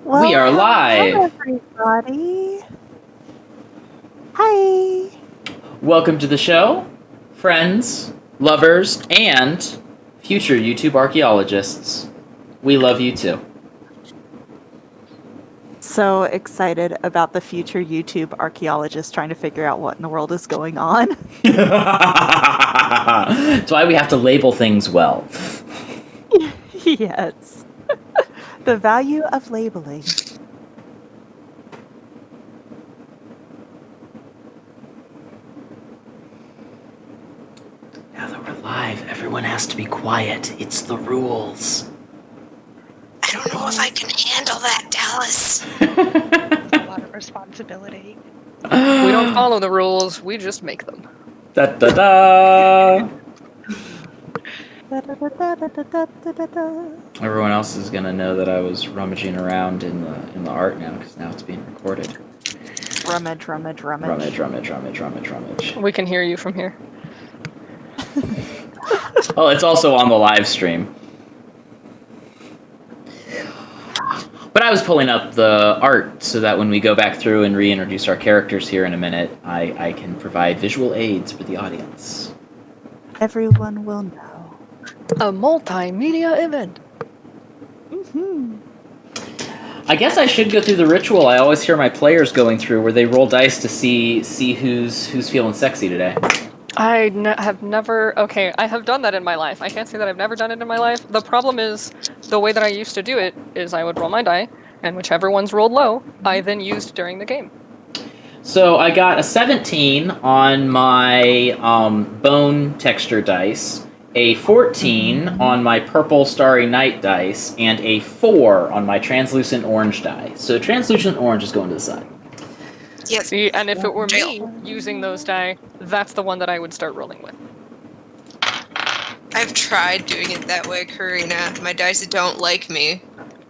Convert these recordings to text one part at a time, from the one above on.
We are Hello, live. everybody. Hi. Welcome to the show, friends, lovers, and future YouTube archaeologists. We love you too. So excited about the future YouTube archaeologists trying to figure out what in the world is going on. That's why we have to label things well. Yes. The value of labeling. Now that we're live, everyone has to be quiet. It's the rules. I don't know if I can handle that, Dallas. A lot of responsibility. We don't follow the rules, we just make them. Da da da. Da-da-da-da-da-da-da-da. Everyone else is gonna know that I was rummaging around in the art now because now it's being recorded. Rummage, rummage, rummage. Rummage, rummage, rummage, rummage, rummage. We can hear you from here. Oh, it's also on the live stream. But I was pulling up the art so that when we go back through and reintroduce our characters here in a minute, I can provide visual aids for the audience. Everyone will know. A multimedia event. Mm-hmm. I guess I should go through the ritual I always hear my players going through where they roll dice to see who's feeling sexy today. I have never... Okay, I have done that in my life. I can't say that I've never done it in my life. The problem is, the way that I used to do it is I would roll my die, and whichever one's rolled low, I then used during the game. So I got a 17 on my bone texture dice, a 14 on my purple starry night dice, and a 4 on my translucent orange die. So translucent orange is going to the side. Yep. See, and if it were me using those die, that's the one that I would start rolling with. I've tried doing it that way, Karina. My dice don't like me.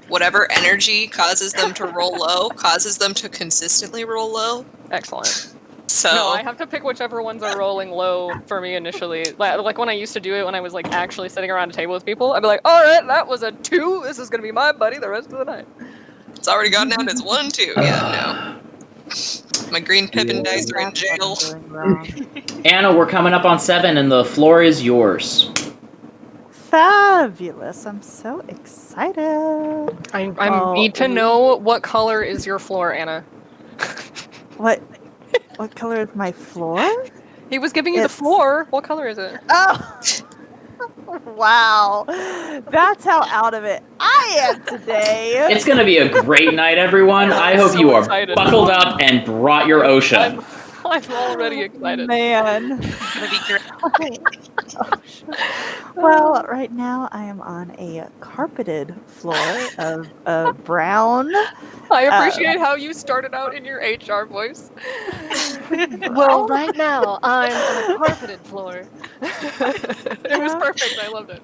Whatever energy causes them to roll low, causes them to consistently roll low. Excellent. So No, I have to pick whichever ones are rolling low for me initially. Like when I used to do it when I was like actually sitting around a table with people, I'd be like, alright, that was a 2, this is gonna be my buddy the rest of the night. it's already gone down as 1, 2. Yeah, no. My green Pippin dice are in jail. That's what I'm doing wrong. Anna, we're coming up on 7, and the floor is yours. Fabulous. I'm so excited. I need to know what color is your floor, Anna. What color is my floor? He was giving you the It's- floor. What color is it? Oh, wow. That's how out of it I am today. It's going to be a great night, everyone. I hope so you are excited. buckled up and brought your OSHA. I'm already excited. Man. That'd be great. Well, right now I am on a carpeted floor of brown. I appreciate how you started out in your HR voice. Well, right now I'm on a carpeted floor. It was perfect. I loved it.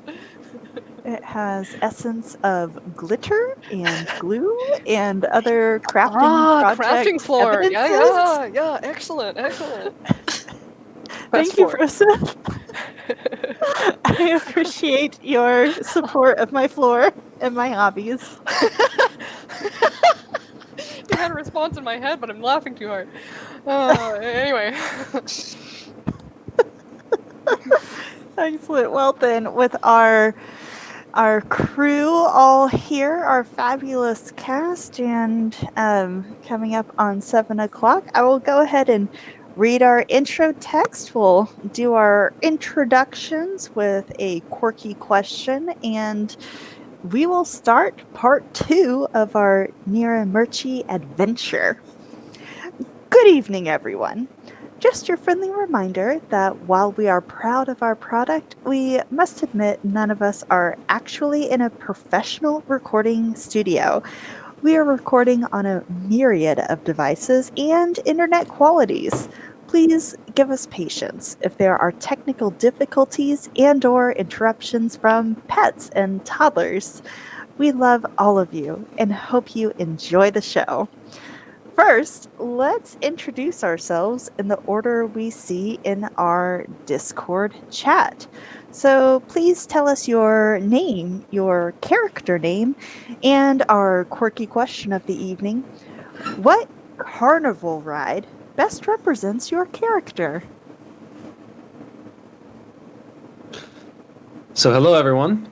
It has essence of glitter and glue and other crafting project crafting floor. evidences. Yeah. Excellent. Thank you, Joseph. I appreciate your support of my floor and my hobbies. You had a response in my head, but I'm laughing too hard. Anyway. Excellent. Well then, with our crew all here, our fabulous cast, and coming up on 7 o'clock, I will go ahead and read our intro text. We'll do our introductions with a quirky question, and we will start part 2 of our Nera Murchie adventure. Good evening, everyone. Just your friendly reminder that while we are proud of our product, we must admit none of us are actually in a professional recording studio. We are recording on a myriad of devices and internet qualities. Please give us patience if there are technical difficulties and/or interruptions from pets and toddlers. We love all of you and hope you enjoy the show. first, let's introduce ourselves in the order we see in our Discord chat. So please tell us your name, your character name, and our quirky question of the evening. What carnival ride best represents your character? So hello everyone.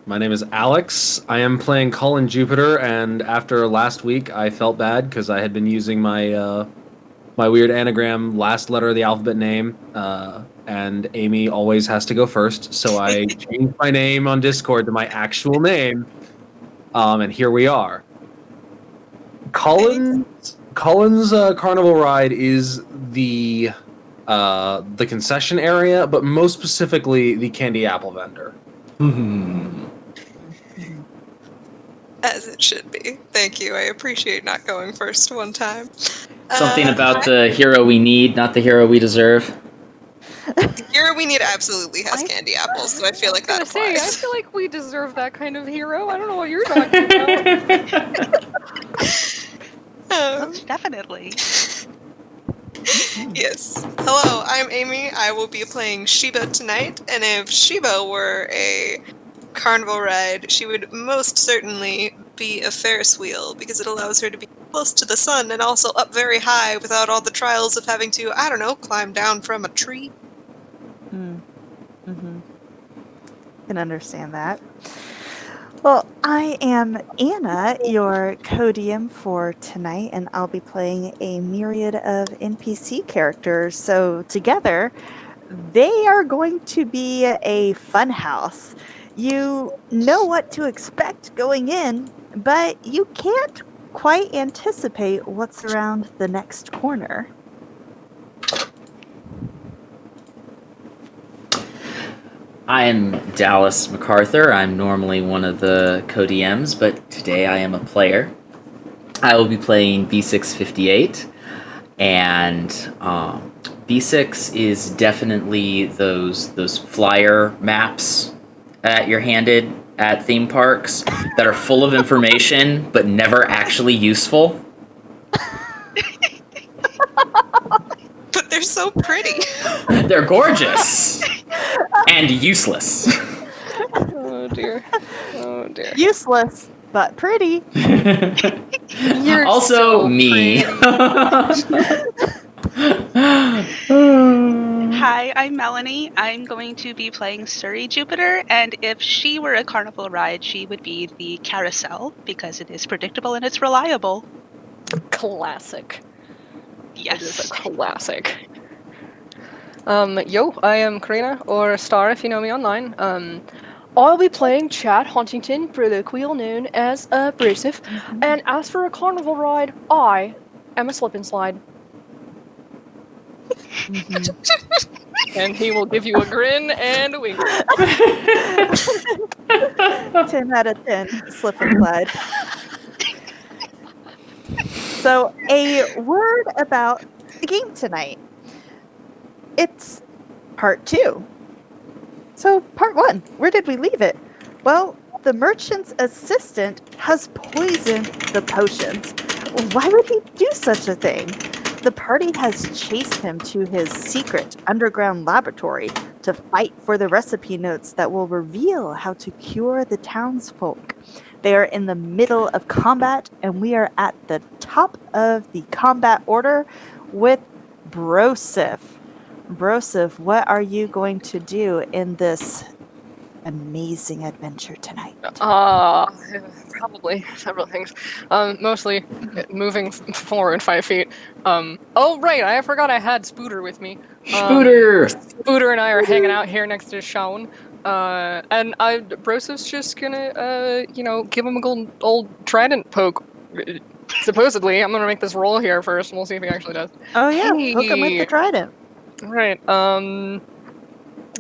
My name is Alex. I am playing Colin Jupiter, and after last week, I felt bad because I had been using my my weird anagram last letter of the alphabet name, and Amy always has to go first. So I changed my name on Discord to my actual name, and here we are. Colin's carnival ride is the concession area, but most specifically the candy apple vendor. As it should be. Thank you. I appreciate not going first one time. Something about the hero we need, not the hero we deserve. The hero we need absolutely has candy apples, so I feel like that I applies. feel like we deserve that kind of hero. I don't know what you're talking about. Most definitely. Yes. Hello, I'm Amy. I will be playing Sheba tonight, and if Sheba were a carnival ride, she would most certainly be a Ferris wheel, because it allows her to be close to the sun and also up very high without all the trials of having to, I don't know, climb down from a tree. Can understand that. Well, I am Anna, your co-DM for tonight, and I'll be playing a myriad of NPC characters. So together, they are going to be a fun house. You know what to expect going in, but you can't quite anticipate what's around the next corner. I'm Dallas MacArthur. I'm normally one of the co-DMs, but today I am a player. I will be playing B658, and B6 is definitely those flyer maps that you're handed at theme parks that are full of information but never actually useful. But they're so pretty. They're gorgeous and useless. Oh dear. Oh dear. Useless, but pretty. You're Also so me. Hi, I'm Melanie. I'm going to be playing Surrey Jupiter, and if she were a carnival ride, she would be the carousel, because it is predictable and it's reliable. Classic. Yes. It is a classic. Yo, I am Karina, or Star if you know me online. I'll be playing Chad Huntington, colloquial known as Abrasive, and as for a carnival ride, I am a slip and slide. And he will give you a grin and a wink. 10 out of 10, slip and slide. So, a word about the game tonight. It's part 2. So, part 1, where did we leave it? Well, the merchant's assistant has poisoned the potions. Why would he do such a thing? The party has chased him to his secret underground laboratory to fight for the recipe notes that will reveal how to cure the townsfolk. They are in the middle of combat, and we are at the top of the combat order with Brosif. Brosif, what are you going to do in this amazing adventure tonight? Probably several things. Mostly moving forward 5 feet. Oh right, I forgot I had Spooter with me. Spooter and I are hanging out here next to Shaun. And Brosif's just gonna, give him a good old trident poke. Supposedly, I'm gonna make this roll here first, and we'll see if he actually does. Oh yeah, hook him with the trident. Right.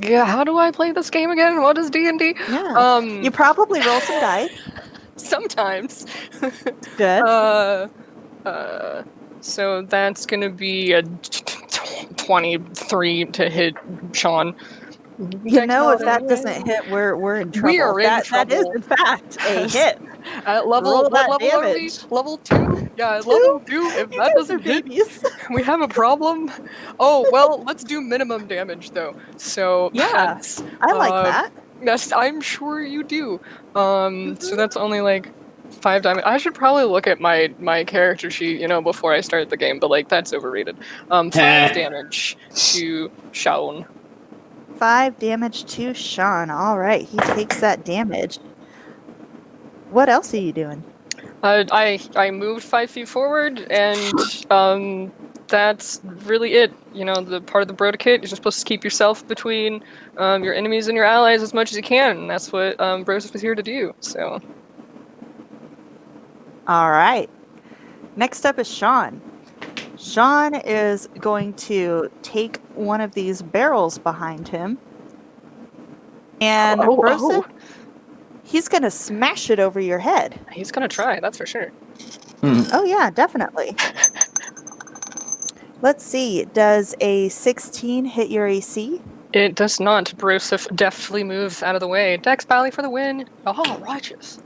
Yeah. How do I play this game again? What is D&D? Yeah. You probably roll some dice. Sometimes. Good. So that's gonna be a 23 to hit Sean. You know, if that doesn't hit, we're in trouble. We are in That is, trouble. in fact, a hit. At level, Roll what that level are we? damage. Level 2? Yeah, at Two? level 2. If You that guys are doesn't hit, babies. we have a problem. Oh, well, let's do minimum damage, though. So, Yeah, that's, I like that. yes, I'm sure you do. So Mhm. that's only, like, 5 damage. I should probably look at my character sheet, before I start the game, but, like, that's overrated. 5 damage to Shaun. 5 damage to Sean. All right, he takes that damage. What else are you doing? I moved 5 feet forward, and that's really it. The part of the Broda kit, you're just supposed to keep yourself between your enemies and your allies as much as you can, and that's what Broseph is here to do. So, All right. Next up is Sean. Sean is going to take one of these barrels behind him, and Broseph, he's going to smash it over your head. he's gonna try, that's for sure. Oh yeah, definitely. Let's see. Does a 16 hit your AC? It does not. Broseph deftly moves out of the way. Dex Bally for the win. Oh, righteous.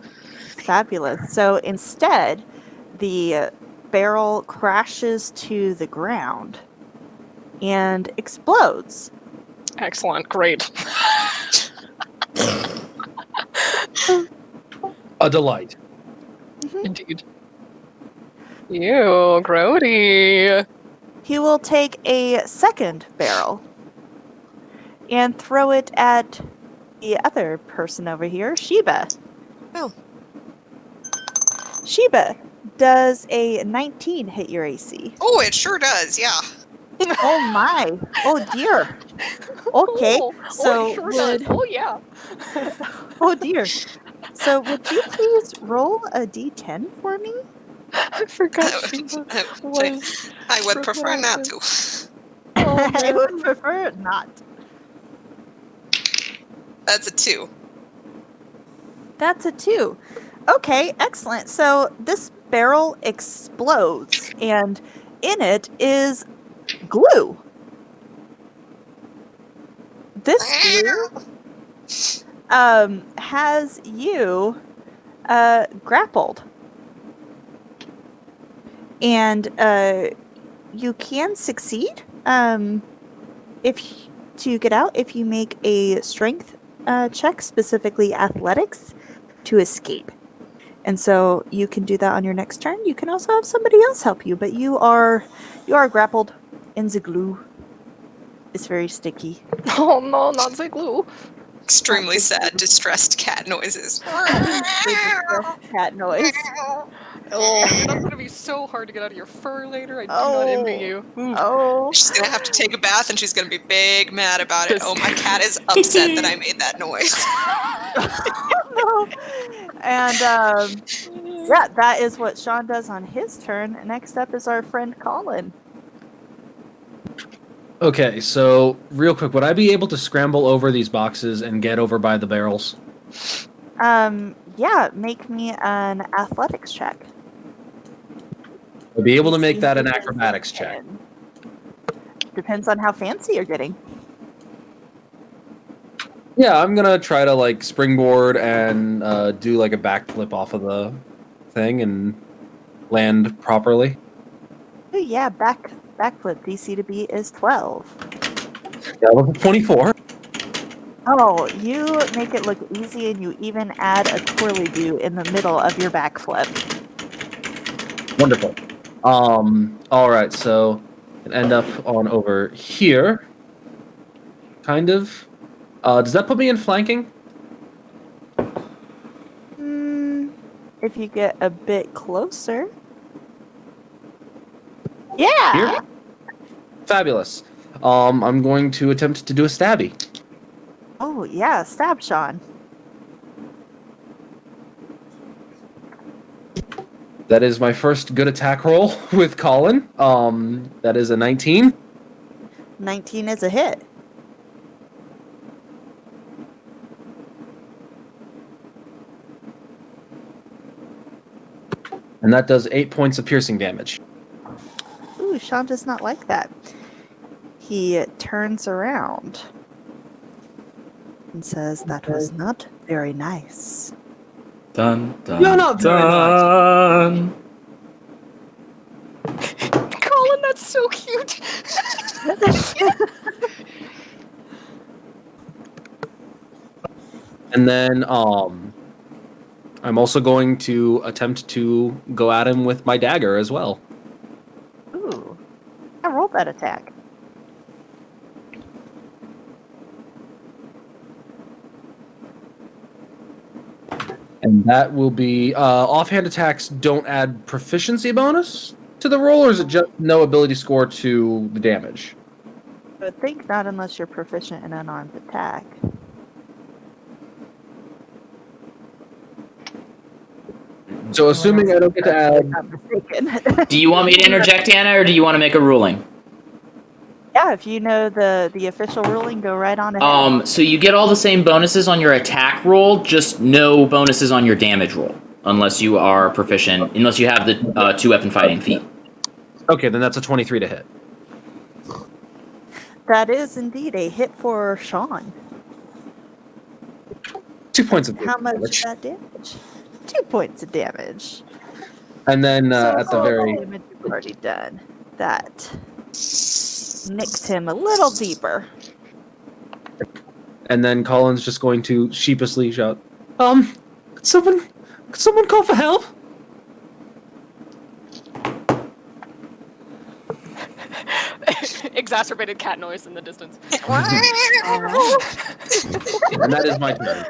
Fabulous. So instead, the barrel crashes to the ground and explodes. Excellent. Great. A delight. Indeed. Ew, grody. He will take a second barrel and throw it at the other person over here, Sheba. Oh. Sheba, does a 19 hit your AC? Oh, it sure does, yeah. Oh my. Oh dear. Okay. So it sure does. Oh yeah. Oh dear. So would you please roll a d10 for me? I forgot Sheba was. I would prefer not to. Oh, I would man. prefer not. That's a 2. That's a 2. Okay, excellent. So this barrel explodes, and in it is glue. This glue has you grappled. And you can succeed to get out if you make a strength check, specifically athletics, to escape. And so you can do that on your next turn. You can also have somebody else help you, but you are grappled in the glue. It's very sticky. Oh no, not the glue. Extremely sad, distressed cat noises. Cat noise. Oh, that's gonna be so hard to get out of your fur later. I do not envy you. Ooh. Oh. She's gonna have to take a bath and she's gonna be big mad about it. Oh, my cat is upset that I made that noise. No. And yeah, that is what Sean does on his turn. Next up is our friend Colin. Okay, so real quick, would I be able to scramble over these boxes and get over by the barrels? Yeah, make me an athletics check. I'd be able to make that an acrobatics check. Depends on how fancy you're getting. Yeah, I'm gonna try to like springboard and do like a backflip off of the thing and land properly. Oh yeah, backflip DC to beat is 12. Yeah, level 24. Oh, you make it look easy, and you even add a twirly-do in the middle of your backflip. Wonderful. All right, so it end up on over here. Kind of. Does that put me in flanking? If you get a bit closer. Yeah. Here? Fabulous. I'm going to attempt to do a stabby. Oh yeah, stab Sean. That is my first good attack roll with Colin. That is a 19. 19 is a hit. And that does 8 points of piercing damage. Ooh, Sean does not like that. He turns around and says, "That was not very nice." Dun, dun, You're not very nice. dun. Colin, that's so cute. And then I'm also going to attempt to go at him with my dagger as well. Ooh. I rolled that attack. And that will be offhand attacks don't add proficiency bonus to the roll, or is it just no ability score to the damage? I would think not unless you're proficient in unarmed attack. So assuming I don't get to add, I'm mistaken. Do you want me to interject, Anna, or do you want to make a ruling? Yeah, if you know the official ruling, go right on ahead. So you get all the same bonuses on your attack roll, just no bonuses on your damage roll, unless you are proficient, unless you have the 2 weapon fighting feat. okay, then that's a 23 to hit. That is indeed a hit for Sean. 2 points of How much damage. is that damage? 2 points of damage. And then So at the all very damage you've already done. That nicked him a little deeper. and then Colin's just going to sheepishly shout, could someone call for help? Exacerbated cat noise in the distance. And that is my turn.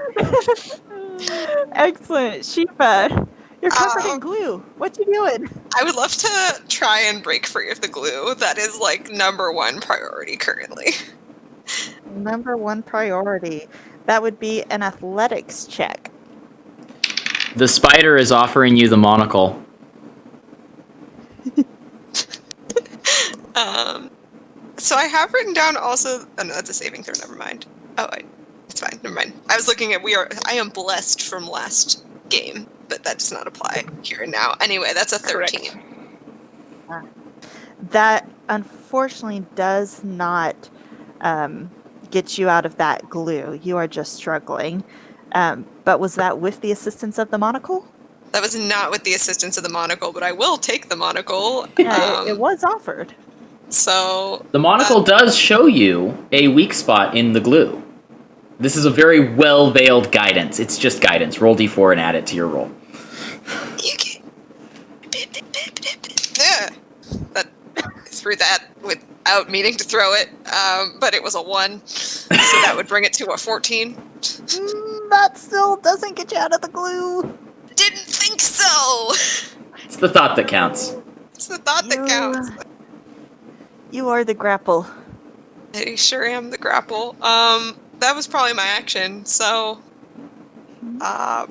Excellent. Sheba, you're covered in Um, glue. What you doing? I would love to try and break free of the glue. That is like number 1 priority currently. Number 1 priority. That would be an athletics check. The spider is offering you the monocle. So I have written down also. Oh no, that's a saving throw. Never mind. It's fine. Never mind. I was looking at I am blessed from last game, but that does not apply here and now. Anyway, that's a 13. Correct. That unfortunately does not get you out of that glue. You are just struggling. But was that with the assistance of the monocle? That was not with the assistance of the monocle, but I will take the monocle. Yeah, it was offered. So The monocle does show you a weak spot in the glue. This is a very well-veiled guidance. It's just guidance. Roll d4 and add it to your roll. you can. Yeah, that threw that without meaning to throw it, but it was a 1, so that would bring it to a 14. That still doesn't get you out of the glue. Didn't think so. It's the thought that counts. It's the thought that counts. You are the grapple. I sure am the grapple. That was probably my action, so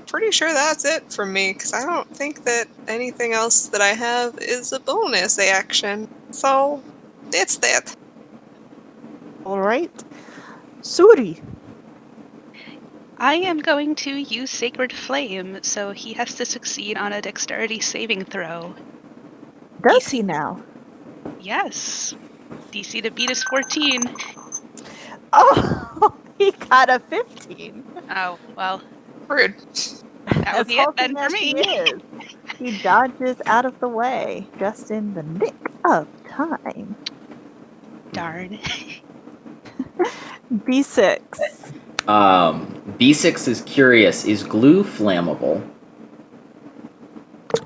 pretty sure that's it from me, because I don't think that anything else that I have is a bonus action. So it's that. All right. Suri. I am going to use Sacred Flame, so he has to succeed on a dexterity saving throw. Does he now? Yes. DC to beat is 14. Oh, he got a 15. Oh, well, Rude. that would As be it then hulking for as me. he is, he dodges out of the way just in the nick of time. Darn. B6. B6 is curious. Is glue flammable?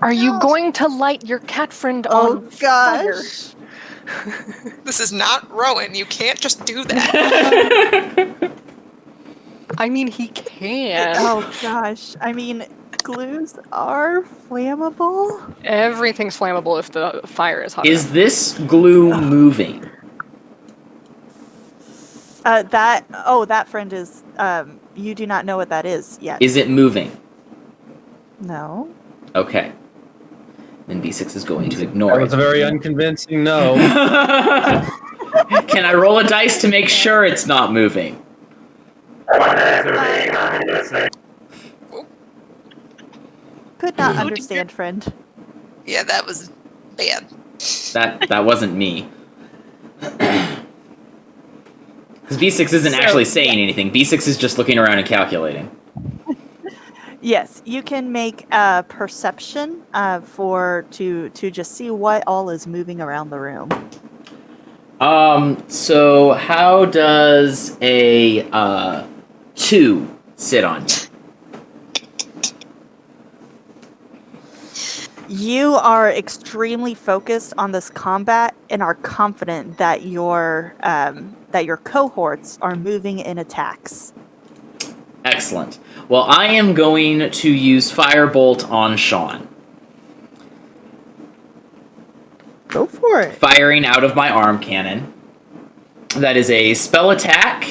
Are you going to light your cat friend Oh on gosh. This is not Rowan. You can't just do that. fire? I mean, he can. Oh gosh. I mean, glues are flammable. Everything's flammable if the fire is hot. Is this glue moving? That friend is, you do not know what that is yet. Is it moving? No. Okay. Then B6 is going to ignore That it. was a very unconvincing no. Can I roll a dice to make sure it's not moving? Could not understand, friend. Yeah, that was bad. That wasn't me. Because B6 isn't So, actually saying anything. B6 is just looking around and calculating. Yes, you can make a perception to just see what all is moving around the room. So how does a 2 sit on you? You are extremely focused on this combat and are confident that your cohorts are moving in attacks. Excellent. Well, I am going to use Firebolt on Sean. Go for it. Firing out of my arm cannon. That is a spell attack.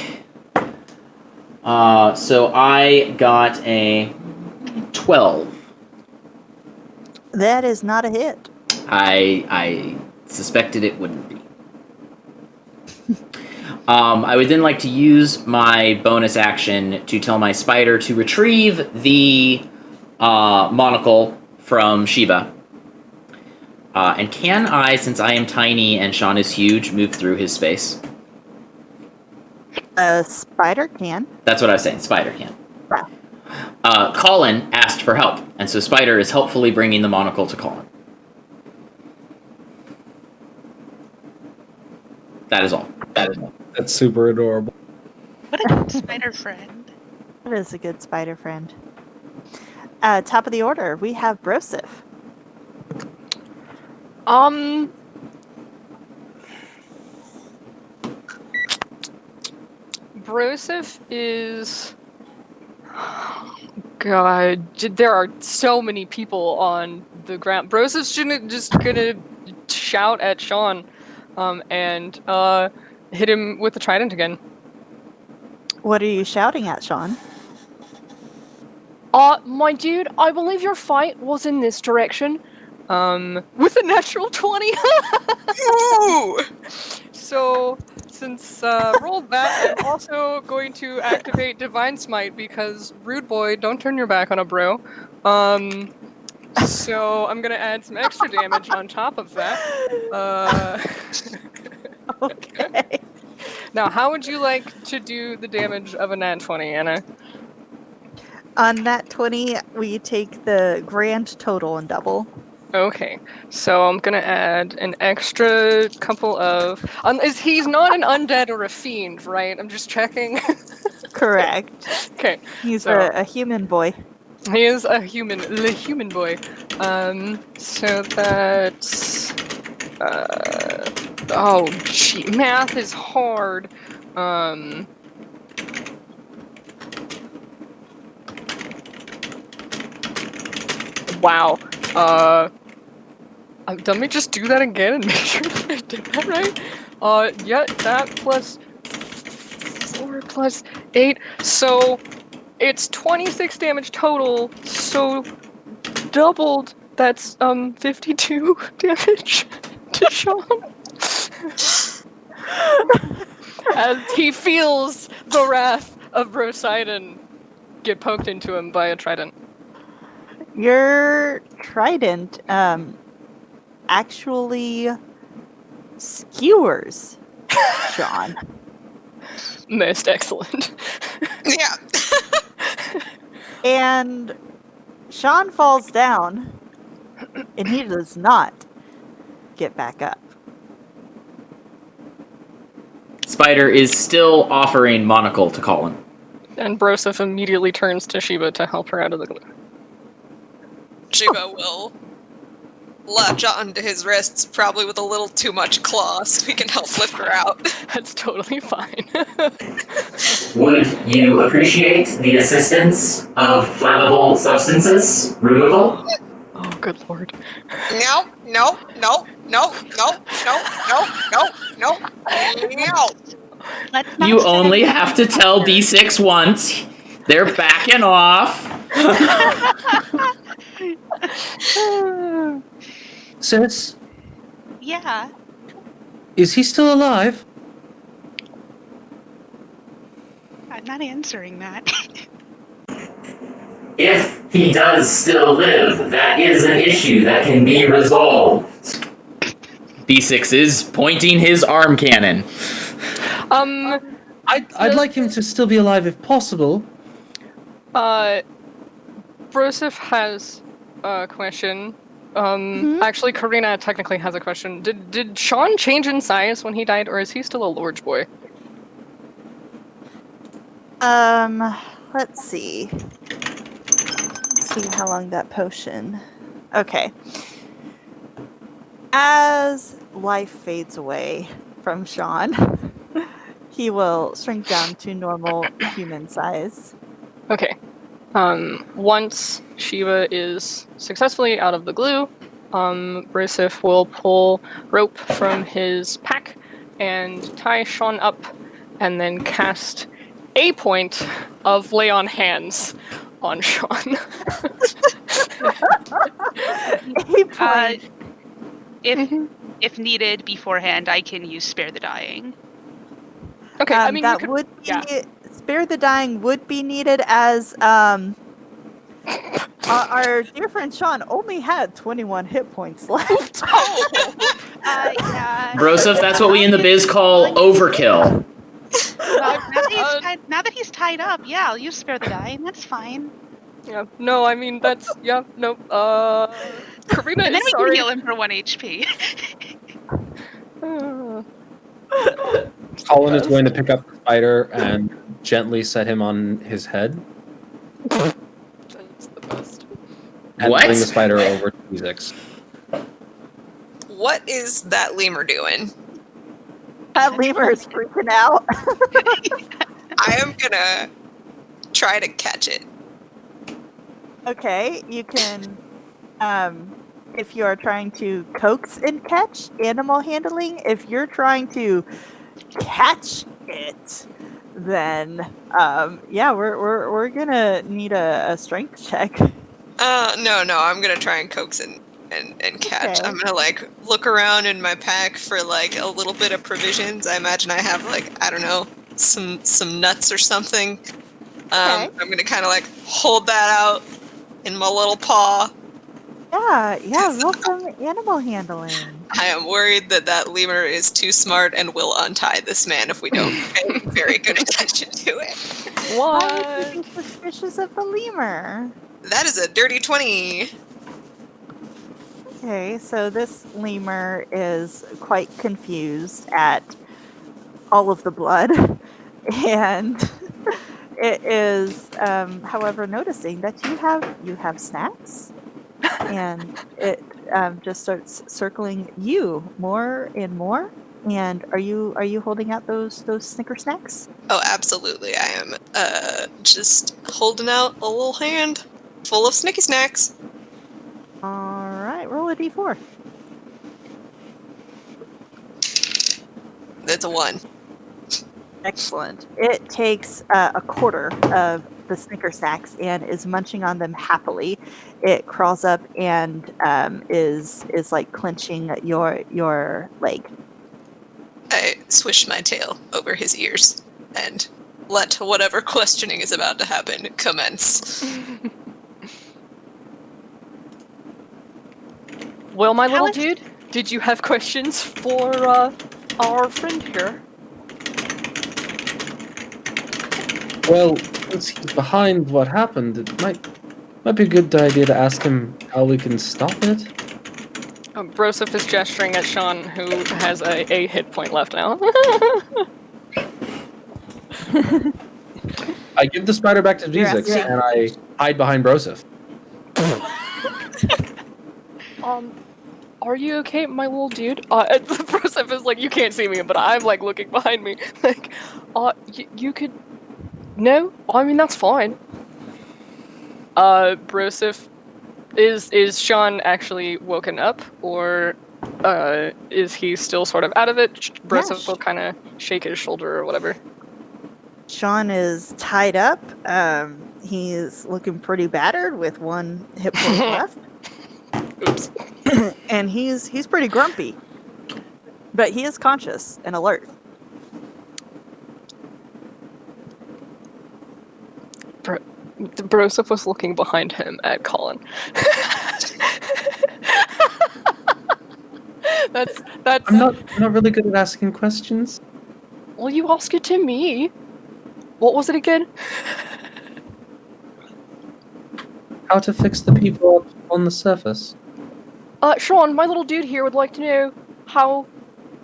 So I got a 12. That is not a hit. I suspected it wouldn't be. I would then like to use my bonus action to tell my spider to retrieve the monocle from Sheba. And can I, since I am tiny and Sean is huge, move through his space? A spider can. That's what I was saying. Spider can. Yeah. Colin asked for help, and so Spider is helpfully bringing the monocle to Colin. That is all. That's super adorable. What a good spider friend. That is a good spider friend. Top of the order, we have Broseph. Broseph is... God, there are so many people on the ground. Broseph's just gonna shout at Sean, and hit him with the trident again. What are you shouting at, Sean? My dude, I believe your fight was in this direction. With a natural 20. Ooh! So, since rolled that, I'm also going to activate Divine Smite because rude boy, don't turn your back on a bro. So I'm gonna add some extra damage on top of that. Okay. Now, how would you like to do the damage of a nat 20, Anna? On that 20, we take the grand total and double. Okay, so I'm gonna add an extra couple of... he's not an undead or a fiend, right? I'm just checking. Correct. Okay. He's so a human boy. He is a human, the human boy. So that's... oh, gee, math is hard. Wow. Let me just do that again and make sure that I did that right. Yeah, that plus 4 plus 8. So it's 26 damage total. So doubled. That's 52 damage to Sean. As he feels the wrath of Brosidon get poked into him by a trident. Your trident actually skewers Sean. Most excellent. Yeah. And Sean falls down, and he does not get back up. Spider is still offering monocle to Colin. And Broseph immediately turns to Sheba to help her out of the glue. Sheba will latch onto his wrists, probably with a little too much claw, so he can help lift her out. That's totally fine. Would you appreciate the assistance of flammable substances removal? Oh, good lord. No. Let's not You say only anything have to tell B6 once. They're backing off. Sis, Yeah. is he still alive? I'm not answering that. If he does still live, that is an issue that can be resolved. B6 is pointing his arm cannon. I'd like him to still be alive if possible. Broseph has a question. Mhm. Actually, Karina technically has a question. Did Sean change in size when he died, or is he still a large boy? Let's see. Let's see how long that potion. Okay. As life fades away from Sean, he will shrink down to normal human size. Okay. Once Shiva is successfully out of the glue, Broseph will pull rope from his pack and tie Sean up, and then cast a point of lay on hands on Sean. He point. If needed beforehand, I can use Spare the Dying. Okay, I mean, you that could, would be yeah. Spare the Dying would be needed as our dear friend Sean only had 21 hit points left. Yeah. Broseph, that's what we in the biz call overkill. Well, now that he's tied up, yeah, I'll use Spare the Dying. That's fine. Yeah, no, I mean, that's, yeah, no, Karina And then is we sorry. can heal him for 1 HP. Colin is going to pick up the spider and gently set him on his head That's the best. and What? bring the spider over to Ezix. What is that lemur doing? That lemur is freaking out. I am gonna try to catch it. Okay, you can, if you are trying to coax and catch, animal handling. If you're trying to catch it, then, yeah, we're gonna need a strength check. No, I'm gonna try and coax and catch. Okay. I'm gonna like look around in my pack for like a little bit of provisions. I imagine I have like, I don't know, some nuts or something. I'm gonna kind of like hold that out in my little paw. Yeah, roll some animal handling. I am worried that lemur is too smart and will untie this man if we don't pay very good attention to it. Why would you be suspicious of the lemur? That is a dirty 20. Okay, so this lemur is quite confused at all of the blood, and it is, however, noticing that you have snacks, and it just starts circling you more and more. And are you holding out those Snicker snacks? Oh, absolutely. I am just holding out a little hand full of Snicky snacks. All right, roll a d4. That's a 1. Excellent. It takes a quarter of the Snicker snacks and is munching on them happily. It crawls up and is like clenching your leg. I swish my tail over his ears and let whatever questioning is about to happen commence. Well, my little Alex? dude, did you have questions for our friend here? Well, since he's behind what happened, it might be a good idea to ask him how we can stop it. Broseph is gesturing at Sean, who has a hit point left now. I give the spider back to You're Ezix asking- and I hide behind Broseph. Are you okay, my little dude? Broseph is like, you can't see me, but I'm like looking behind me. Like, you could. No, I mean that's fine. Broseph, is Sean actually woken up, or is he still sort of out of it? Broseph will kind of shake his shoulder or whatever. Sean is tied up. He's looking pretty battered with one hit point left. Oops. And he's pretty grumpy. But he is conscious and alert. Broseph was looking behind him at Colin. that's I'm not really good at asking questions. Well, you ask it to me. What was it again? how to fix the people up on the surface. Sean, my little dude here would like to know how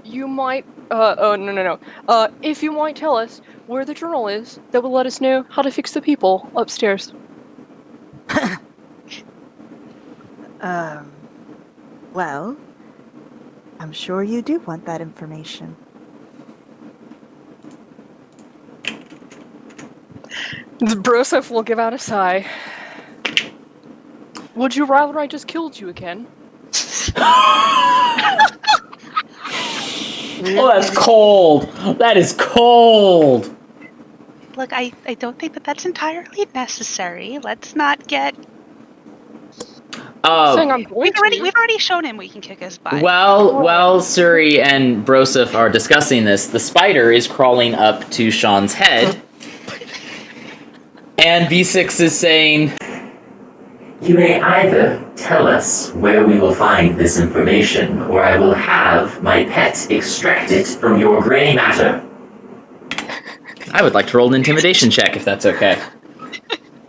you might. No. If you might tell us where the journal is that will let us know how to fix the people upstairs. Well, I'm sure you do want that information. Broseph will give out a sigh. Would you rather I just killed you again? Oh, that's cold. That is cold. Look, I don't think that's entirely necessary. Let's not get. Saying I'm going We've already shown him we can kick his butt. While Suri and Broseph are discussing this, the spider is crawling up to Sean's head. And V6 is saying, "You may either tell us where we will find this information, or I will have my pet extract it from your grey matter." I would like to roll an intimidation check if that's okay.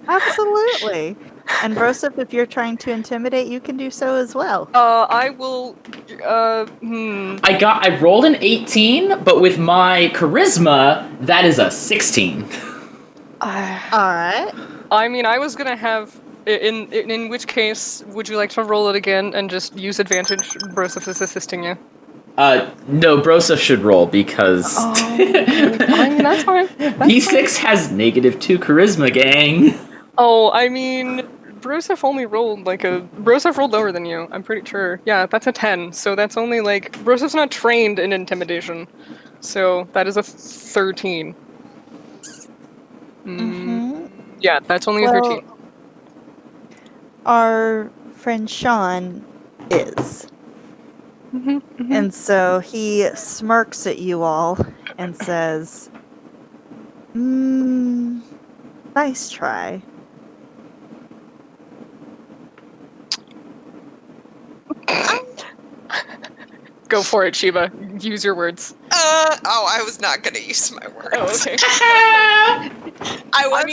Absolutely. And Broseph, if you're trying to intimidate, you can do so as well. I will. I rolled an 18, but with my charisma, that is a 16. Alright. I mean, I was gonna have. In which case, would you like to roll it again and just use advantage? Broseph is assisting you. No, Broseph should roll because I mean, that's fine. V6 has -2 charisma, gang. Oh, I mean, Broseph only rolled Broseph rolled lower than you, I'm pretty sure. Yeah, that's a 10, so that's only Broseph's not trained in intimidation. So that is a 13. Yeah, that's only a 13. Our friend Sean is. And so he smirks at you all and says, nice try. Go for it, Shiva. Use your words. I was not gonna use my words. Oh, okay.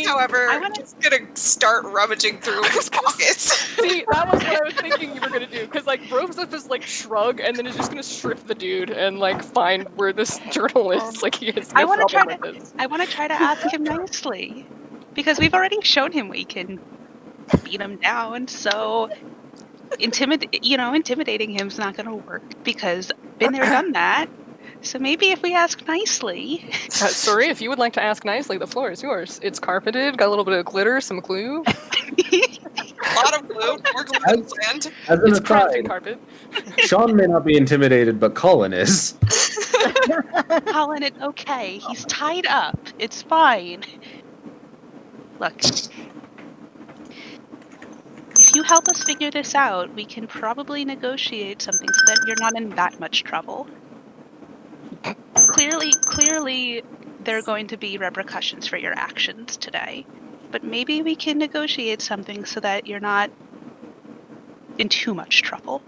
However, just gonna start rummaging through his pockets. See, that was what I was thinking you were gonna do, because Broseph is shrug and then is just gonna strip the dude and find where this journal is. He has no problem with this. I want to try to ask him nicely, because we've already shown him we can beat him down. So intimidating him's not gonna work, because been there, done that. So maybe if we ask nicely. Sorry, if you would like to ask nicely, the floor is yours. It's carpeted, got a little bit of glitter, some glue. A lot of glue, more glue than sand. It's crafting carpet. Sean may not be intimidated, but Colin is. Colin, it's okay. He's tied up. It's fine. Look. If you help us figure this out, we can probably negotiate something so that you're not in that much trouble. Clearly, there are going to be repercussions for your actions today, but maybe we can negotiate something so that you're not in too much trouble.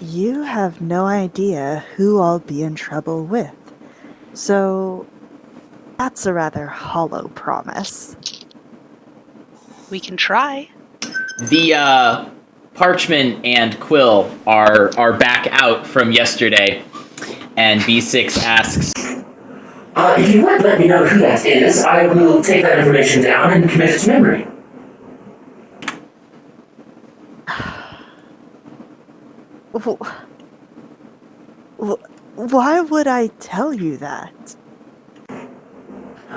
You have no idea who I'll be in trouble with, so that's a rather hollow promise. We can try. The parchment and quill are back out from yesterday, and V6 asks, If you would let me know who that is, I will take that information down and commit it to memory." Why would I tell you that?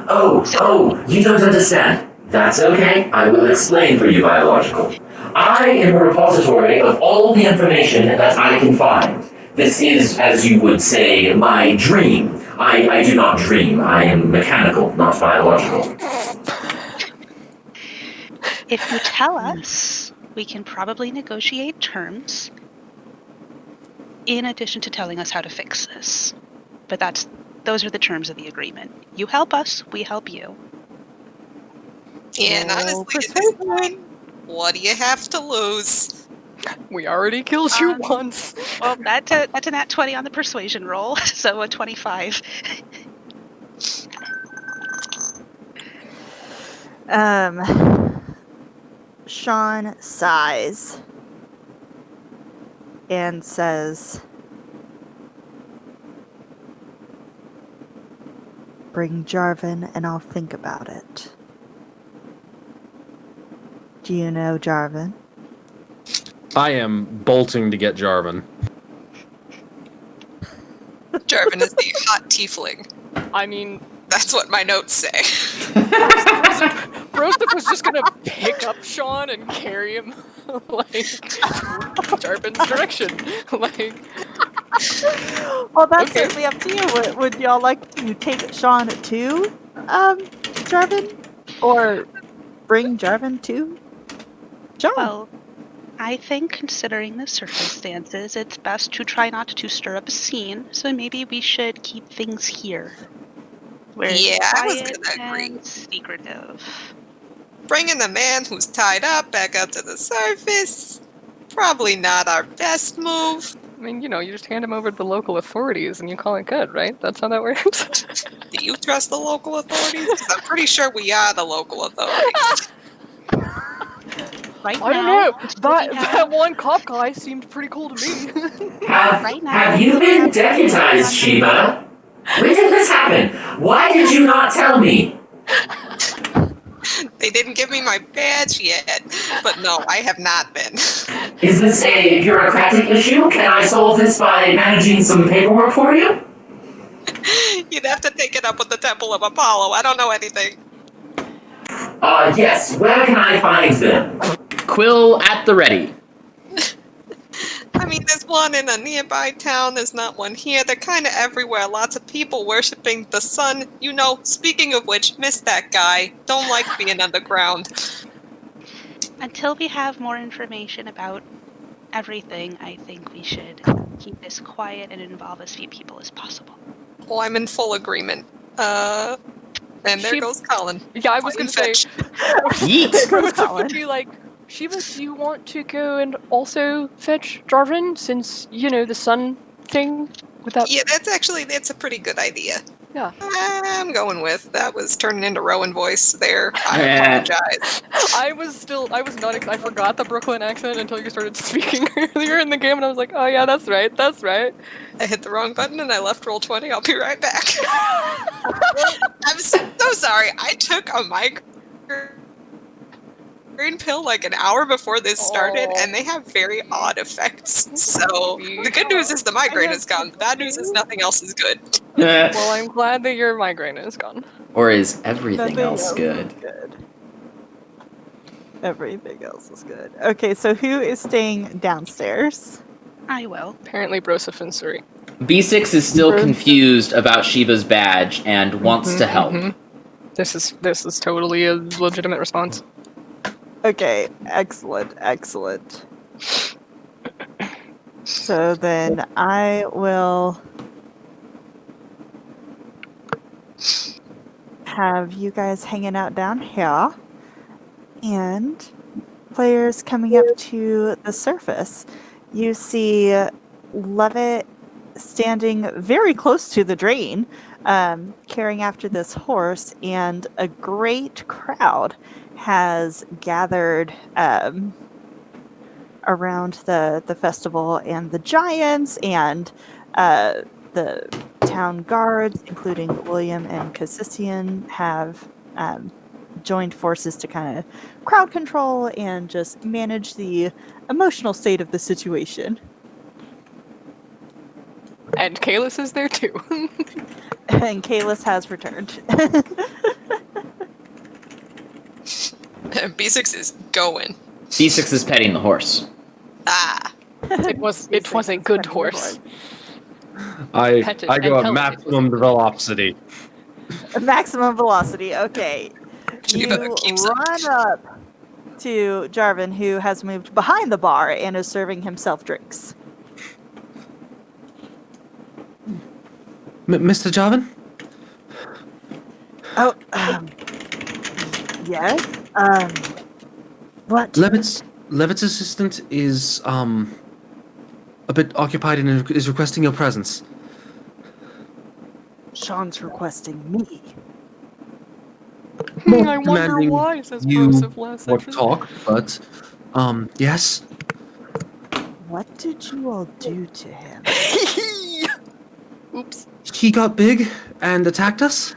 Oh, you don't understand. That's okay. I will explain for you, Biological. I am a repository of all the information that I can find. This is, as you would say, my dream. I do not dream. I am mechanical, not biological. If you tell us, we can probably negotiate terms in addition to telling us how to fix this. But those are the terms of the agreement. You help us, we help you. And honestly, at this point, what do you have to lose? We already killed you once. Well, that's a nat 20 on the persuasion roll, so a 25. Sean sighs and says, "Bring Jarvan and I'll think about it." Do you know Jarvan? I am bolting to get Jarvan. Jarvan is the hot tiefling. I mean, That's what my notes say. Broseph was just gonna pick up Sean and carry him, like, Jarvan's direction. Like, Well, that's Okay. certainly up to you. Would y'all like to take Sean to Jarvan? Or bring Jarvan to Sean? Well, I think considering the circumstances, it's best to try not to stir up a scene, so maybe we should keep things here. Where Yeah, it's I was quiet gonna agree. and secretive. Bringing the man who's tied up back up to the surface, probably not our best move. I mean, you just hand him over to the local authorities and you call it good, right? That's how that works. Do you trust the local authorities? Because I'm pretty sure we are the local authorities. Right I don't now, know. until we That have- one cop guy seemed pretty cool to me. Right now, Have you been deputized, Sheba? When did this happen? Why did you not tell me? They didn't give me my badge yet, but no, I have not been. Is this a bureaucratic issue? Can I solve this by managing some paperwork for you? You'd have to take it up with the Temple of Apollo. I don't know anything. Yes. Where can I find them? Quill at the ready. I mean, there's one in a nearby town. There's not one here. They're kind of everywhere. Lots of people worshiping the sun. Speaking of which, miss that guy. Don't like being underground. until we have more information about everything, I think we should keep this quiet and involve as few people as possible. Well, I'm in full agreement. And there She- goes Colin. Yeah, I was Fine gonna say. fetch. Yeet. Broseph would be like, Sheba, do you want to go and also fetch Jarvan since, the sun thing without... Yeah, that's a pretty good idea. Yeah. I'm going with. That was turning into Rowan voice there. I Yeah. apologize. I forgot the Brooklyn accent until you started speaking earlier in the game, and I was like, oh yeah, that's right. I hit the wrong button and I left roll 20. I'll be right back. I'm so sorry. I took a migraine pill like an hour before this started, and they have very odd effects. So the good news is the migraine is gone. The bad news is nothing else is good. Well, I'm glad that your migraine is gone. Or is everything Nothing else good? Everything else is good. Okay, so who is staying downstairs? I will. Apparently, Broseph and Suri. B6 is still confused about Sheba's badge and wants to help. This is totally a legitimate response. Okay, excellent. So then I will have you guys hanging out down here and players coming up to the surface. You see Levitt standing very close to the drain, carrying after this horse, and a great crowd has gathered around the festival, and the giants and the town guards, including William and Cassissian, have joined forces to kind of crowd control and just manage the emotional state of the situation. And Kalis is there too. And Kalis has returned. B6 is going. B6 is petting the horse. Ah. It was a good horse. I Pet it go and at tell it maximum velocity. Maximum velocity. Okay. You Shiba keeps up. run up to Jarvan, who has moved behind the bar and is serving himself drinks. Mr. Jarvan? Oh, yes. What? Levitt's assistant is a bit occupied and is requesting your presence. Sean's requesting me. I wonder demanding why, says you Broseph last or session. talk, but yes, What did you all do to him? Oops. he got big and attacked us,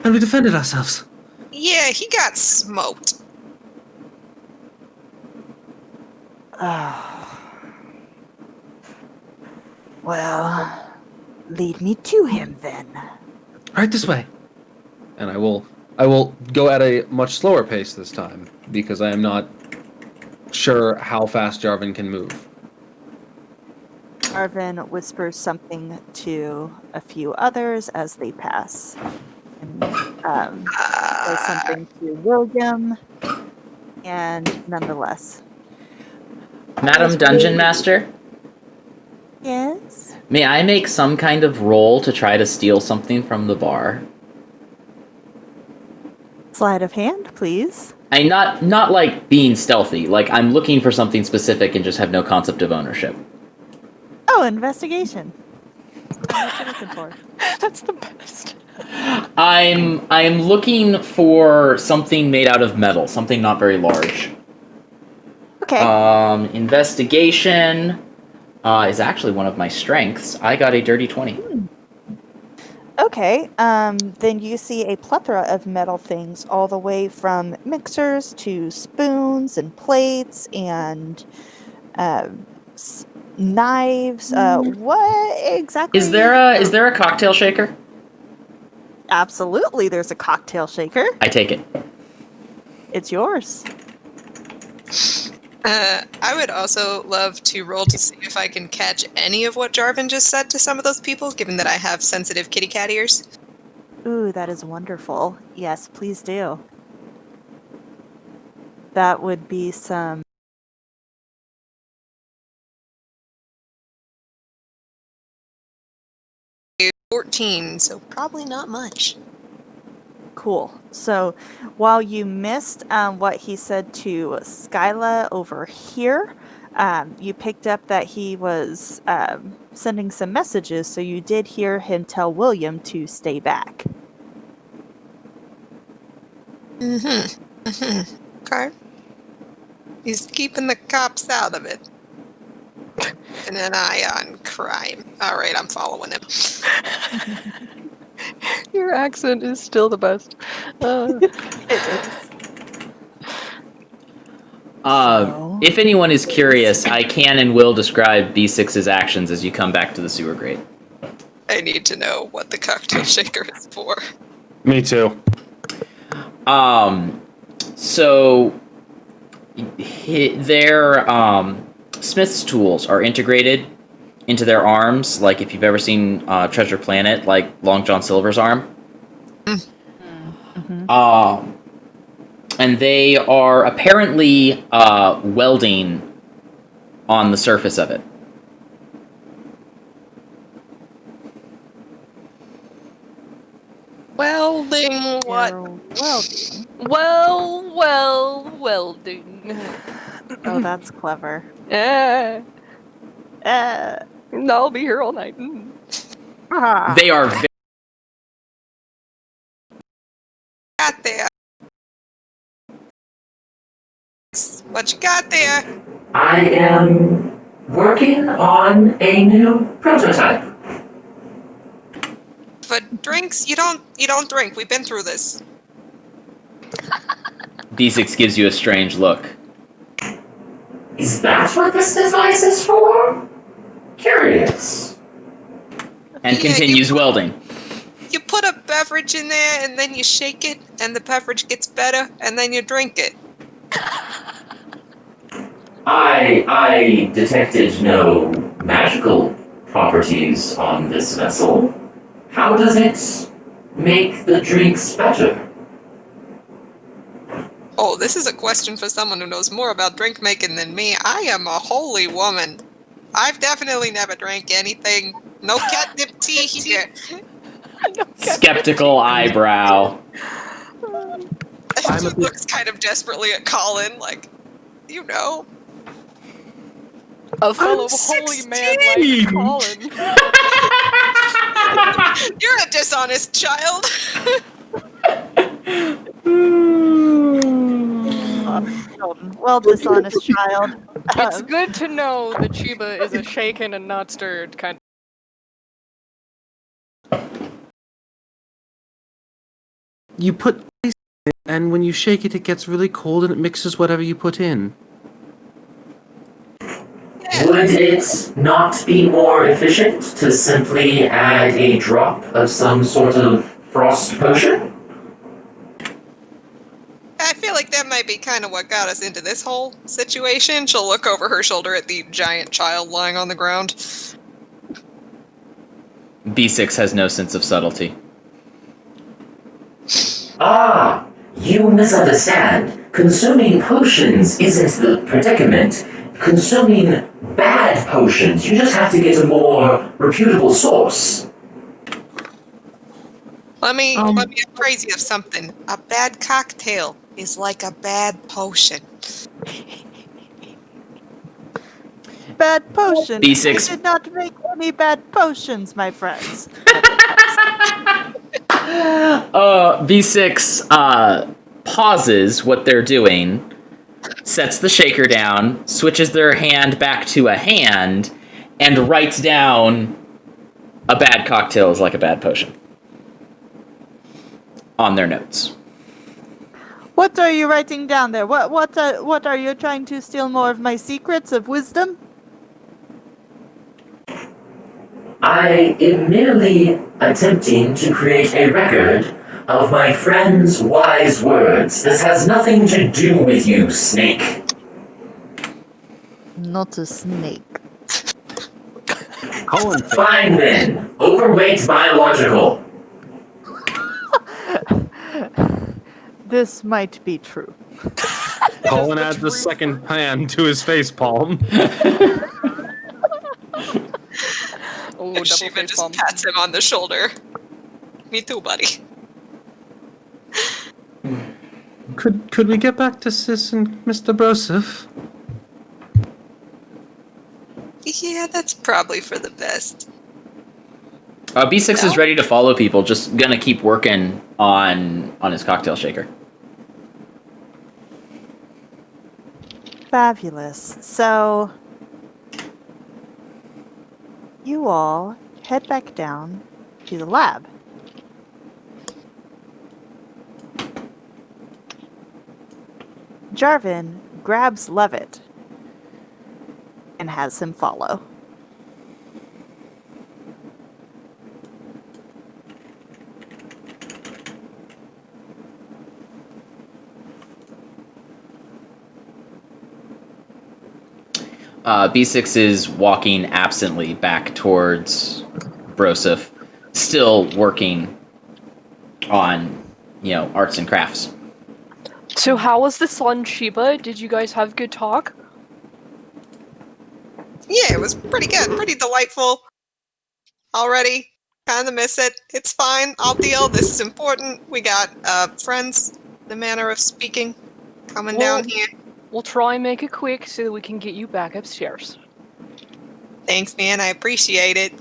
and we defended ourselves. Yeah, he got smoked. Oh. Well, lead me to him then. Right this way. And I will go at a much slower pace this time because I am not sure how fast Jarvan can move. Arvin whispers something to a few others as they pass. And says something to William. And nonetheless. Madam Dungeon Master, Yes? may I make some kind of roll to try to steal something from the bar? Sleight of hand, please. Not like being stealthy, like I'm looking for something specific and just have no concept of ownership. Oh, investigation. What you looking for? That's the best. I'm looking for something made out of metal, something not very large. Okay. Investigation is actually one of my strengths. I got a dirty 20. Okay, then you see a plethora of metal things, all the way from mixers to spoons and plates and knives. What exactly? Is there a cocktail shaker? Absolutely, there's a cocktail shaker. I take it. It's yours. I would also love to roll to see if I can catch any of what Jarvan just said to some of those people, given that I have sensitive kitty cat ears. Ooh, that is wonderful. Yes, please do. That would be some 14, so probably not much. cool. So while you missed what he said to Skyla over here, you picked up that he was sending some messages, so you did hear him tell William to stay back. Okay. He's keeping the cops out of it. And an eye on crime. Alright, I'm following him. Your accent is still the best. If anyone is curious, I can and will describe B6's actions as you come back to the sewer grate. I need to know what the cocktail shaker is for. Me too. So their Smith's tools are integrated into their arms, like if you've ever seen Treasure Planet, like Long John Silver's arm. Mm-hmm. And they are apparently welding on the surface of it. Welding what? Welding. Welding. Oh, that's clever. I'll be here all night. They are very Got there. What you got there? I am working on a new prototype. For drinks, you don't drink. We've been through this. B6 gives you a strange look. Is that what this device is for? Curious. And Yeah, continues welding. You put a beverage in there and then you shake it and the beverage gets better and then you drink it. I detected no magical properties on this vessel. How does it make the drinks better? Oh, this is a question for someone who knows more about drink making than me. I am a holy woman. I've definitely never drank anything. No catnip tea here. Skeptical eyebrow. She looks kind of desperately at Colin, like, you know. A fellow holy man like Colin. You're a dishonest child. Well, dishonest child. It's good to know that Chiba is a shaken and not stirred kind. You put ice in it, and when you shake it, it gets really cold and it mixes whatever you put in. Would it not be more efficient to simply add a drop of some sort of frost potion? I feel like that might be kind of what got us into this whole situation. She'll look over her shoulder at the giant child lying on the ground. B6 has no sense of subtlety. Ah, you misunderstand. Consuming potions isn't the predicament. Consuming bad potions, you just have to get a more reputable source. Let me appraise you of something. A bad cocktail is like a bad potion. Bad potion. B6. I did not make any bad potions, my friends. B6 pauses what they're doing, sets the shaker down, switches their hand back to a hand, and writes down a bad cocktail is like a bad potion on their notes. What are you writing down there? What are you trying to steal more of my secrets of wisdom? I am merely attempting to create a record of my friend's wise words. This has nothing to do with you, Snake. Not a snake. Colin, Fine then. Overweight biological. This might be true. Colin adds the second hand to his face palm. Oh, double Shiva face just bomb. pats him on the shoulder. Me too, buddy. Could we get back to Sis and Mr. Broseph? Yeah, that's probably for the best. B6 is ready to follow people, just gonna keep working on his cocktail shaker. Fabulous. So, you all head back down to the lab. Jarvan grabs Levitt and has him follow. B6 is walking absently back towards Broseph, still working on, arts and crafts. So how was the sun, Shiba? Did you guys have good talk? Yeah, it was pretty good. Pretty delightful. Already. Kinda miss it. It's fine. I'll deal. This is important. We got friends, the manner of speaking, coming down here. We'll try and make it quick so that we can get you back upstairs. Thanks, man. I appreciate it.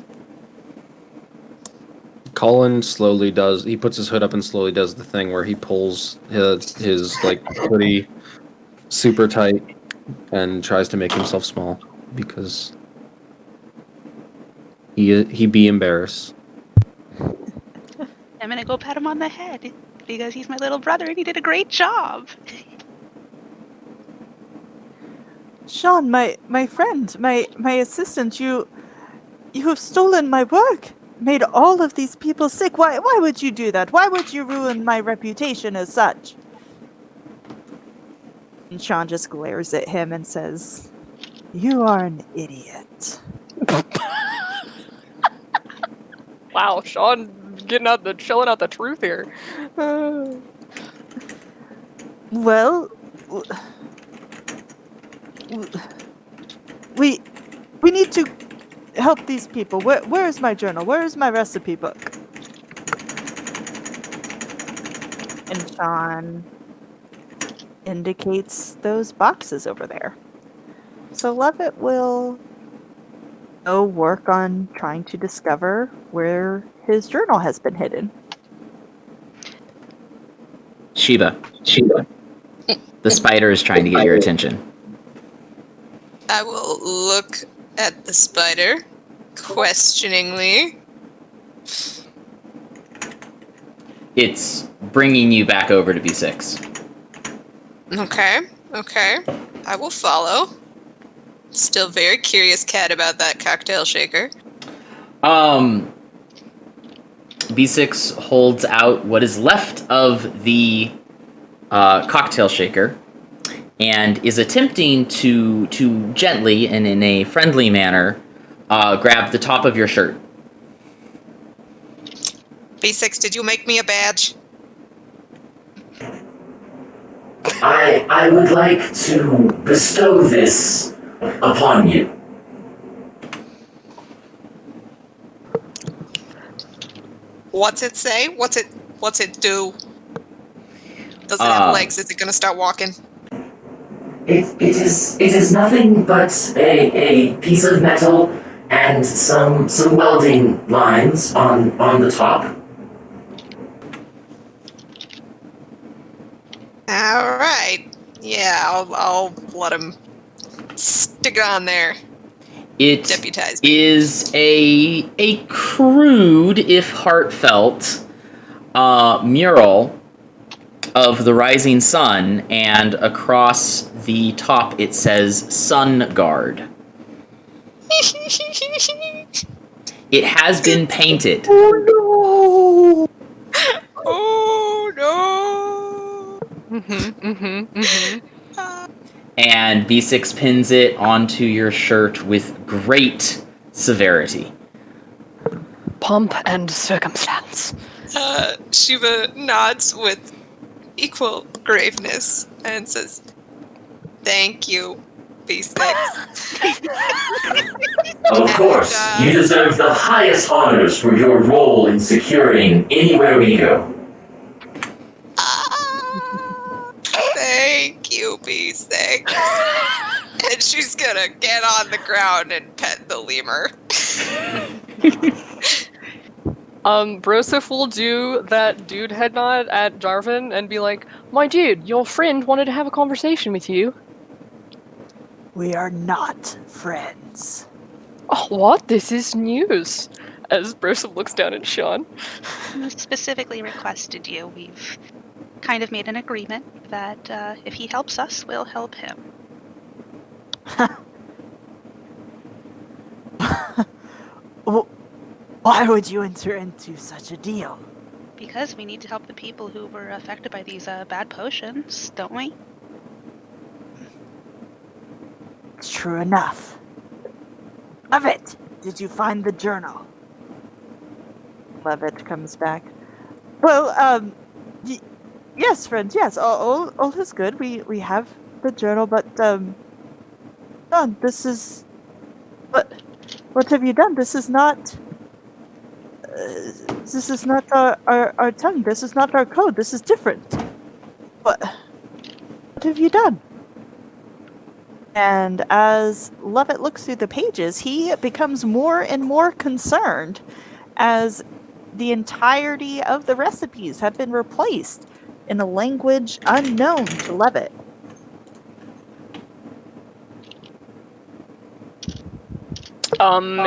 Colin slowly does. He puts his hood up and slowly does the thing where he pulls his hoodie super tight and tries to make himself small because he be embarrassed. I'm gonna go pat him on the head because he's my little brother and he did a great job. Sean, my friend, my assistant, you have stolen my work. Made all of these people sick. Why would you do that? Why would you ruin my reputation as such? And Sean just glares at him and says, "You are an idiot." Wow, Sean chilling out the truth here. Well, we need to help these people. Where is my journal? Where is my recipe book? And Sean indicates those boxes over there. So Levitt will go work on trying to discover where his journal has been hidden. Shiba. The spider is trying to get your attention. I will look at the spider questioningly. It's bringing you back over to B6. Okay. I will follow. Still very curious cat about that cocktail shaker. B6 holds out what is left of the cocktail shaker and is attempting to gently and in a friendly manner grab the top of your shirt. B6, did you make me a badge? I would like to bestow this upon you. What's it say? What's it do? Does it have legs? Is it gonna start walking? It is nothing but a piece of metal and some welding lines on the top. All right. Yeah, I'll let him stick it on there. It Deputize me. is a crude, if heartfelt, mural of the rising sun, and across the top it says Sun Guard. It has been painted. Oh no! And B6 pins it onto your shirt with great severity. Pomp and circumstance. Shiva nods with equal graveness and says, "Thank you, B6." Of course, you deserve the highest honors for your role in securing anywhere we go. Thank you, B6. And she's gonna get on the ground and pet the lemur. Broseph will do that dude head nod at Jarvan and be like, "My dude, your friend wanted to have a conversation with you." We are not friends. Oh, what? This is news. As Broseph looks down at Sean. We specifically requested you. We've kind of made an agreement that if he helps us, we'll help him. Why would you enter into such a deal? Because we need to help the people who were affected by these bad potions, don't we? True enough. Levitt, did you find the journal? Levitt comes back. Well, yes, friend, yes, all is good. We have the journal, but, Don, this is... What have you done? This is not our tongue. This is not our code. This is different. What have you done? And as Levitt looks through the pages, he becomes more and more concerned as the entirety of the recipes have been replaced in a language unknown to Levitt.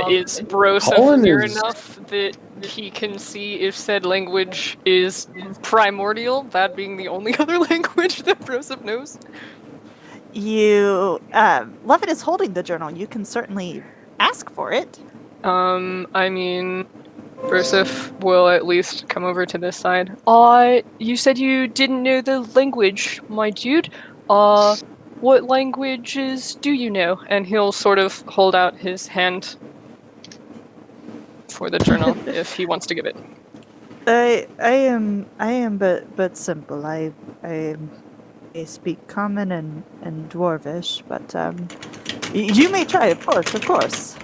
Is Broseph Colin near is- enough that he can see if said language is primordial, that being the only other language that Broseph knows? Levitt is holding the journal. You can certainly ask for it. I mean, Broseph will at least come over to this side. You said you didn't know the language, my dude. What languages do you know? And he'll sort of hold out his hand for the journal if he wants to give it. I am but simple. I speak Common and Dwarvish, but you may try, of course.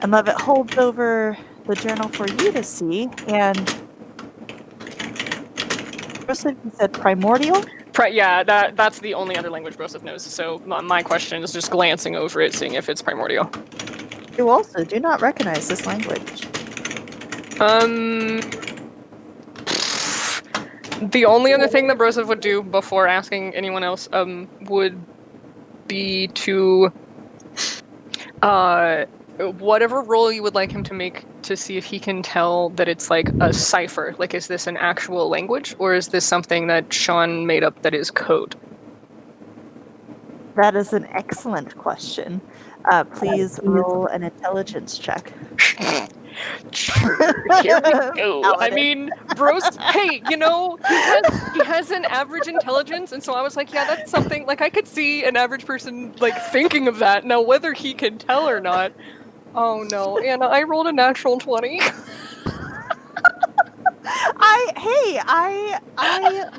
And Levitt holds over the journal for you to see, and Broseph, you said primordial? Yeah, that's the only other language Broseph knows, so my question is just glancing over it, seeing if it's primordial. You also do not recognize this language. The only other thing that Broseph would do before asking anyone else would be to whatever roll you would like him to make to see if he can tell that it's like a cipher. Like, is this an actual language, or is this something that Sean made up that is code? That is an excellent question. Please roll an intelligence check. Here we go. I mean, Bros, hey, you know, he has an average intelligence, and so I was like, yeah, that's something, like, I could see an average person, like, thinking of that. Now, whether he can tell or not, oh no, Anna, I rolled a natural 20. I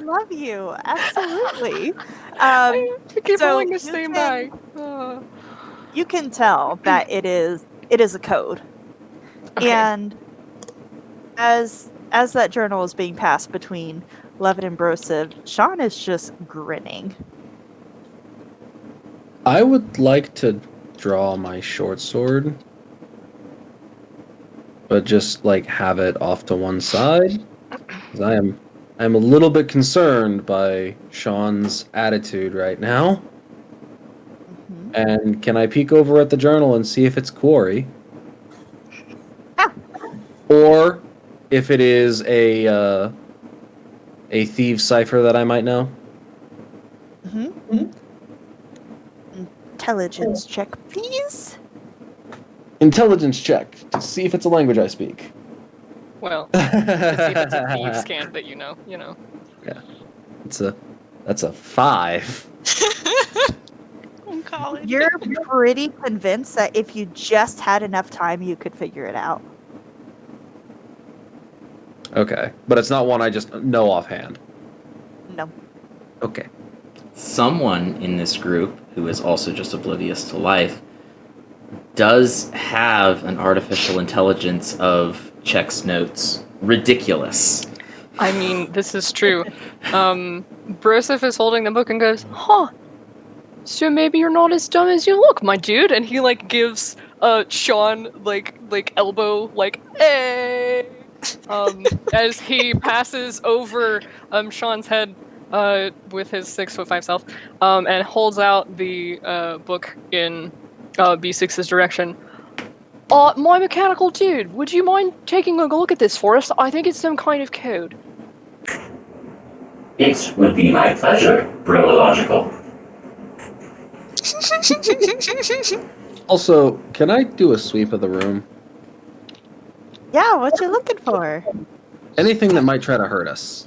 love you. Absolutely. I keep so rolling the you same can- die. You can tell that it is a code. Okay. And as that journal is being passed between Levin and Broseph, Sean is just grinning. I would like to draw my short sword, but just like have it off to one side. 'Cause I am a little bit concerned by Sean's attitude right now. Mhm. And can I peek over at the journal and see if it's quarry? Or if it is a thieves' cipher that I might know? Mm-hmm. Intelligence check, please. Intelligence check to see if it's a language I speak. Well, to see if it's a thieves' can that you know. That's a 5. Oh, Colin. You're pretty convinced that if you just had enough time, you could figure it out. Okay, but it's not one I just know offhand. No. Okay. Someone in this group who is also just oblivious to life does have an artificial intelligence of checks notes. Ridiculous. I mean, this is true. Broseph is holding the book and goes, huh, so maybe you're not as dumb as you look, my dude. And he, like, gives Sean, like elbow, like, hey, as he passes over Sean's head with his 6'5" self, and holds out the book in B6's direction. My mechanical dude, would you mind taking a look at this for us? I think it's some kind of code. It would be my pleasure, Brological. Also, can I do a sweep of the room? Yeah, what you looking for? Anything that might try to hurt us.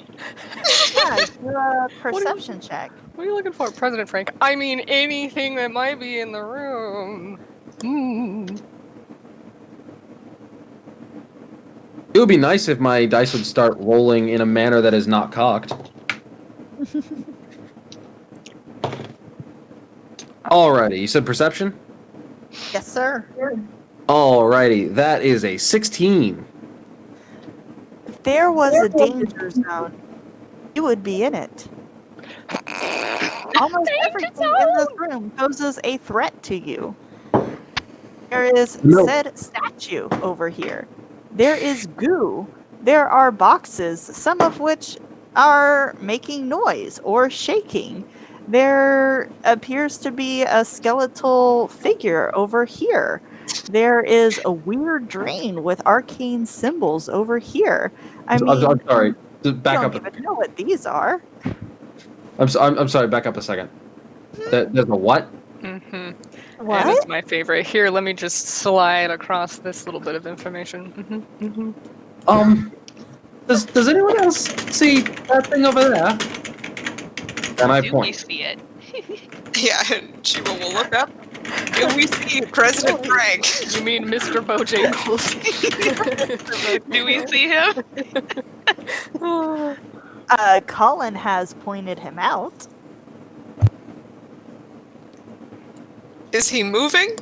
Yeah, do a perception check. What are you looking for, President Frank? I mean, anything that might be in the room. It would be nice if my dice would start rolling in a manner that is not cocked. Alrighty, you said perception? Yes, sir. Alrighty, that is a 16. If there was a danger zone, you would be in it. Almost everything in this room poses a threat to you. There is No. said statue over here. There is goo. There are boxes, some of which are making noise or shaking. There appears to be a skeletal figure over here. There is a weird drain with arcane symbols over here. I mean, I'm sorry. you Back don't up. even know what these are. I'm sorry. Back up a second. There's a what? Mm-hmm. What? And it's my favorite. Here, let me just slide across this little bit of information. Does anyone else see that thing over there? And I Do we point. see it? Yeah, and Shiva will look up. And we see President Frank. You mean Mr. Bojangles? Do we see him? Colin has pointed him out. Is he moving?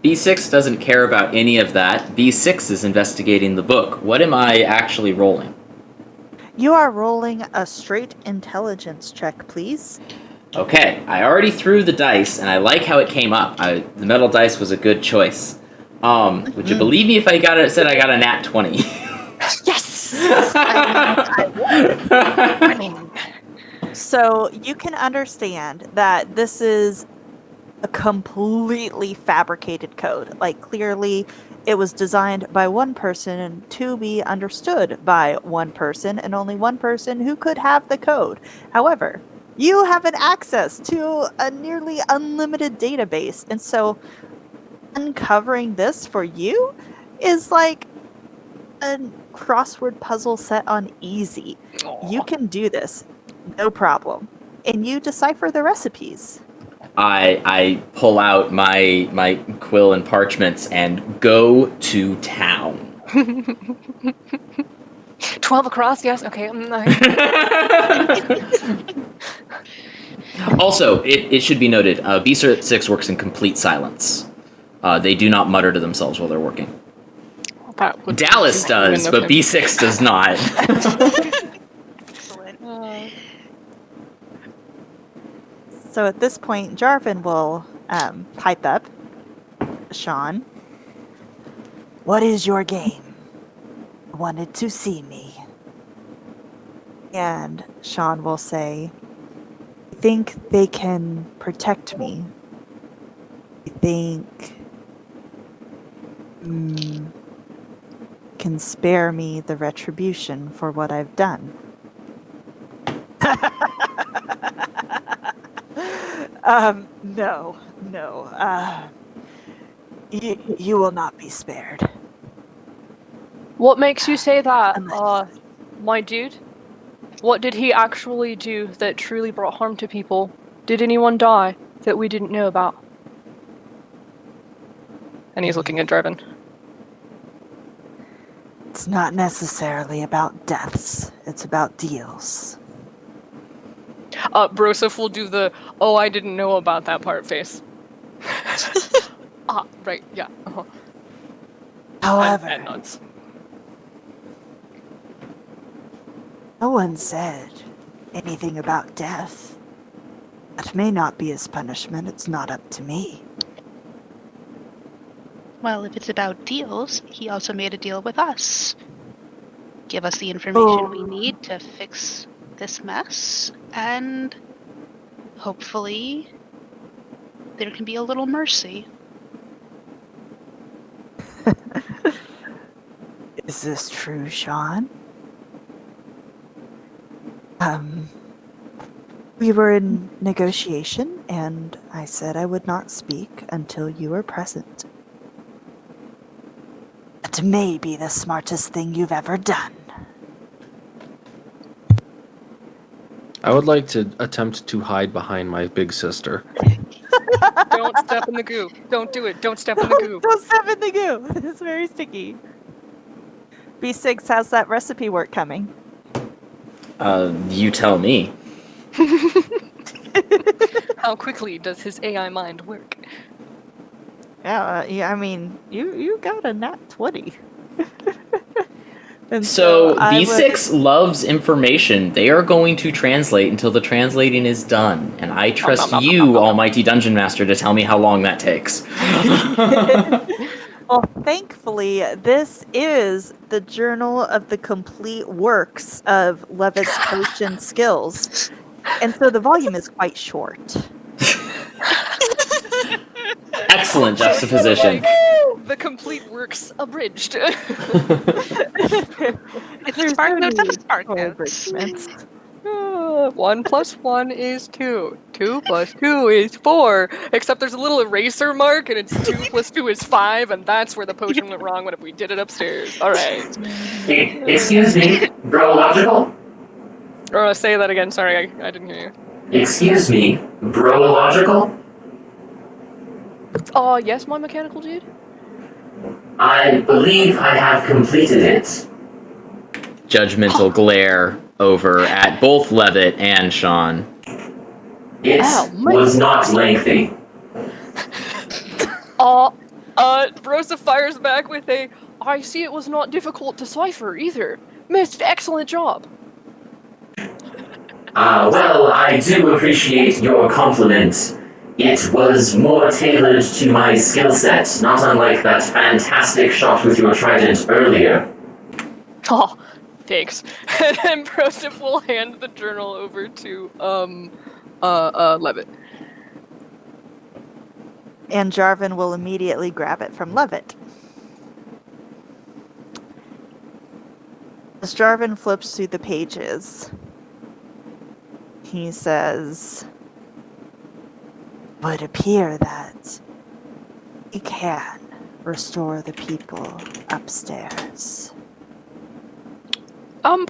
B6 doesn't care about any of that. B6 is investigating the book. What am I actually rolling? You are rolling a straight intelligence check, please. Okay, I already threw the dice, and I like how it came up. The metal dice was a good choice. Would you believe me if I said I got a nat 20? Yes! I mean, So you can understand that this is a completely fabricated code. Like, clearly, it was designed by one person and to be understood by one person, and only one person who could have the code. However, you have an access to a nearly unlimited database, and so uncovering this for you is like a crossword puzzle set on easy. You can do this, no problem. And you decipher the recipes. I pull out my quill and parchments and go to town. 12 across, yes, okay. Also, it should be noted, B6 works in complete silence. They do not mutter to themselves while they're working. That would Dallas does, but B6 does not. Excellent. So at this point, Jarvan will pipe up. Sean, what is your game? Wanted to see me. And Sean will say, I think they can protect me. I think can spare me the retribution for what I've done. No. You will not be spared. What makes you say that, my dude? What did he actually do that truly brought harm to people? Did anyone die that we didn't know about? And he's looking at Jarvan. It's not necessarily about deaths. It's about deals. Broseph will do the, oh, I didn't know about that part face. Right, yeah. Uh-huh. However, And nods. no one said anything about death. That may not be his punishment. It's not up to me. Well, if it's about deals, he also made a deal with us. Give us the information we need to fix this mess, and hopefully there can be a little mercy. Is this true, Sean? We were in negotiation, and I said I would not speak until you were present. It may be the smartest thing you've ever done. I would like to attempt to hide behind my big sister. Don't step in the goo. Don't do it. Don't step in the goo. Don't step in the goo. It's very sticky. B6, how's that recipe work coming? You tell me. How quickly does his AI mind work? Yeah, I mean, you got a nat 20. And So I B6 loves information. They are going to translate until the translating is done, and I trust you, Almighty Dungeon Master, to tell me how long that takes. Well, thankfully, this is the Journal of the Complete Works of Levitt's Potion Skills, and so the volume is quite short. Excellent juxtaposition. The complete works abridged. It's spark notes and spark notes. Abridgments. 1 + 1 is 2. 2 + 2 is 4. Except there's a little eraser mark, and it's 2 + 2 is 5, and that's where the potion went wrong when we did it upstairs. All right. Excuse me, Brological? Or say that again. Sorry, I didn't hear Excuse me, Brological? you. Yes, my mechanical dude. I believe I have completed it. Judgmental glare over at both Levitt and Sean. It was not lengthy. Brosa fires back with a, I see it was not difficult to cipher either. Missed, excellent job. Well, I do appreciate your compliment. It was more tailored to my skill set, not unlike that fantastic shot with your trident earlier. Oh, Thanks. And then Broseph will hand the journal over to Levitt. And Jarvan will immediately grab it from Levitt. As Jarvan flips through the pages, he says, "Would appear that he can restore the people upstairs."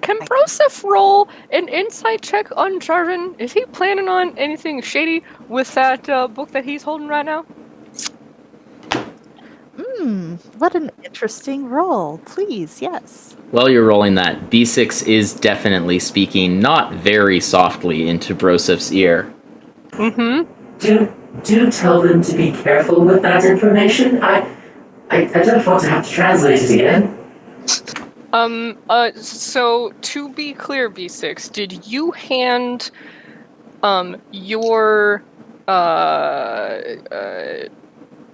Can Broseph roll an insight check on Jarvan? Is he planning on anything shady with that book that he's holding right now? What an interesting roll. Please, yes. While you're rolling that, B6 is definitely speaking not very softly into Broseph's ear. Do tell them to be careful with that information. I don't want to have to translate it again. So to be clear, B6, did you hand, your,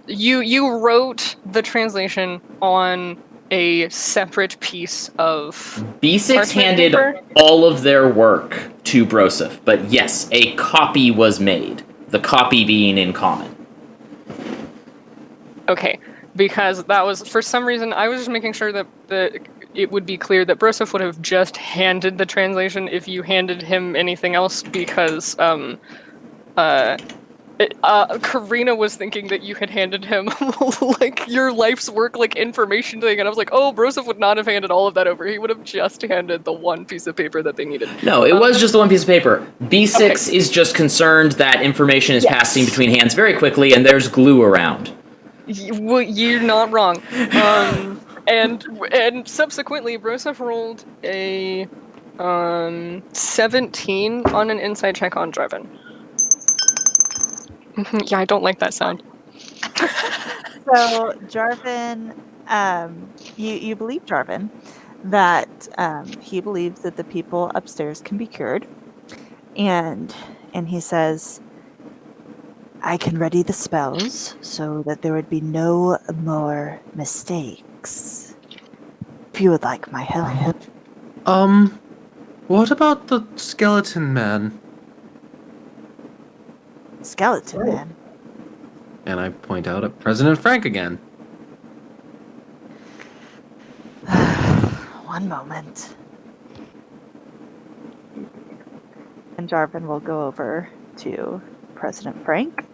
you wrote the translation on a separate piece of B6 parchment handed paper? all of their work to Broseph, but yes, a copy was made. The copy being in common. Okay, because that was, for some reason, I was just making sure that it would be clear that Broseph would have just handed the translation if you handed him anything else, because, Karina was thinking that you had handed him, like, your life's work, like, information thing, and I was like, oh, Broseph would not have handed all of that over. He would have just handed the one piece of paper that they needed. No, it was just the one piece of paper. B6 is just concerned that information is passing between hands very quickly, and there's glue around. Well, you're not wrong. And subsequently, Broseph rolled a 17 on an insight check on Jarvan. Yeah, I don't like that sound. So, Jarvan, you believe Jarvan that he believes that the people upstairs can be cured. And he says, "I can ready the spells so that there would be no more mistakes. If you would like my help." What about the skeleton man? Skeleton man? And I point out at President Frank again. One moment. And Jarvan will go over to President Frank.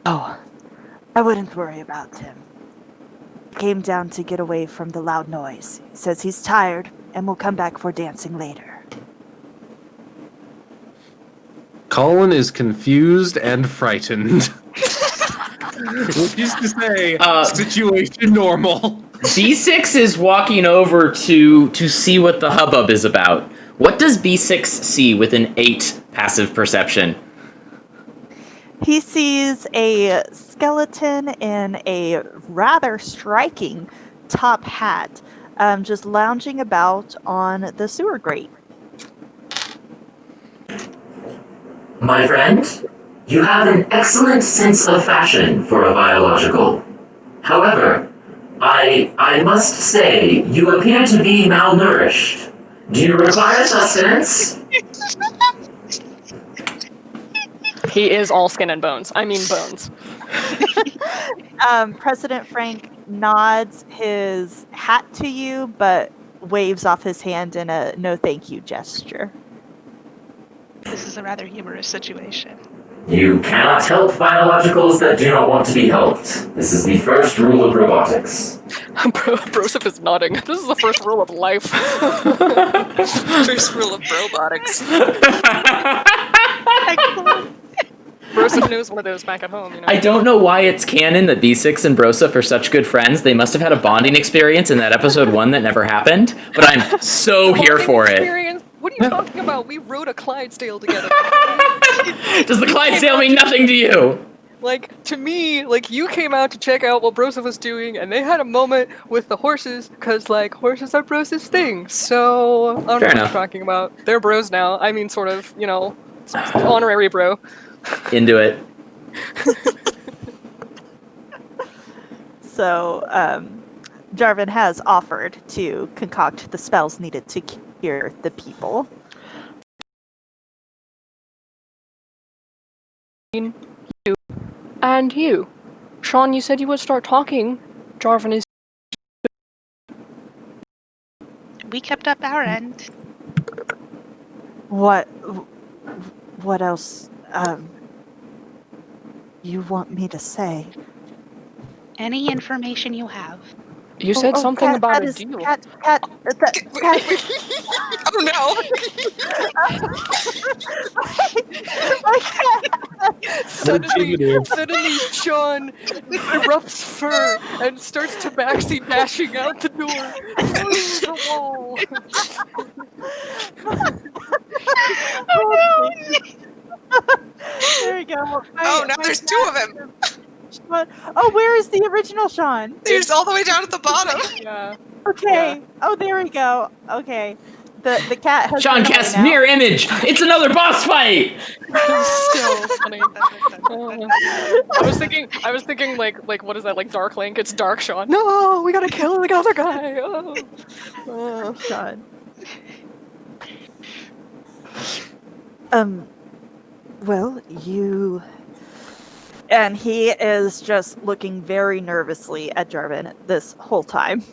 "Oh, I wouldn't worry about him. He came down to get away from the loud noise. He says he's tired and will come back for dancing later." Colin is confused and frightened. Which is to say, situation normal. B6 is walking over to see what the hubbub is about. What does B6 see with an 8 passive perception? He sees a skeleton in a rather striking top hat, just lounging about on the sewer grate. My friend, you have an excellent sense of fashion for a biological. However, I must say, you appear to be malnourished. Do you require sustenance? He is all skin and bones. I mean bones. President Frank nods his hat to you, but waves off his hand in a no thank you gesture. This is a rather humorous situation. You cannot help biologicals that do not want to be helped. This is the first rule of robotics. Broseph is nodding. This is the first rule of life. First rule of robotics. Broseph knows one of those back at home. You know? I don't know why it's canon that B6 and Broseph are such good friends. They must have had a bonding experience in that episode 1 that never happened, but I'm so here for it. What are you talking about? We rode a Clydesdale together. Does the Clydesdale mean nothing to you? Like, to me, like, you came out to check out what Broseph was doing, and they had a moment with the horses, because, like, horses are Broseph's thing. So, I don't know what you're talking about. They're bros now. I mean, sort of, you know, honorary bro. Into it. So, Jarvan has offered to concoct the spells needed to cure the people. And you. Sean, you said you would start talking. Jarvan is... We kept up our end. What else, you want me to say? Any information you have. You said something Cat, about Cat a is, deal. Cat, Oh no! my cat. Suddenly, Sean erupts fur and starts tabaxi dashing out the door through the wall. Oh, there we go. Oh, now there's two of them. Oh, where is the original Sean? There's all the way down at the bottom. Yeah. Okay. Oh, there we go. Okay. The cat has Sean run away casts now. mirror image. It's another boss fight. So funny. I was thinking like what is that, like Dark Link? It's Dark Sean. No, we gotta kill the other guy. Oh, God. Well, you... And he is just looking very nervously at Jarvan this whole time.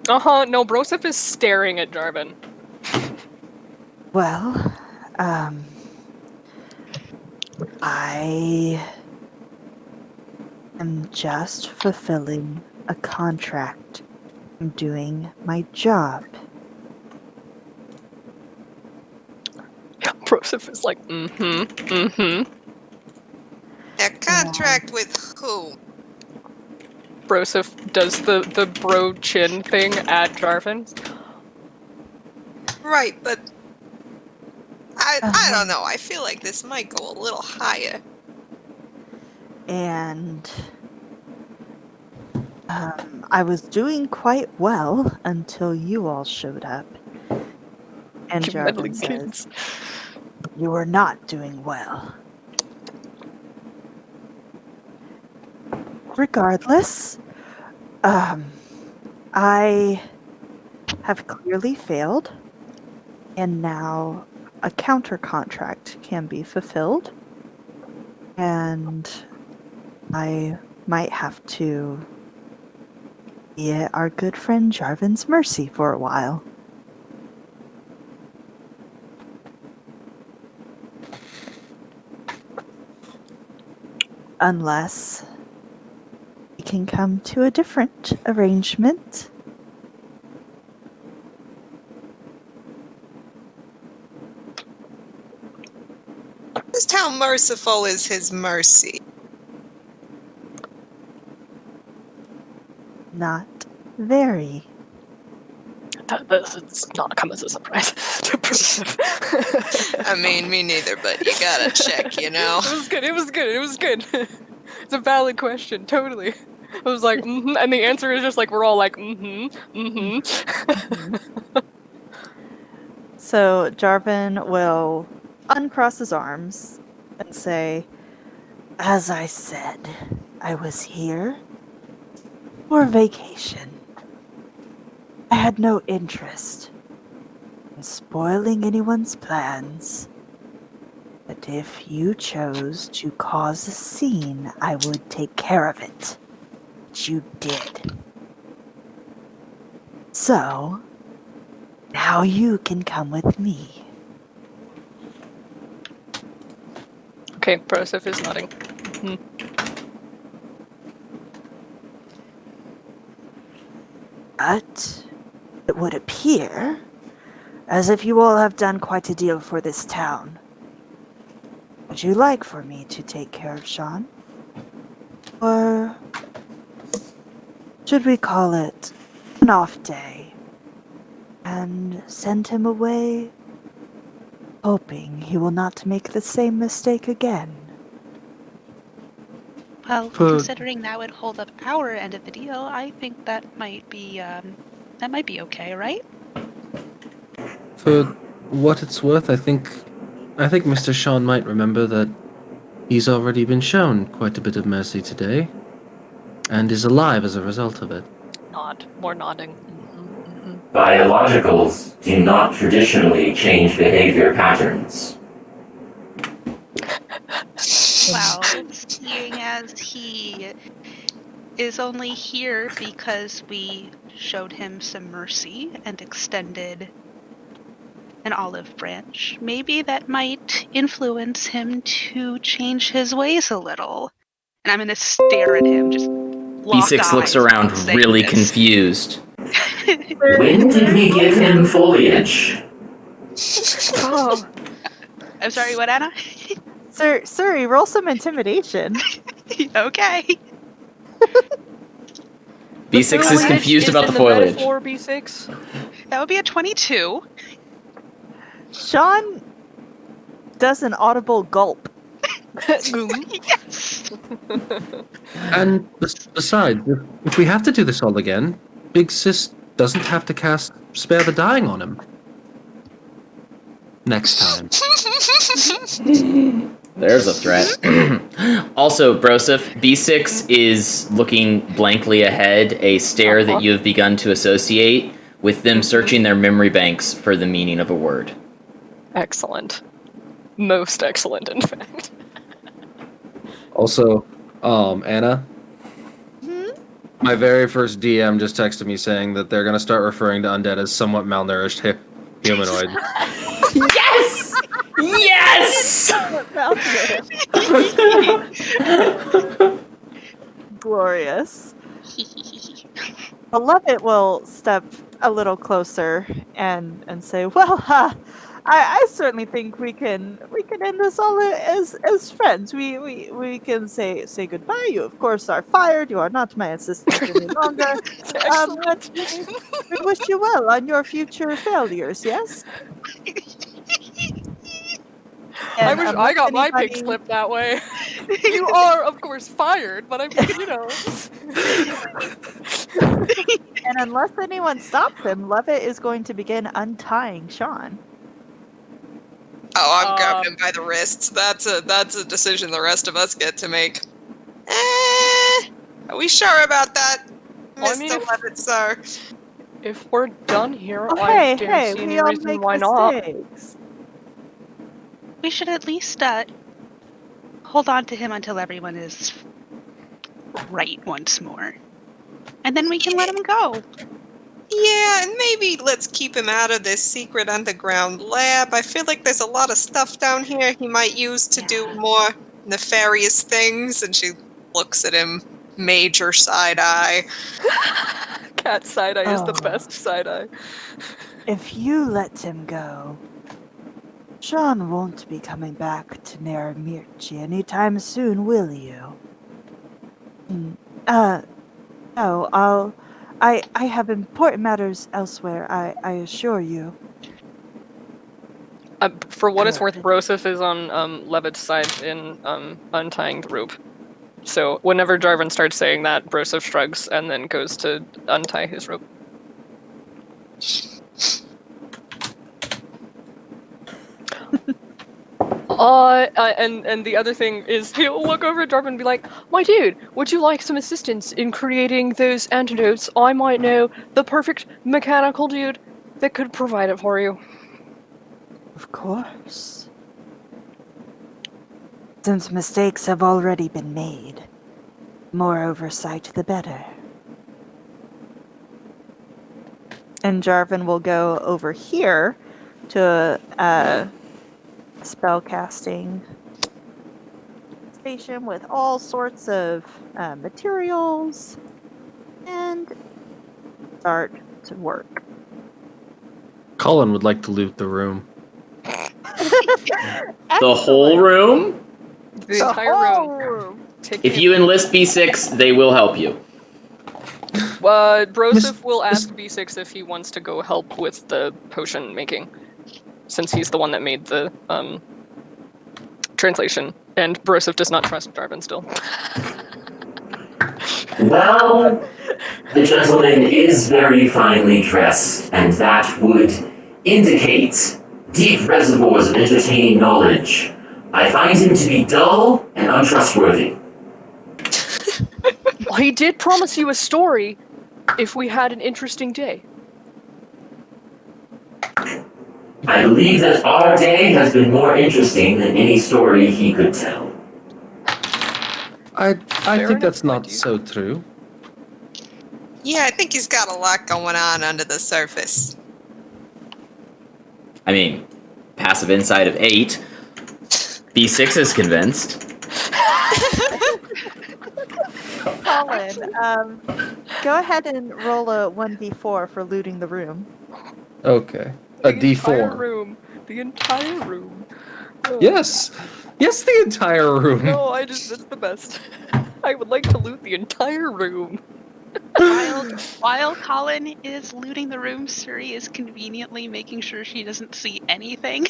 No, Broseph is staring at Jarvan. Well, I am just fulfilling a contract. I'm doing my job. Broseph is like, A contract with who? Broseph does the bro chin thing at Jarvan. Right, but I don't know. I feel like this might go a little higher. And I was doing quite well until you all showed up. And Jarvan says, you were not doing well. Regardless, I have clearly failed, and now a counter contract can be fulfilled, and I might have to be at our good friend Jarvan's mercy for a while. Unless we can come to a different arrangement. Just how merciful is his mercy? Not very. It's not come as a surprise to Broseph. I mean, me neither, but you gotta check, you know? It was good. It's a valid question, totally. I was like, and the answer is just like, we're all like, So Jarvan will uncross his arms and say, as I said, I was here for vacation. I had no interest in spoiling anyone's plans. But if you chose to cause a scene, I would take care of it. But you did. So, now you can come with me. Okay, Broseph is nodding. But it would appear as if you all have done quite a deal for this town. Would you like for me to take care of Sean? Or should we call it an off day and send him away, hoping he will not make the same mistake again? Well, considering that would hold up our end of the deal, I think that might be okay, right? For what it's worth, I think Mr. Sean might remember that he's already been shown quite a bit of mercy today. and is alive as a result of it. Nod. More nodding. Biologicals do not traditionally change behavior patterns. Well, seeing as he is only here because we showed him some mercy and extended an olive branch, maybe that might influence him to change his ways a little. And I'm going to stare at him, just locked B6 looks eyes around while saying really this. confused. When did we give him foliage? Oh, I'm sorry, what, Anna? Suri, roll some intimidation. Okay. B6 is confused about the foliage. Metaphor, B6. That would be a 22. Sean does an audible gulp. Yes. And besides, if we have to do this all again, Big Sis doesn't have to cast Spare the Dying on him. Next time. There's a threat. Also, Broseph, B6 is looking blankly ahead, a stare that you have begun to associate with them searching their memory banks for the meaning of a word. Excellent. Most excellent, in fact. Also, Anna? My very first DM just texted me saying that they're going to start referring to undead as somewhat malnourished humanoids. Yes! Yes! Glorious. Beloved will step a little closer and say, "Well, I certainly think we can end this all as friends. We can say goodbye. You, of course, are fired. You are not my assistant any longer. But we wish you well on your future failures. Yes." I And wish I got my pig slipped that way. You are, of course, fired, but I'm, And unless anyone stops him, Lovett is going to begin untying Sean. Oh, I'm grabbing him by the wrists. That's a decision the rest of us get to make. Are we sure about that, Well, I Mr. mean, Levitt, sir? if we're done here, Oh, I hey, don't see we any all reason make why not. mistakes. We should at least hold on to him until everyone is right once more. And then we can let him go. Yeah, and maybe let's keep him out of this secret underground lab. I feel like there's a lot of stuff down here he might use to do more nefarious things. And she looks at him, major side eye. Cat side eye is the Oh. best side eye. If you let him go, Sean won't be coming back to Nera anytime soon, will you? No, I have important matters elsewhere, I assure you. For what it's worth, Good. Broseph is on Levitt's side in untying the rope. So whenever Jarvan starts saying that, Broseph shrugs and then goes to untie his rope. And the other thing is he'll look over at Jarvan and be like, "My dude, would you like some assistance in creating those antidotes? I might know the perfect mechanical dude that could provide it for you." Of course. Since mistakes have already been made, more oversight the better. And Jarvan will go over here to spellcasting station with all sorts of materials and start to work. Colin would like to loot the room. The whole room? The entire room. If you enlist B6, they will help you. Broseph will ask B6 if he wants to go help with the potion making, since he's the one that made the translation, and Broseph does not trust Jarvan still. Well, the gentleman is very finely dressed, and that would indicate deep reservoirs of entertaining knowledge. I find him to be dull and untrustworthy. He did promise you a story if we had an interesting day. I believe that our day has been more interesting than any story he could tell. I Fair think that's enough, not so true. Yeah, I think he's got a lot going on under the surface. I mean, passive insight of 8. B6 is convinced. Colin, go ahead and roll a 1d4 for looting the room. Okay. A The entire D4. room. The entire room. Oh. Yes. Yes, the entire room. No, that's the best. I would like to loot the entire room. While Colin is looting the room, Suri is conveniently making sure she doesn't see anything.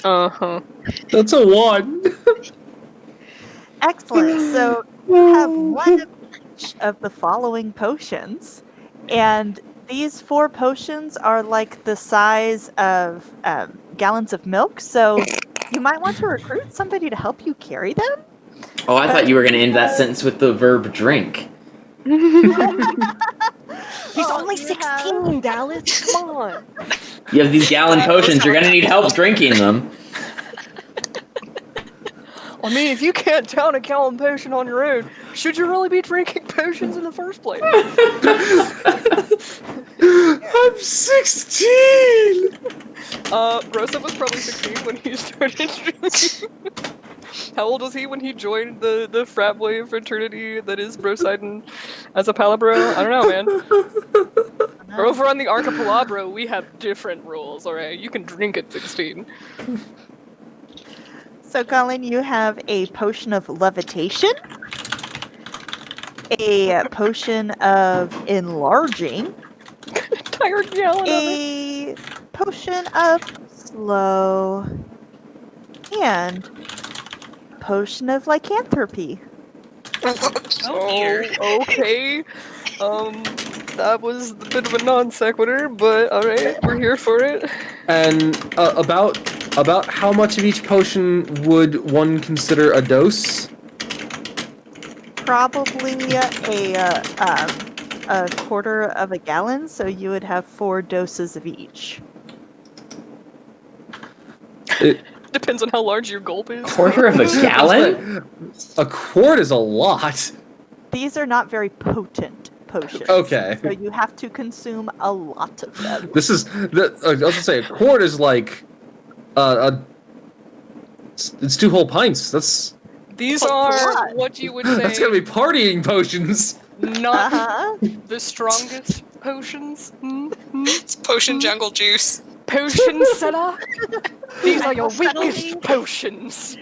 Uh-huh. That's a 1. Excellent. So you have one of each of the following potions, and these 4 potions are like the size of gallons of milk. So you might want to recruit somebody to help you carry them. Oh, I thought you were going to end that sentence with the verb drink. He's Oh, only you 16, Dallas. Come on. You have these gallon potions. You're going to need help drinking them. I mean, if you can't down a gallon potion on your own, should you really be drinking potions in the first place? I'm 16! Broseph was probably 16 when he started drinking. How old was he when he joined the frat boy fraternity that is Brosidon as a palabro? I don't know, man. Or over on the Archipelabro, we have different rules, alright? You can drink at 16. So, Colin, you have a potion of levitation, a potion of enlarging, Entire gallon of it. a potion of slow, and a potion of lycanthropy. dear. Okay. That was a bit of a non sequitur, but alright, we're here for it. And about how much of each potion would one consider a dose? Probably a quarter of a gallon, so you would have 4 doses of each. Depends on how large your gulp is. Quarter of a gallon? A quart is a lot. These are not very potent potions. Okay. So you have to consume a lot of them. This is I was gonna say a quart is like it's 2 whole pints. These That's a are lot. what you would say That's gonna be partying potions. not Uh-huh. the strongest potions. It's potion jungle juice. Potion seller. These are your Subtly. weakest potions.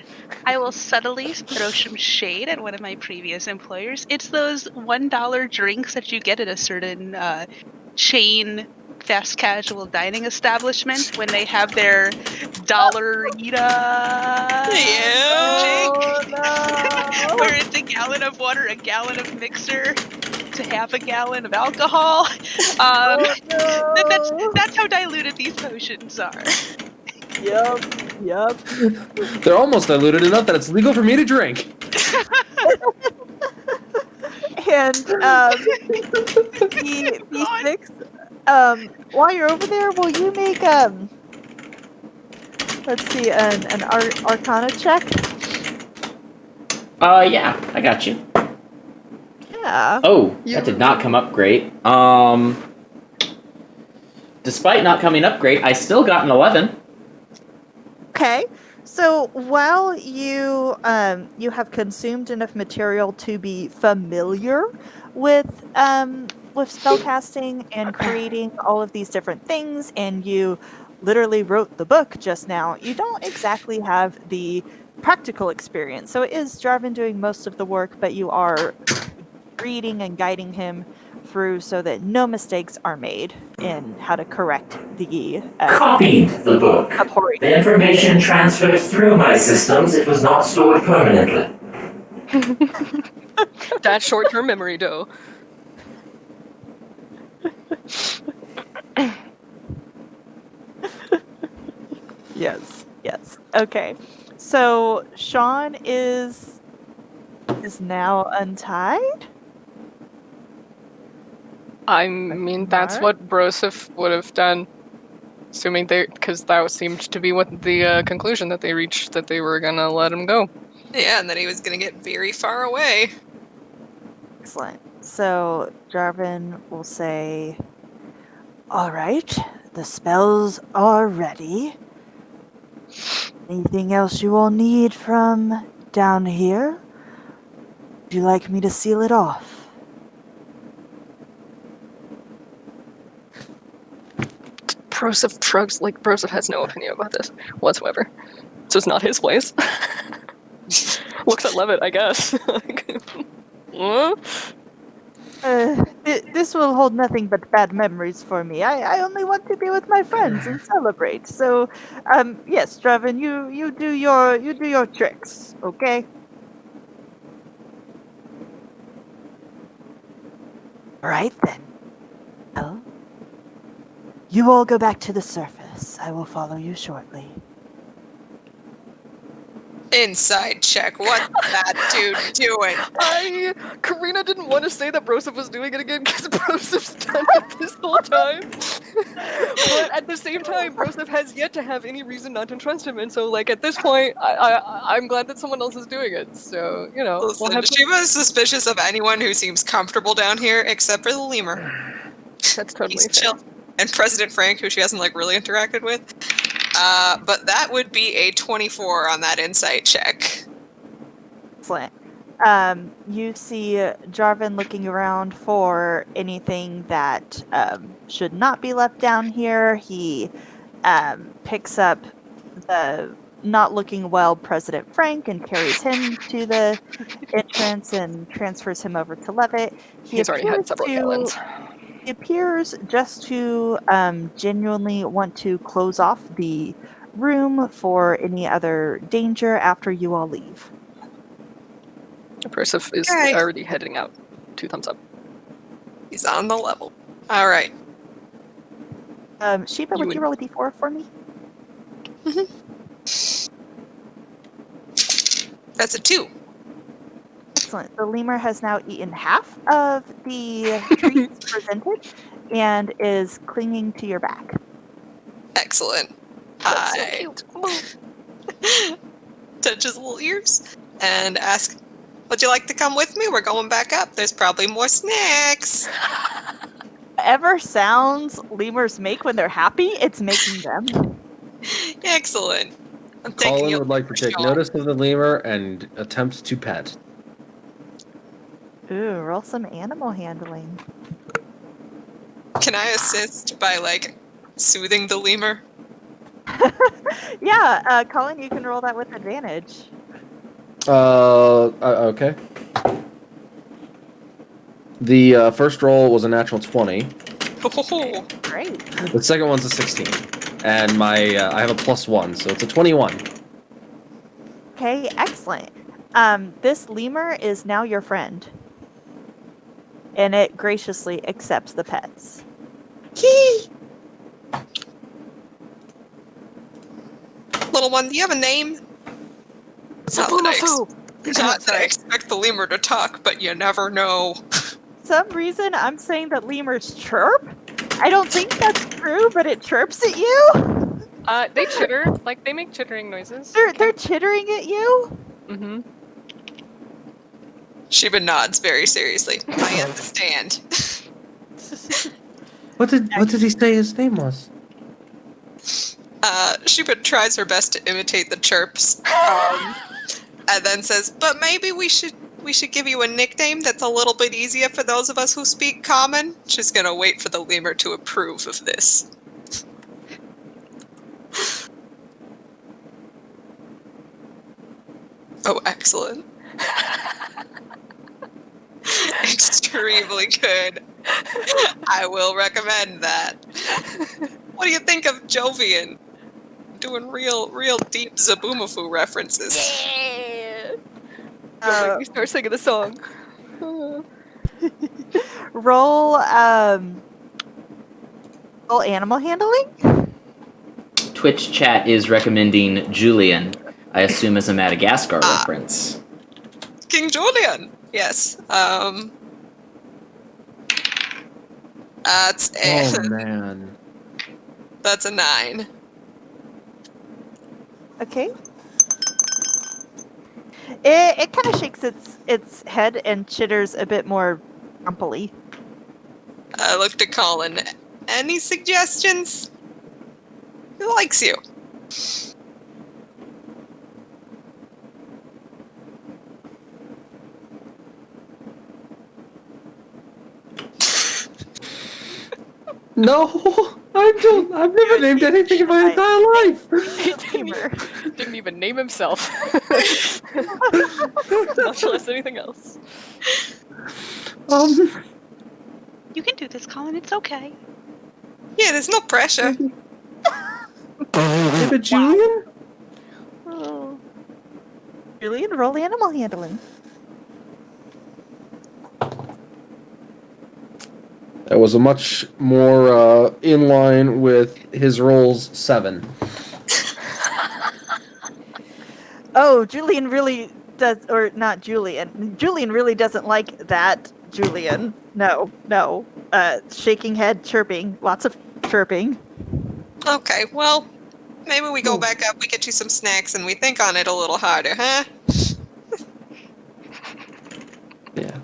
I will subtly throw some shade at one of my previous employers. It's those $1 drinks that you get at a certain chain fast casual dining establishment when they have their dollarita Yeah. drink. Oh, Where it's a gallon of water, a gallon of mixer, to half a gallon of alcohol. That's how diluted these potions are. Yep. They're almost diluted enough that it's legal for me to drink. And B6, while you're over there, will you make let's see, an Arcana check? Yeah, I got you. Yeah. Oh, that did not come up great. Despite not coming up great, I still got an 11. Okay. So while you have consumed enough material to be familiar with spellcasting and creating all of these different things, and you literally wrote the book just now, you don't exactly have the practical experience. So it is Jarvan doing most of the work, but you are reading and guiding him through so that no mistakes are made in how to correct the Copied the book. abhorring. The information transferred through my systems. It was not stored permanently. That short-term memory, though. Yes. Okay. So Sean is now untied. I mean, that's what Broseph would have done. Assuming because that seemed to be what the conclusion that they reached, that they were gonna let him go. Yeah, and then he was gonna get very far away. Excellent. So Jarvan will say, all right, the spells are ready. Anything else you all need from down here? Would you like me to seal it off? Broseph shrugs, like Broseph has no opinion about this whatsoever. It's just not his place. Looks at Levitt, I guess. This will hold nothing but bad memories for me. I only want to be with my friends and celebrate. So, yes, Draven, you do your tricks, okay? All right then. Well, you all go back to the surface. I will follow you shortly. Inside check. What's that dude doing? Karina didn't want to say that Broseph was doing it again because Broseph's done it this whole time. But at the same time, Broseph has yet to have any reason not to trust him, and so like at this point, I'm glad that someone else is doing it. So Listen, we'll Shiva is suspicious of anyone who seems comfortable down here, except for the lemur. That's totally He's fair. chill. And President Frank, who she hasn't like really interacted with. But that would be a 24 on that insight check. Excellent. You see Jarvan looking around for anything that should not be left down here. He picks up the not looking well President Frank and carries him to the entrance and transfers him over to Levitt. He's already had several gallons. He appears just to genuinely want to close off the room for any other danger after you all leave. Broseph is Alright. already heading out. 2 thumbs up. He's on the level. All right. Sheba, You would you roll a d4 for me? That's a 2. Excellent. The lemur has now eaten half of the treats presented and is clinging to your back. Excellent. That's so I cute. touch his little ears and ask, would you like to come with me? We're going back up. There's probably more snacks. Whatever sounds lemurs make when they're happy, it's making them. Excellent. I'm taking Colin you would like to take Sean. notice of the lemur and attempt to pet. Ooh, roll some animal handling. Can I assist by like soothing the lemur? Yeah, Colin, you can roll that with advantage. Okay. The first roll was a natural 20. Oh, Great. The second one's a 16. And my I have a +1, so it's a 21. Okay, excellent. This lemur is now your friend. And it graciously accepts the pets. little one, do you have a name? Not that I expect the lemur to talk, but you never know. Some reason I'm saying that lemurs chirp. I don't think that's true, but it chirps at you. They chitter, like they make chittering noises. They're chittering at you. Mm-hmm. Shiba nods very seriously. I understand. What did he say his name was? Shiba tries her best to imitate the chirps, and then says, "But maybe we should give you a nickname that's a little bit easier for those of us who speak common." She's gonna wait for the lemur to approve of this. Oh, excellent. Extremely good. I will recommend that. What do you think of Jovian? Doing real deep Zaboomafoo references. Don't make me start singing the song. Roll animal handling. Twitch chat is recommending Julian, I assume as a Madagascar reference. King Julian! Yes. Oh man. That's a 9. Okay. It kind of shakes its head and chitters a bit more grumpily. I looked at Colin. Any suggestions? He likes you. No, I don't. I've never named anything in my entire life. Lemur. Didn't even name himself. Much less anything else. You can do this, Colin. It's okay. Yeah, there's no pressure. Maybe Julian? Oh. Julian, roll animal handling. That was a much more in line with his rolls 7. Oh, Julian really does, or not Julian. Julian really doesn't like that. Julian, no. Shaking head, chirping, lots of chirping. Okay, well, maybe we go back up, we get you some snacks, and we think on it a little harder, huh? Yeah.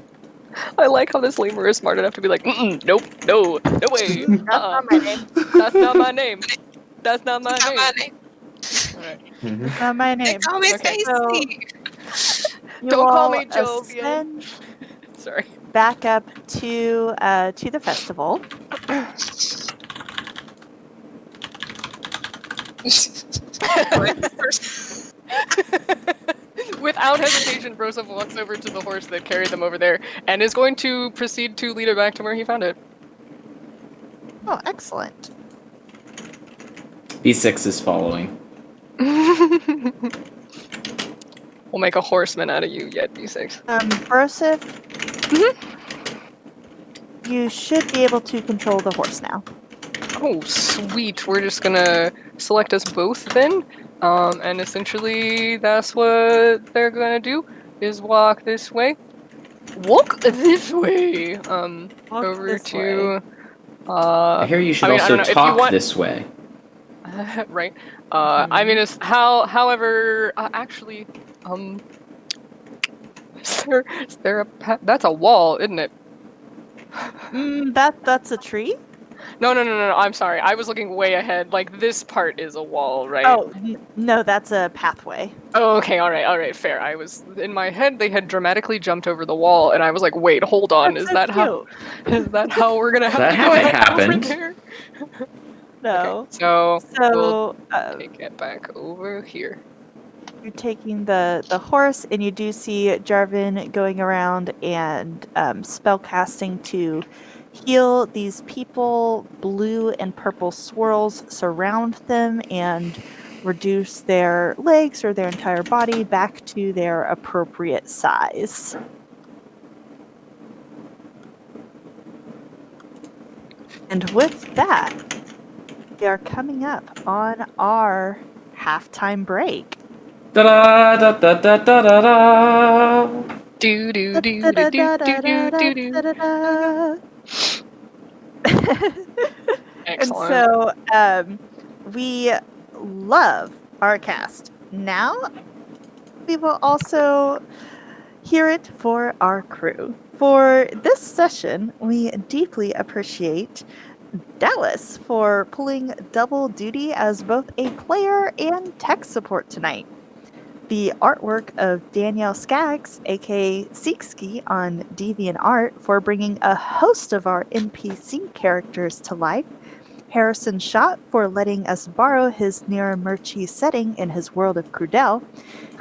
I like how this lemur is smart enough to be like, nope, no way. That's not my name. That's not my name. That's not my Not name. my name. All right. That's not my They name. call me Okay. Stacy. You Don't call all me jovial. ascend Sorry. back up to the festival. Without hesitation, Broseph walks over to the horse that carried them over there and is going to proceed to lead it back to where he found it. Oh, excellent. B6 is following. We'll make a horseman out of you yet, B6. Broseph, you should be able to control the horse now. Oh, sweet. We're just gonna select us both then. And essentially that's what they're gonna do, is walk this way. Walk this way! Walk Over this to... I hear you should I don't know, also if you talk want- this way. right. I mean, it's however, actually, is there a that's a wall, isn't it? That's a tree? No, I'm sorry. I was looking way ahead. Like, this part is a wall, right? Oh, no, that's a pathway. Oh, okay, alright, fair. I was, in my head, they had dramatically jumped over the wall, and I was like, wait, hold on, That's is so that cute. is that how we're gonna have That to go haven't back over happened. there? No. Okay, so we'll So, take it back over here. you're taking the horse, and you do see Jarvan going around and spell casting to heal these people. Blue and purple swirls surround them and reduce their legs or their entire body back to their appropriate size. And with that, we are coming up on our halftime break. Da da da da da da da da. Do do do do do do do do do. And Excellent. so we love our cast. Now we will also hear it for our crew. For this session, we deeply appreciate Dallas for pulling double duty as both a player and tech support tonight. The artwork of Danielle Skaggs, aka Seekski, on DeviantArt for bringing a host of our NPC characters to life. Harrison Schott for letting us borrow his Nera Murchie setting in his world of Crudel.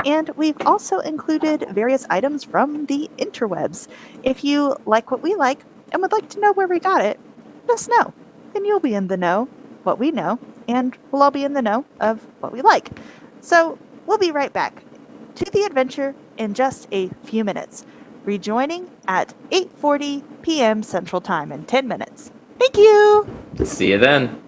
And we've also included various items from the interwebs. If you like what we like and would like to know where we got it, let us know. Then you'll be in the know what we know, and we'll all be in the know of what we like. So we'll be right back to the adventure in just a few minutes, rejoining at 8:40 p.m. Central Time in 10 minutes. Thank you! See you then.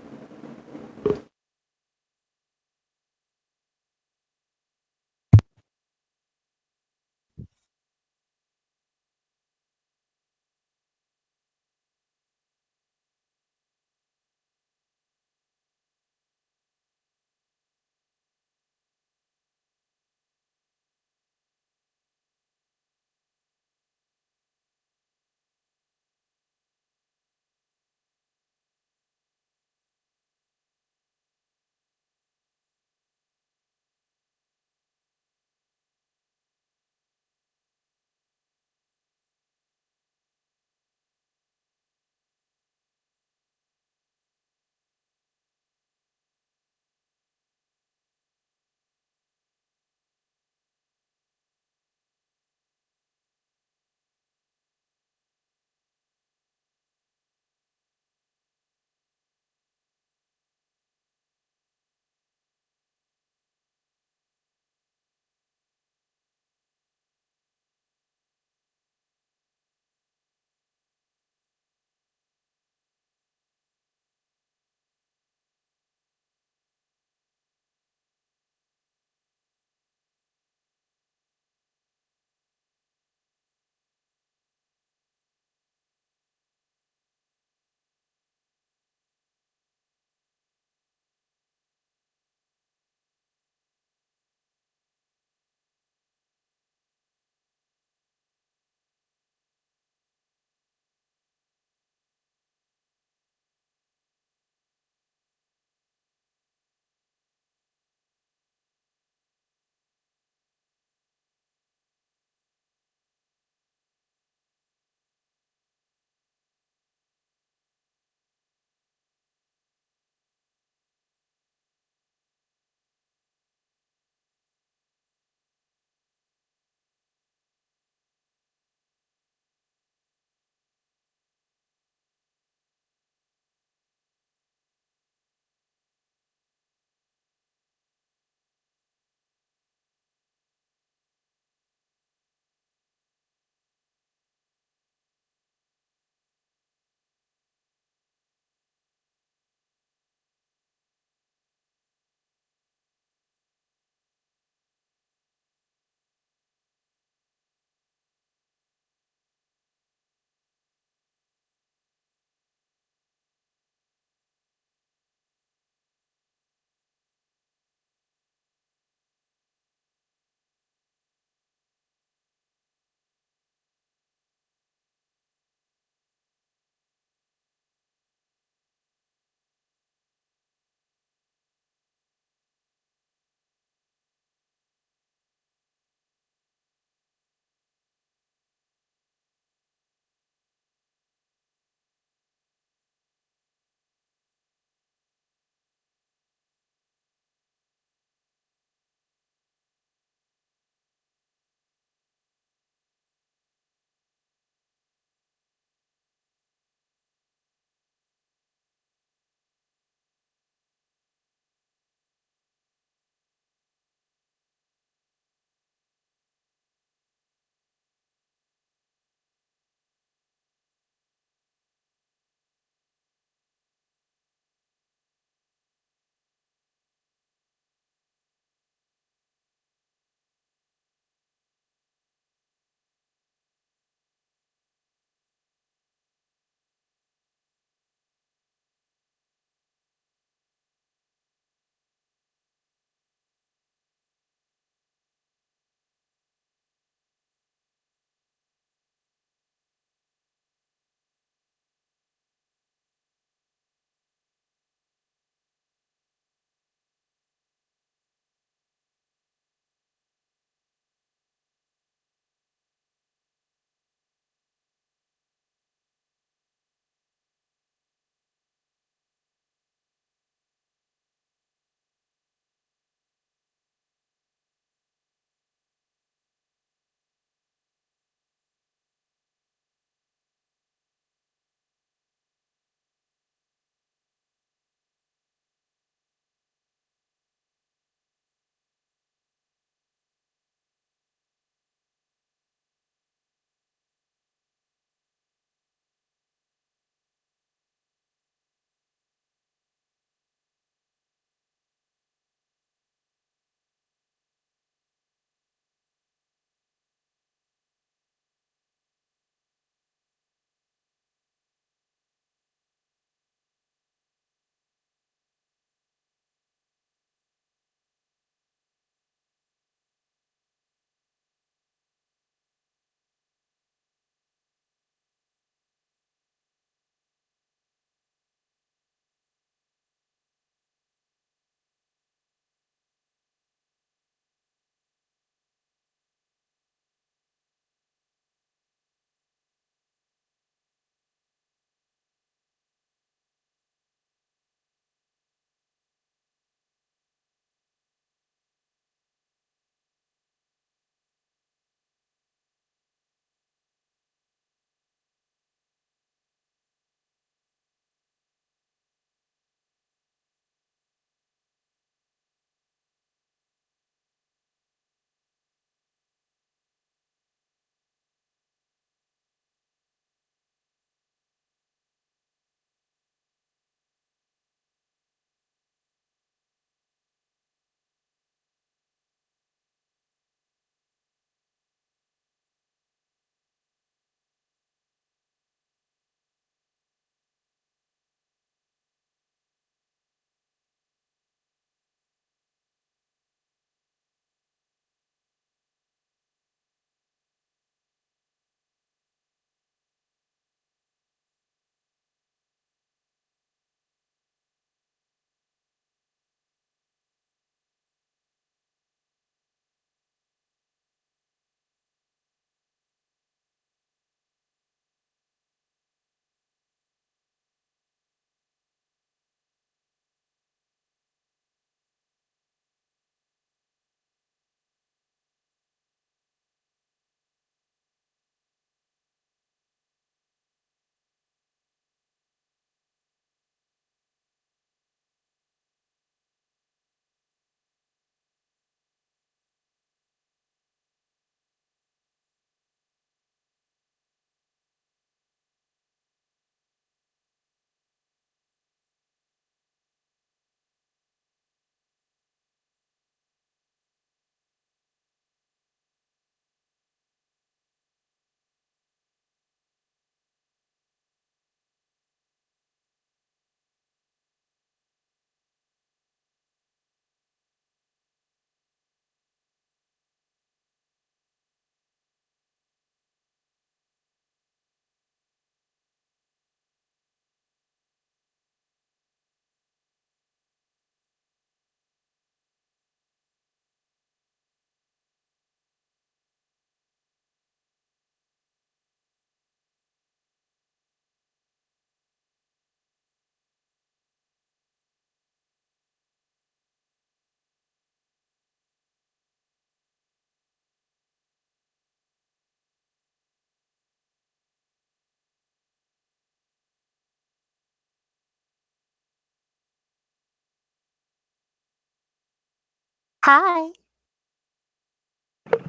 Hi.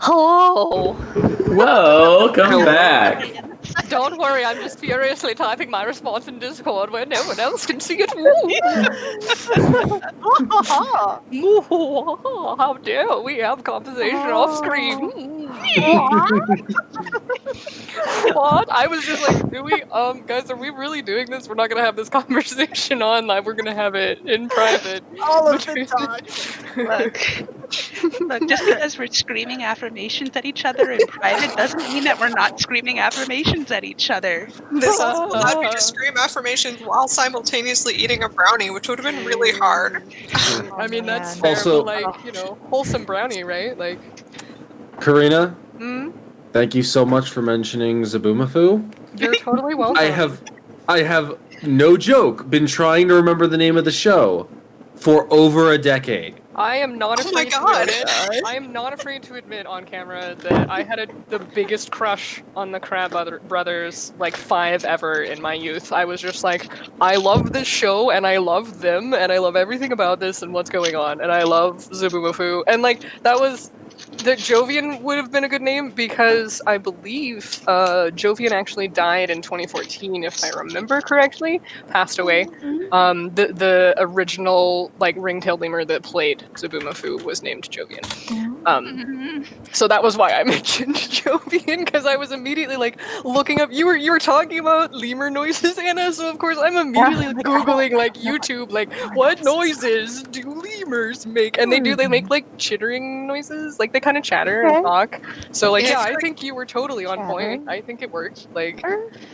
Hello. Welcome back. Don't worry, I'm just furiously typing my response in Discord where no one else can see it. How dare we have conversation off screen? What? I was just like, guys, are we really doing this? We're not gonna have this conversation online. We're gonna have it in private. All of the talk. Look, just because we're screaming affirmations at each other in private doesn't mean that we're not screaming affirmations at each other. This also allowed me to scream affirmations while simultaneously eating a brownie, which would have been really hard. I mean, that's man. fair, Also- but like, wholesome brownie, right? Like, Karina, hmm? thank you so much for mentioning Zaboomafoo. You're totally welcome. I have no joke been trying to remember the name of the show for over a decade. I am not Oh my afraid to God. admit. I am not afraid to admit on camera that I had the biggest crush on the Crab Brothers, like 5 ever in my youth. I was just like, I love this show, and I love them, and I love everything about this and what's going on, and I love Zaboomafoo. And like that was. The Jovian would have been a good name because I believe Jovian actually died in 2014, if I remember correctly. Passed away. The original like ring-tailed lemur that played Zaboomafoo was named Jovian. So that was why I mentioned Jovian, because I was immediately like looking up. You were talking about lemur noises, Anna. So of course I'm immediately googling like YouTube, like what noises do lemurs make? And they make like chittering noises, like they kind of chatter and talk. So like Yeah, yeah, I I feel think you were totally on point. Chatter. I think it worked. Like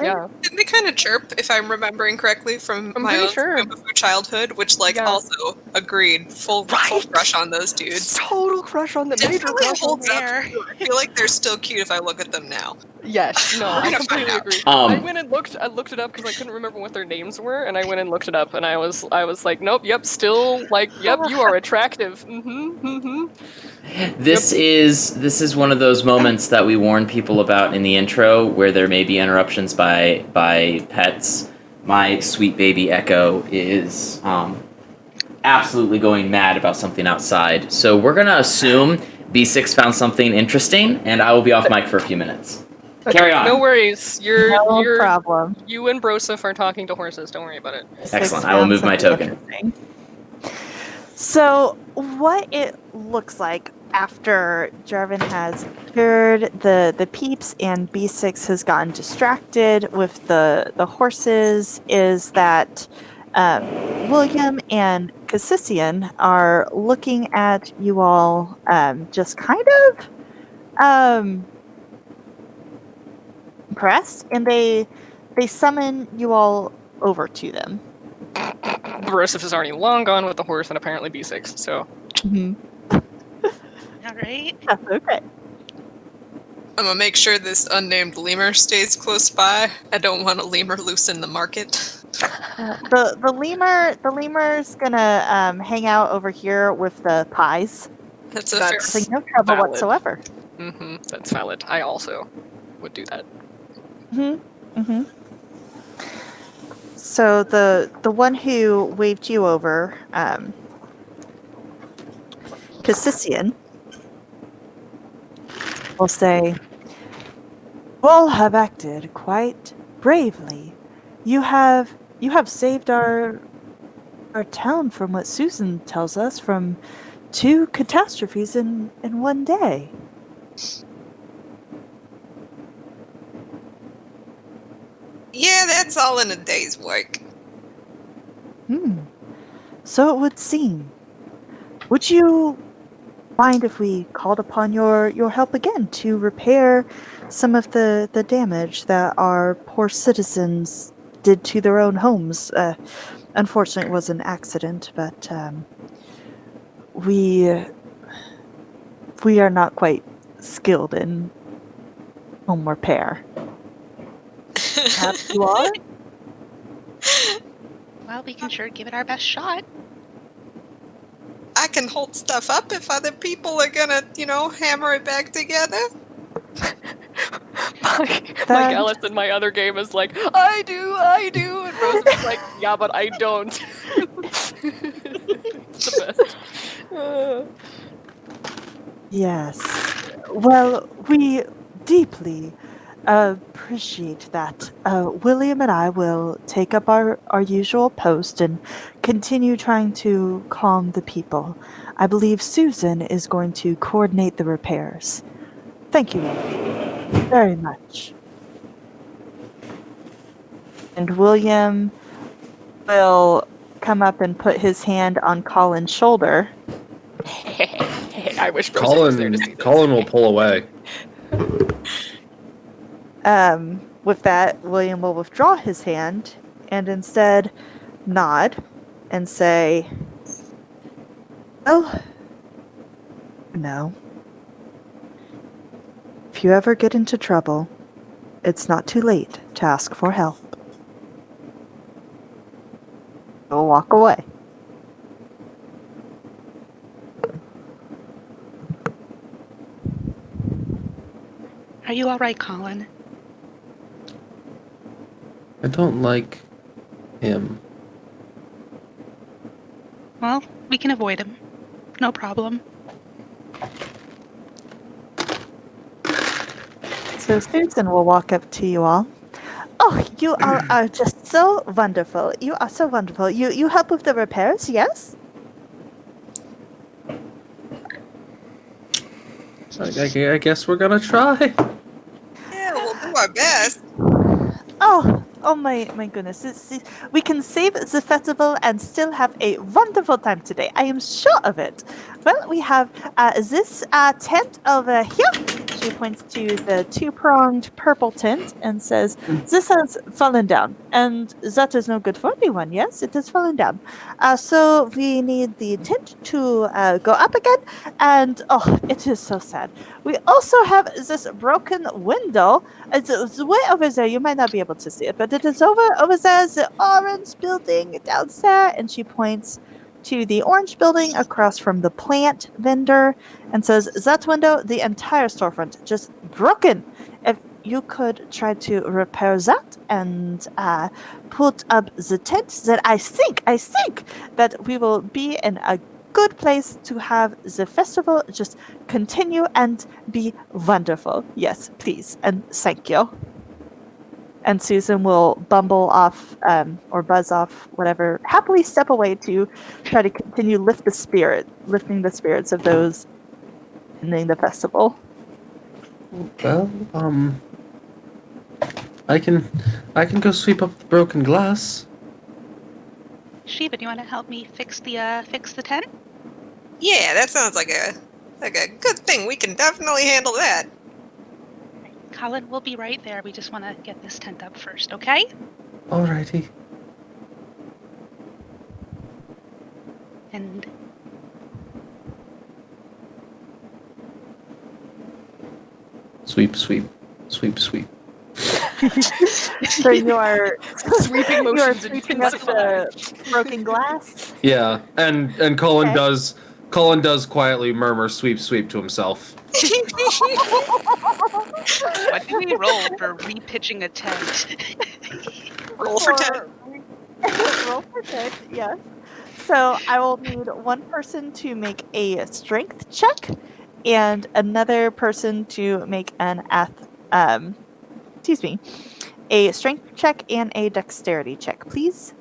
yeah, Didn't they kind of chirp, if I'm remembering correctly, from I'm my pretty own sure. Zaboomafoo childhood, which, like, Yeah. also agreed, full crush on those dudes. total crush on the major Definitely crush on holds up. there. I feel like they're still cute if I look at them now. Yes, no, I gonna completely find out. agree. I went and looked it up because I couldn't remember what their names were, and I went and looked it up, and I was like, nope, yep, still like, yep, you are attractive. This is one of those moments that we warn people about in the intro, where there may be interruptions by pets. My sweet baby Echo is absolutely going mad about something outside, so we're gonna assume B6 found something interesting, and I will be off mic for a few minutes. Carry on. No worries. No problem. You and Broseph are talking to horses. Don't worry about it. Excellent. I will move my token. So, what it looks like after Jarvan has cured the peeps and B6 has gotten distracted with the horses is that William and Cassisian are looking at you all just kind of impressed, and they summon you all over to them. Broseph is already long gone with the horse and apparently B6, so. All right. That's okay. I'm gonna make sure this unnamed lemur stays close by. I don't want a lemur loose in the market. The lemur's gonna hang out over here with the pies. That's a That's- fair. Like no trouble valid. whatsoever. That's valid. I also would do that. So the one who waved you over, Cassisian, will say, "You all have acted quite bravely. You have saved our town from what Susan tells us from 2 catastrophes in one day." Yeah, that's all in a day's work. So it would seem. Would you mind if we called upon your help again to repair some of the damage that our poor citizens did to their own homes? Unfortunately, it was an accident, but we are not quite skilled in home repair. Perhaps you are? Well, we can sure give it our best shot. I can hold stuff up if other people are gonna, hammer it back together. Like Alice in my other game is like, I do, and Rose is like, yeah, but I don't. It's the best. Yes. Well, we deeply appreciate that. William and I will take up our usual post and continue trying to calm the people. I believe Susan is going to coordinate the repairs. Thank you all very much. And William will come up and put his hand on Colin's shoulder. I wish Rosie was there to see this. Colin will pull away. With that, William will withdraw his hand and instead nod and say, "Well, no. If you ever get into trouble, it's not too late to ask for help." He'll walk away. Are you all right, Colin? I don't like him. Well, we can avoid him. No problem. So Susan will walk up to you all. "Oh, you all are just so wonderful. You are so wonderful. You help with the repairs, yes?" I guess we're gonna try. Yeah, we'll do our best. Oh my goodness. We can save the festival and still have a wonderful time today. I am sure of it. Well, we have this tent over here. She points to the two-pronged purple tent and says, "This has fallen down, and that is no good for anyone, yes? It has fallen down. So we need the tent to go up again, and oh, it is so sad. We also have this broken window. It's way over there. You might not be able to see it, but it is over there, the orange building down there." And she points to the orange building across from the plant vendor and says, "That window, the entire storefront, just broken. If you could try to repair that and put up the tent, then I think that we will be in a good place to have the festival just continue and be wonderful. Yes, please, and thank you." And Susan will bumble off or buzz off, whatever, happily step away to try to continue lifting the spirits of those ending the festival. Well, I can go sweep up the broken glass. Sheba, do you want to help me fix the tent? Yeah, that sounds like a good thing. We can definitely handle that. Colin, we'll be right there. We just want to get this tent up first, okay? Alrighty. And Sweep, sweep, sweep, sweep. So you are Sweeping you are motions sweeping up the broken glass. Yeah, and Colin Okay. does quietly murmur "sweep, sweep" to himself. what do we roll for repitching a tent? Roll for 10. Roll for 10, yes. So I will need one person to make a strength check and another person to make a strength check and a dexterity check, please.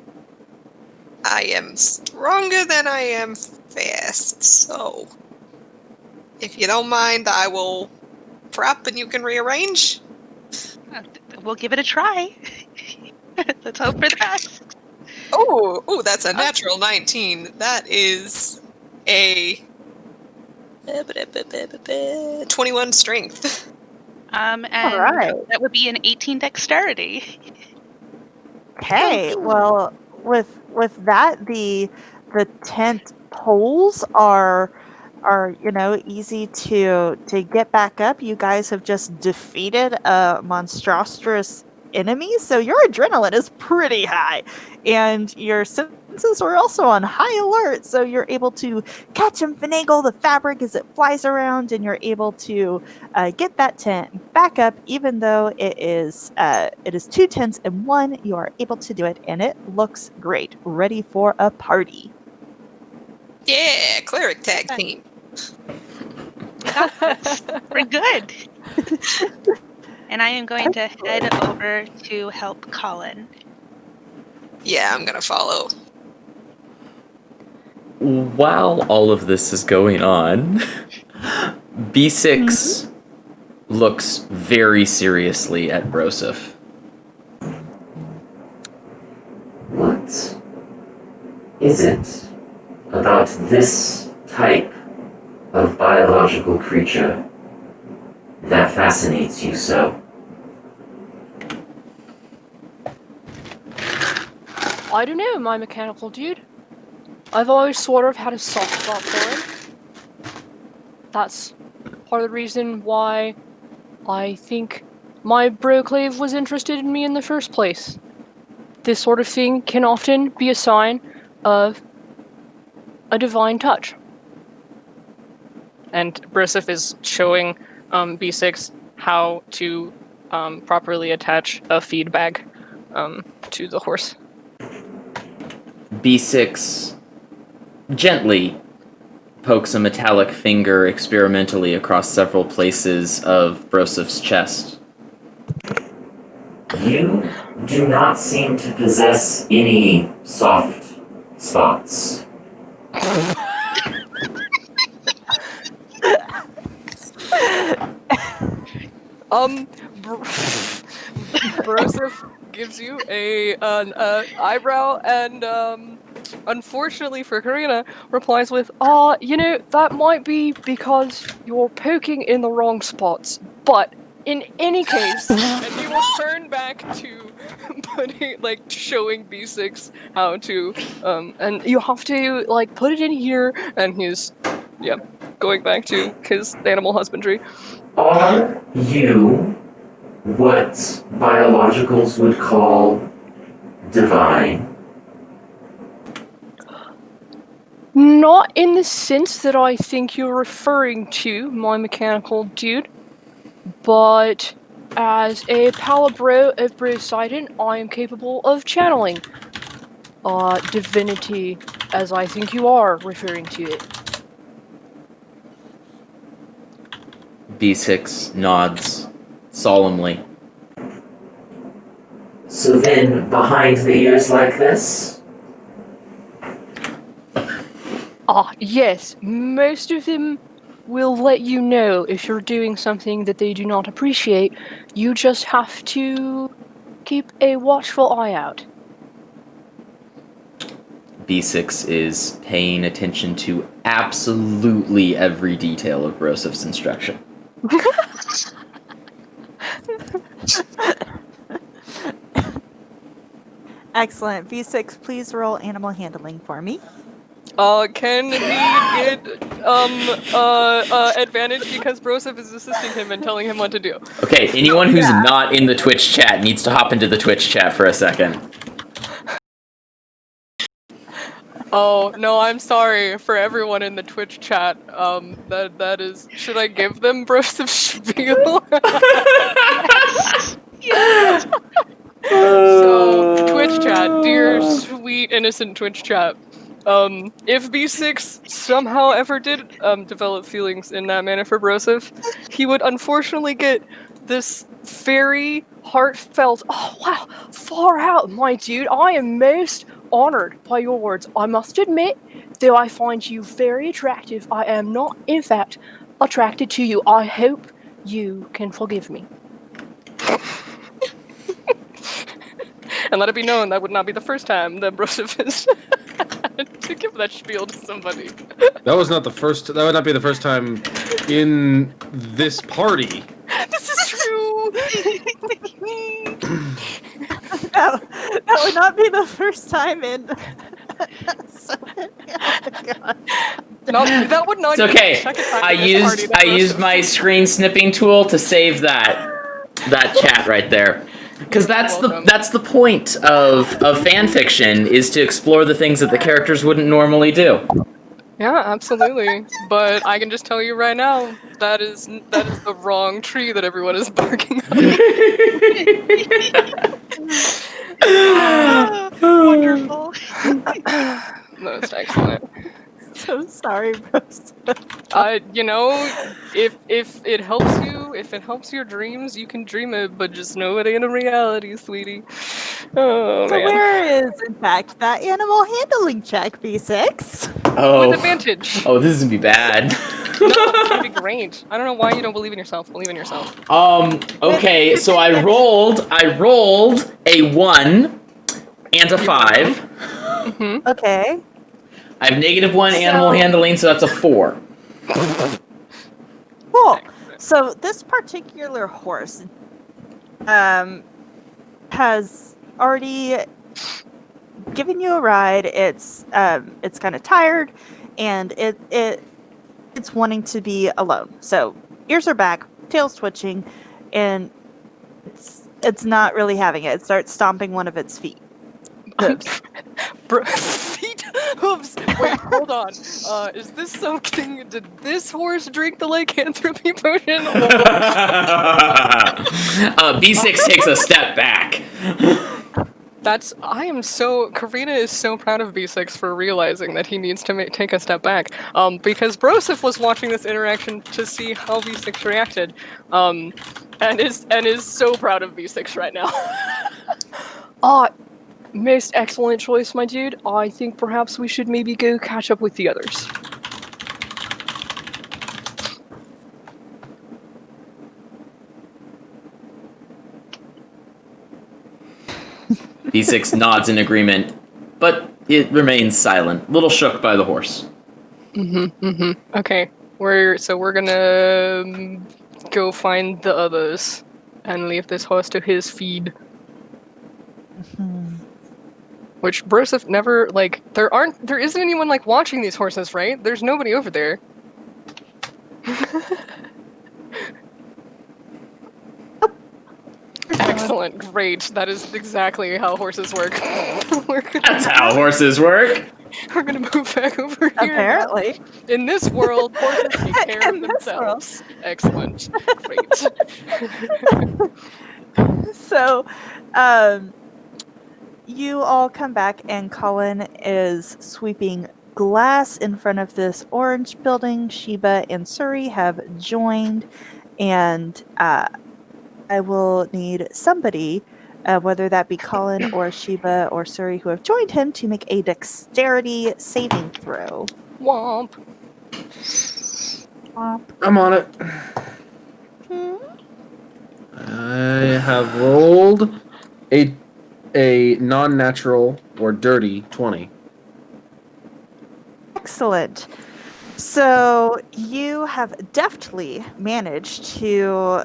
I am stronger than I am fast, so if you don't mind, I will prep and you can rearrange. We'll give it a try. Let's hope for the best. Oh, that's a natural 19. That is a 21 strength. And Alright. that would be an 18 dexterity. Okay, well, with that, the tent poles are easy to get back up. You guys have just defeated a monstrous enemy, so your adrenaline is pretty high, and your senses are also on high alert. So you're able to catch and finagle the fabric as it flies around, and you're able to get that tent back up. Even though it is 2 tents in one, you are able to do it, and it looks great, ready for a party. Yeah, cleric tag team. got this. We're good. And I am going to head over to help Colin. Yeah, I'm gonna follow. While all of this is going on, B6 looks very seriously at Broseph. What is it about this type of biological creature that fascinates you so? I don't know, my mechanical dude. I've always sort of had a soft spot for him. That's part of the reason why I think my broclave was interested in me in the first place. This sort of thing can often be a sign of a divine touch. And Broseph is showing B6 how to properly attach a feed bag to the horse. B6 gently pokes a metallic finger experimentally across several places of Broseph's chest. You do not seem to possess any soft spots. Broseph gives you an eyebrow and unfortunately for Karina replies with, that might be because you're poking in the wrong spots, but in any case, and he will turn back to showing B6 how to, and you have to, put it in here, and he's, going back to his animal husbandry. Are you what biologicals would call divine? Not in the sense that I think you're referring to, my mechanical dude, but as a palabro of Poseidon, I am capable of channeling divinity, as I think you are referring to it. B6 nods solemnly. So then, behind the ears like this? Yes, most of them will let you know if you're doing something that they do not appreciate. You just have to keep a watchful eye out. B6 is paying attention to absolutely every detail of Broseph's instruction. Excellent. V6, please roll animal handling for me. Can he get advantage because Broseph is assisting him and telling him what to do? Okay, anyone who's not in the Twitch chat needs to hop into the Twitch chat for a second. Oh, no, I'm sorry for everyone in the Twitch chat. That is... Should I give them Broseph's spiel? Yes. So, Twitch chat, dear sweet innocent Twitch chat. If B6 somehow ever did develop feelings in that manner for Broseph, he would unfortunately get this very heartfelt, oh wow, far out, my dude, I am most honored by your words. I must admit, though I find you very attractive, I am not, in fact, attracted to you. I hope you can forgive me. And let it be known that would not be the first time that Broseph has to give that spiel to somebody. That was not the first. That would not be the first time in this party. This is true. that would not be the first time in. No, that would not. It's okay. Be the second time I in this party used that I used Broseph- my screen snipping tool to save that chat right there. Because that's the point of fan fiction, is to explore the things that the characters wouldn't normally do. Yeah, absolutely. But I can just tell you right now, that is the wrong tree that everyone is barking on. Wonderful. Most excellent. So sorry, bros. You know, if it helps your dreams, you can dream it, but just know it ain't a reality, sweetie. Oh So man. where is, in fact, that animal handling check, B6? Oh. With advantage. Oh, this is gonna be bad. No, it's gonna be great. I don't know why you don't believe in yourself. Believe in yourself. Okay, so I rolled a 1 and a 5. Mm-hmm. Okay. I have -1 animal handling, so that's a 4. Cool. So this particular horse has already given you a ride. It's kind of tired, and it's wanting to be alone. So ears are back, tail's twitching, and it's not really having it. It starts stomping one of its feet. Hooves. Feet, hooves. Wait, hold on. Is this something? Did this horse drink the lycanthropy potion? B6 takes a step back. Karina is so proud of B6 for realizing that he needs to take a step back. Because Broseph was watching this interaction to see how B6 reacted. And is so proud of B6 right now. Most excellent choice, my dude. I think perhaps we should maybe go catch up with the others. B6 nods in agreement, but it remains silent, little shook by the horse. Okay, we're gonna go find the others and leave this horse to his feed. Which Broseph never there isn't anyone watching these horses, right? There's nobody over there. Excellent, great. That is exactly how horses work. That's how horses work. We're gonna move back over here. Apparently. Now. In this world, horses take care of In this themselves. Excellent, great. So, you all come back, and Colin is sweeping glass in front of this orange building. Sheba and Suri have joined, and I will need somebody, whether that be Colin or Sheba or Suri, who have joined him, to make a dexterity saving throw. Womp. Womp. I'm on it. I have rolled a non-natural or dirty 20. Excellent. So you have deftly managed to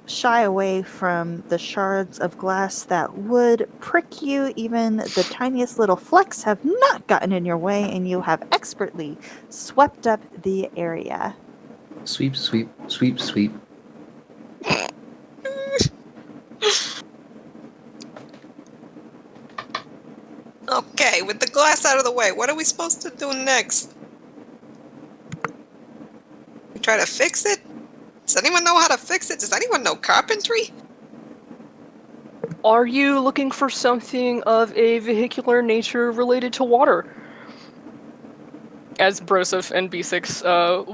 shy away from the shards of glass that would prick you. Even the tiniest little flecks have not gotten in your way, and you have expertly swept up the area. Sweep, sweep, sweep, sweep. Okay, with the glass out of the way, what are we supposed to do next? We try to fix it? Does anyone know how to fix it? Does anyone know carpentry? Are you looking for something of a vehicular nature related to water? As Broseph and B6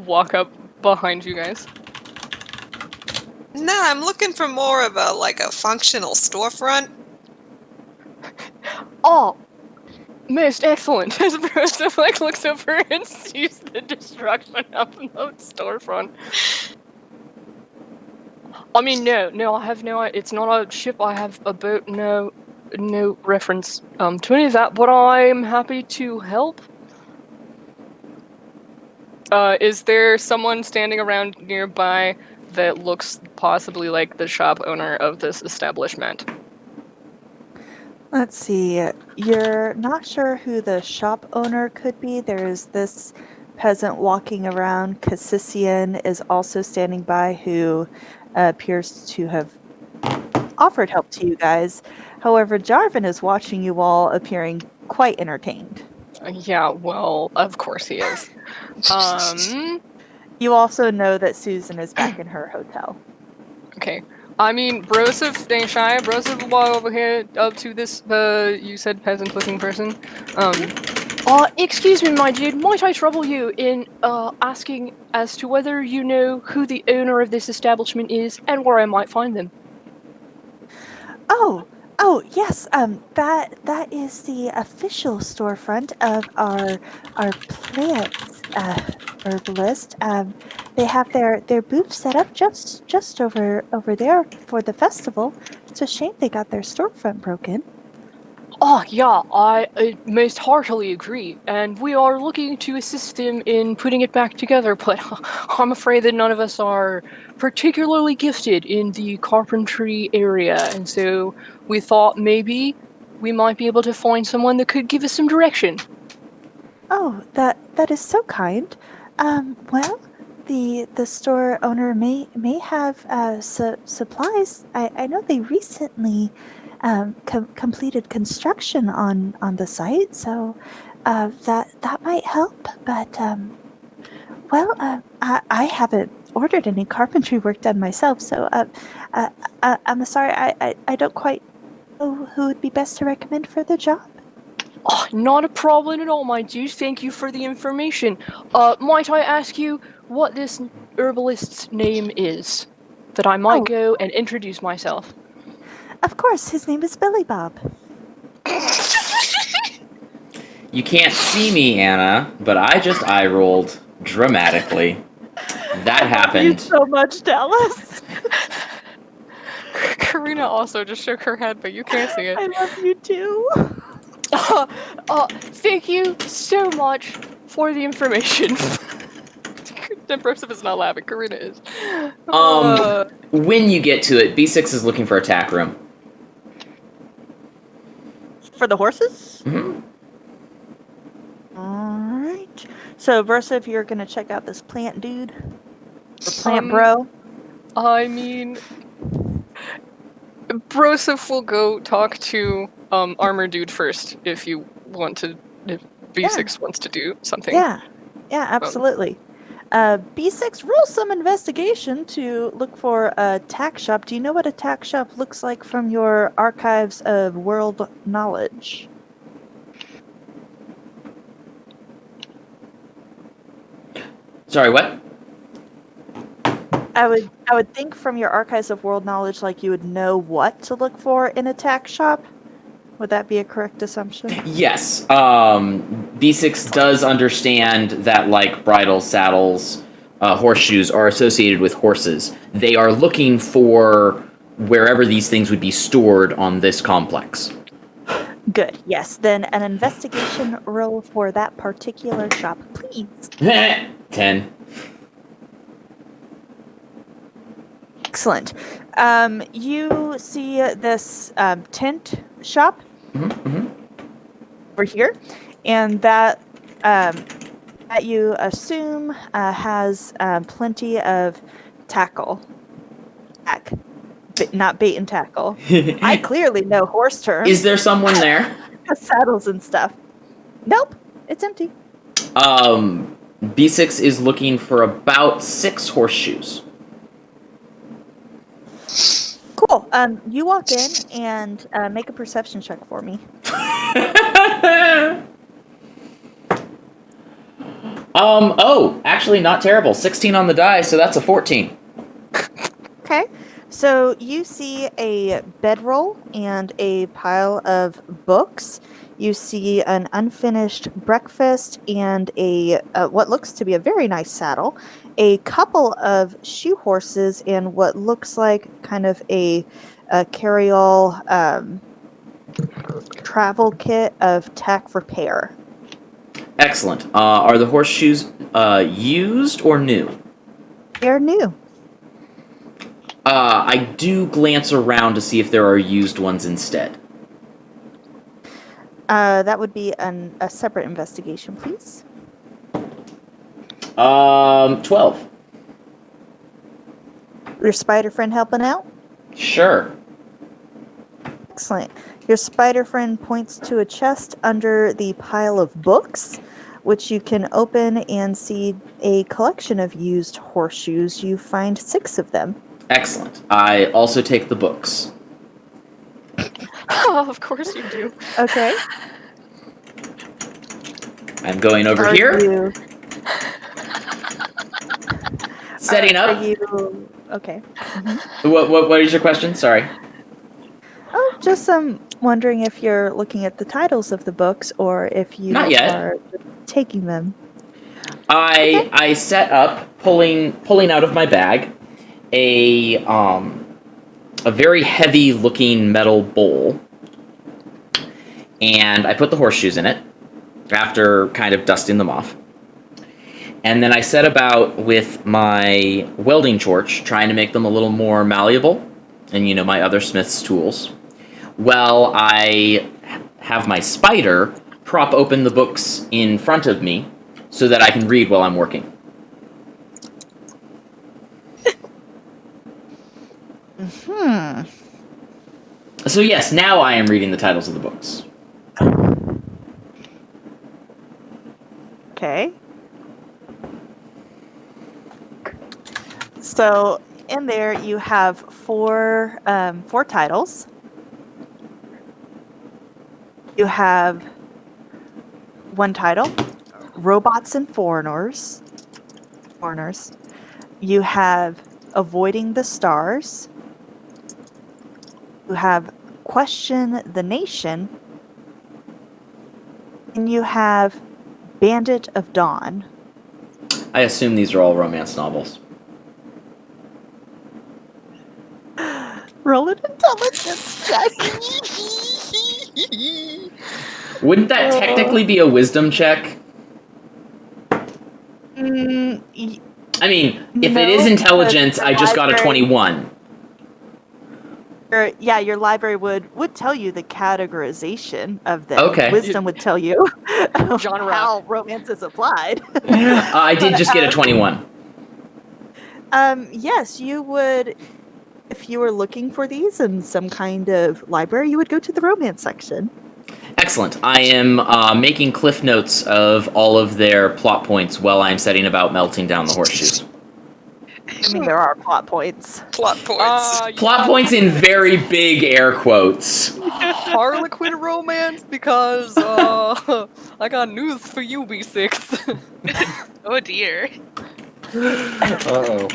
walk up behind you guys. Nah, I'm looking for more of a functional storefront. Oh, most excellent. As Broseph looks over and sees the destruction of the storefront. I mean, no, I have no. It's not a ship. I have a boat. No reference to any of that. But I'm happy to help. Is there someone standing around nearby that looks possibly like the shop owner of this establishment? Let's see. You're not sure who the shop owner could be. There's this peasant walking around. Cassisian is also standing by, who appears to have offered help to you guys. However, Jarvan is watching you all, appearing quite entertained. Yeah, well, of course he is. You also know that Susan is back in her hotel. Okay. I mean, Broseph ain't shy. Broseph will walk over here up to this, you said peasant-looking person. Excuse me, my dude, might I trouble you in asking as to whether you know who the owner of this establishment is and where I might find them? Oh, yes. That is the official storefront of our plant herbalist. They have their booth set up just over there for the festival. It's a shame they got their storefront broken. Oh, yeah, I most heartily agree, and we are looking to assist them in putting it back together, but I'm afraid that none of us are particularly gifted in the carpentry area, and so we thought maybe we might be able to find someone that could give us some direction. Oh, that is so kind. Well, the store owner may have supplies. I know they recently completed construction on the site, so that might help. But I haven't ordered any carpentry work done myself, so I'm sorry. I don't quite know who would be best to recommend for the job. Oh, not a problem at all, my dude. Thank you for the information. Might I ask you what this herbalist's name is? That I might Oh. go and introduce myself. Of course, his name is Billy Bob. You can't see me, Anna, but I just eye rolled dramatically. That happened. So much, Dallas. Karina also just shook her head, but you can't see it. I love you too. Thank you so much for the information. Impressive is not laughing. Karina is. When you get to it, B6 is looking for a tack room. For the horses? Mm-hmm. Alright. So, Versa, if you're going to check out this plant dude, or plant bro. I mean, Broseph will go talk to Armor Dude first if you want to, if B6 wants to do something. Yeah, absolutely. B6, roll some investigation to look for a tack shop. Do you know what a tack shop looks like from your archives of world knowledge? Sorry, what? I would think from your archives of world knowledge, like you would know what to look for in a tack shop. Would that be a correct assumption? Yes. B6 does understand that, like, bridles, saddles, horseshoes are associated with horses. They are looking for wherever these things would be stored on this complex. Good. Yes. Then an investigation roll for that particular shop, please. 10. Excellent. You see this tent shop over here, and that you assume has plenty of tackle. Not bait and tackle. I clearly know horse terms. Is there someone there? Saddles and stuff. Nope, it's empty. B6 is looking for about 6 horseshoes. Cool. You walk in and make a perception check for me. Actually not terrible. 16 on the die, so that's a 14. Okay. So you see a bedroll and a pile of books. You see an unfinished breakfast and a what looks to be a very nice saddle, a couple of shoe horses, and what looks like kind of a carry-all travel kit of tack repair. Excellent. Are the horseshoes used or new? They're new. I do glance around to see if there are used ones instead. That would be a separate investigation, please. 12. Your spider friend helping out? Sure. Excellent. Your spider friend points to a chest under the pile of books, which you can open and see a collection of used horseshoes. You find 6 of them. Excellent. I also take the books. Of course you do. Okay. I'm going over Are here, you, setting are up. you okay? Mhm. What is your question? Sorry. Oh, just wondering if you're looking at the titles of the books or if you Not yet. are just taking them. I set up, pulling out of my bag a very heavy looking metal bowl, and I put the horseshoes in it after kind of dusting them off. And then I set about with my welding torch, trying to make them a little more malleable, and my other smith's tools. Well, I have my spider prop open the books in front of me so that I can read while I'm working. Hmm. So yes, now I am reading the titles of the books. Okay. So in there you have four titles. You have one title, Robots and Foreigners. You have Avoiding the Stars. You have Question the Nation. And you have Bandit of Dawn. I assume these are all romance novels. Roll an intelligence check. Wouldn't that technically be a wisdom check? I mean, if it is No, intelligence, because I just got a library- 21. Your library would tell you the categorization of them. Okay. Wisdom would tell you Genre. how romance is applied. I did just get a 21. Yes, you would. If you were looking for these in some kind of library, you would go to the romance section. Excellent. I am making cliff notes of all of their plot points while I'm setting about melting down the horseshoes. I mean, there are plot points. Plot points. Plot points in very big air quotes. Harlequin romance because I got news for you, B6. Oh dear. Uh-oh.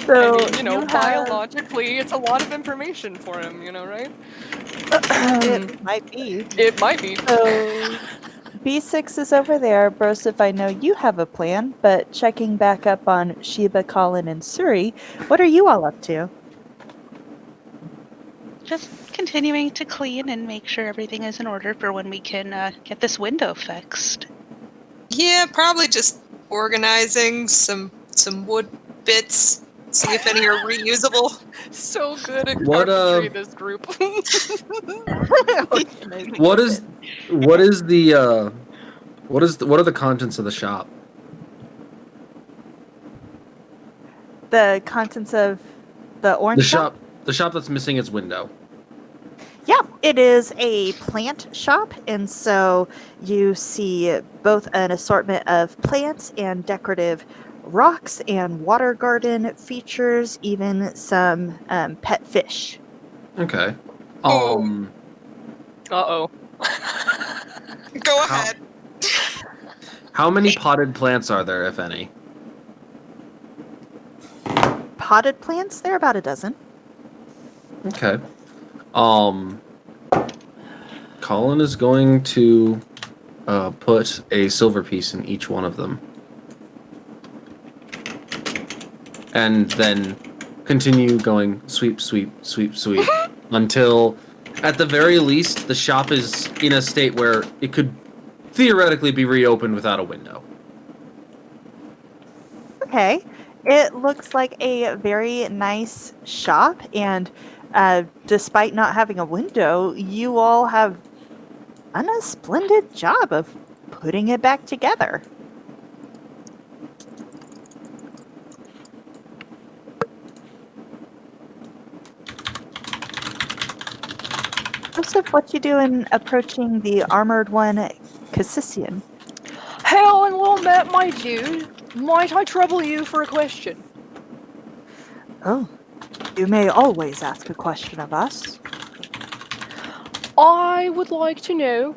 So I mean, you have- biologically, it's a lot of information for him, right? it might be. It might be. So B6 is over there. Broseph, I know you have a plan, but checking back up on Sheba, Colin, and Suri, what are you all up to? Just continuing to clean and make sure everything is in order for when we can get this window fixed. Yeah, probably just organizing some wood bits. See if any are reusable. So good at What, carpentry, this group. What are the contents of the shop? The contents of the orange The shop that's missing its window. Yeah, it is a plant shop, and so you see both an assortment of plants and decorative rocks and water garden features, even some pet fish. Okay. Uh-oh. Go ahead. How many potted plants are there, if any? Potted plants, there are about a dozen. Okay. Colin is going to put a silver piece in each one of them. And then continue going sweep, sweep, sweep, sweep until, at the very least, the shop is in a state where it could theoretically be reopened without a window. Okay. It looks like a very nice shop, and despite not having a window, you all have done a splendid job of putting it back together. Joseph, what you doing approaching the armored one, Cassisian? Hell and well met, my dude. Might I trouble you for a question? Oh, you may always ask a question of us. I would like to know,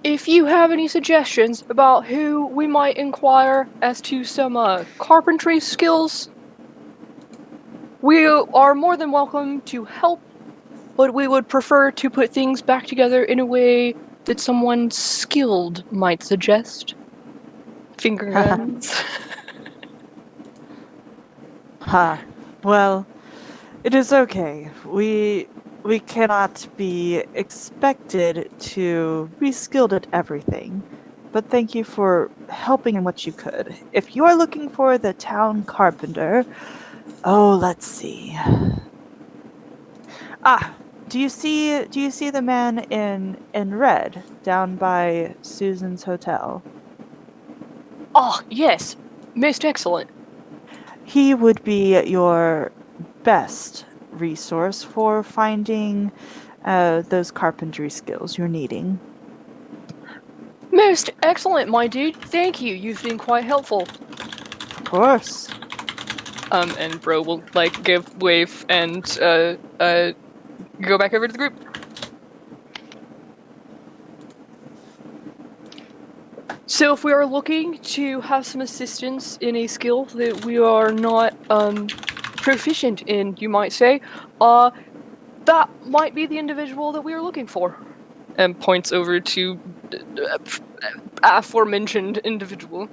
if you have any suggestions about who we might inquire as to some carpentry skills, we are more than welcome to help, but we would prefer to put things back together in a way that someone skilled might suggest. Finger guns. Ha. Well, it is okay. We cannot be expected to be skilled at everything. But thank you for helping in what you could. If you are looking for the town carpenter, let's see. Do you see the man in red down by Susan's hotel? Oh, yes. Most excellent. He would be your best resource for finding those carpentry skills you're needing. Most excellent, my dude. Thank you. You've been quite helpful. Of course. And Bro will, give wave and, go back over to the group. So if we are looking to have some assistance in a skill that we are not, proficient in, you might say, that might be the individual that we are looking for. And points over to aforementioned individual.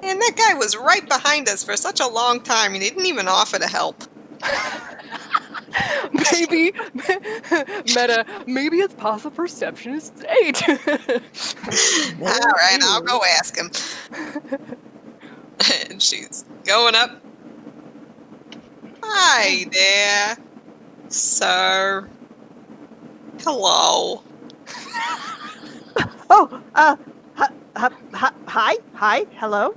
And that guy was right behind us for such a long time, and he didn't even offer to help. Maybe meta. Maybe it's passive perception is 8. Alright, I'll go ask him. And she's going up. Hi there, sir. Hello. Hi, hello.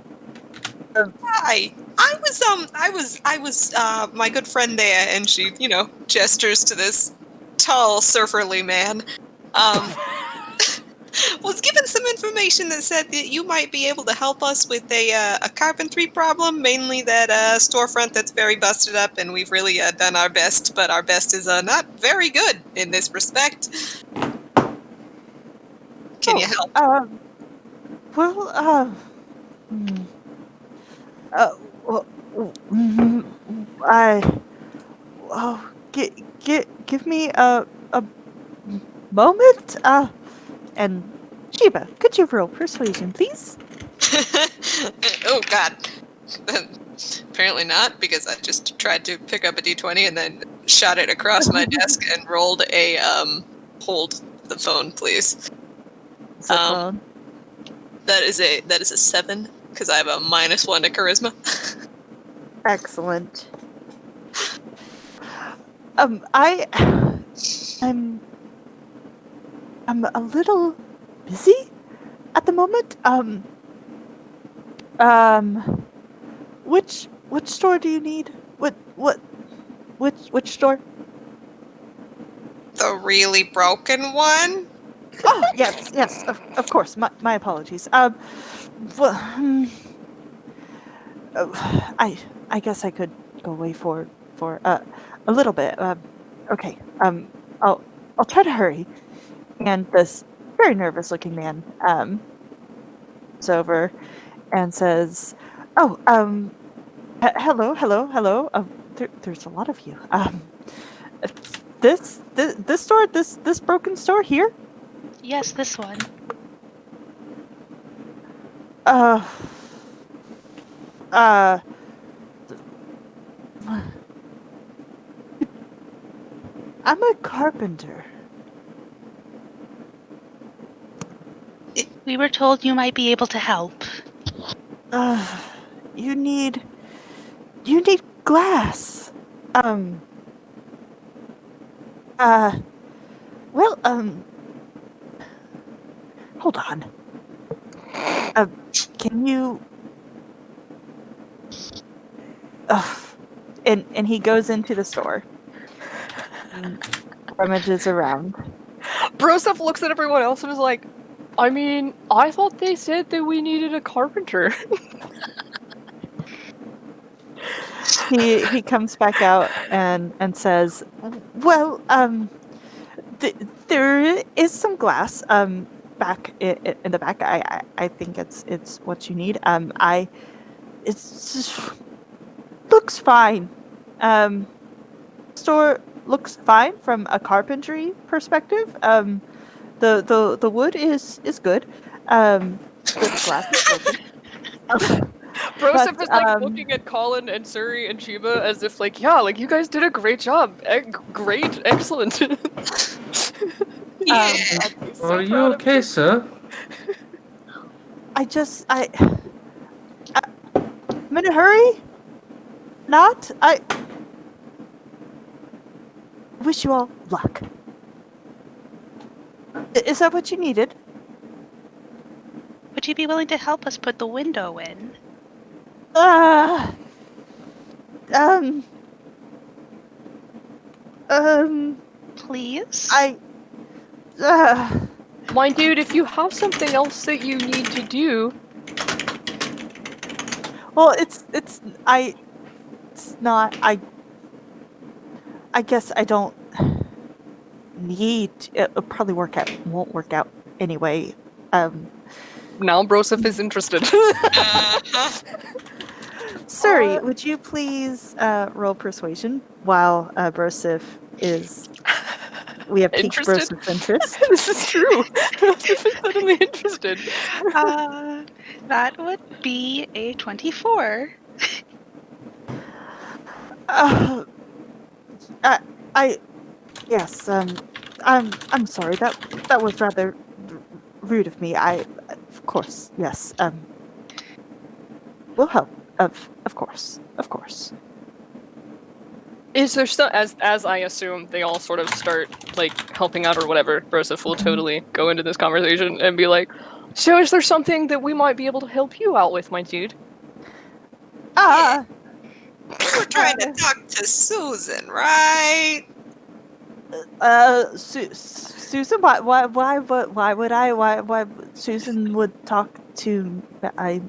Hi. I was my good friend there, and she, gestures to this tall, surferly man. Was given some information that said that you might be able to help us with a carpentry problem, mainly that storefront that's very busted up, and we've really done our best, but our best is not very good in this respect. Can you help? Give me a moment. And Sheba, could you roll persuasion, please? Oh, God. Apparently not, because I just tried to pick up a d20 and then shot it across my desk and rolled a, hold the phone, please. Phone. That is a 7, because I have a -1 to charisma. Excellent. I'm a little busy at the moment. Which store do you need? Which store? The really broken one? Oh, yes, of course. My apologies. I guess I could go away for a little bit. Okay. I'll try to hurry. And this very nervous-looking man comes over and says, "Oh, hello. There's a lot of you. This store, this broken store here? Yes, this one. I'm a carpenter. We were told you might be able to help. You need glass. Hold on. Can you... And he goes into the store. Rummages around. Broseph looks at everyone else and is like, I mean, I thought they said that we needed a carpenter. He comes back out and says, well, There is some glass back in the back. I think it's what you need. It's just, looks fine. Store looks fine from a carpentry perspective. The wood is good. The glass is broken. Broseph But, is like looking at Colin and Suri and Shiba as if like, yeah, like you guys did a great job. Great, excellent. Yeah. So Are you proud of okay, you. sir? I'm in a hurry. Not. I wish you all luck. Is that what you needed? Would you be willing to help us put the window in? Uh, um, Please? My dude, if you have something else that you need to do, well, it's not, I guess I don't need, it'll probably won't work out anyway. now Broseph is interested. Suri, would you please roll persuasion while Broseph is, we have piqued Interested? Broseph's interest. This is true. Broseph is suddenly interested. That would be a 24. Yes, I'm sorry, that was rather rude of me. Of course, yes, we'll help, of course. Is there still, as I assume, they all sort of start like helping out or whatever? Broseph will totally go into this conversation and be like, "So, is there something that we might be able to help you out with, my dude?" You were trying to talk to Susan, right? Susan, why would why Susan would talk to, I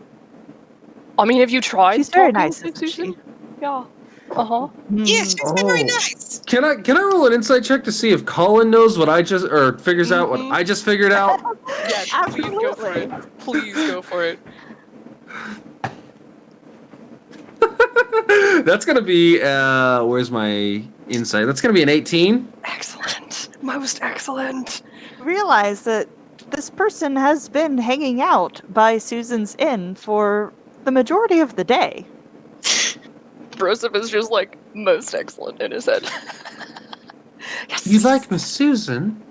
mean, have you tried? she's very talking nice, to isn't she? Susan? Yeah. Uh-huh. Yeah, she's very Oh. nice. Can I roll an insight check to see if Colin knows what I just or figures out what I just figured out? Yes, please go for it. Please go for it. That's gonna be where's my insight? That's gonna be an 18. Excellent. Most excellent. Realize that this person has been hanging out by Susan's inn for the majority of the day. Broseph is just like most excellent in his head. Yes. You like Miss Susan?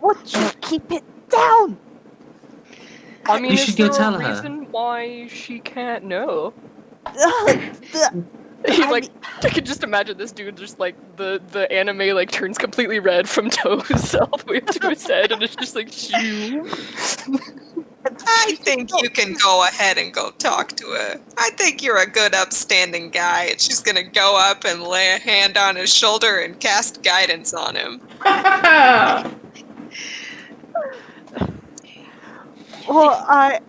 Would you keep it down? I mean, You is should there go tell a her. reason why she can't know? I He like mean- I can just imagine this dude just like the anime like turns completely red from toes all the way up to his head and it's just like shoo. I think you can go ahead and go talk to her. I think you're a good, upstanding guy, and she's gonna go up and lay a hand on his shoulder and cast guidance on him. Well, I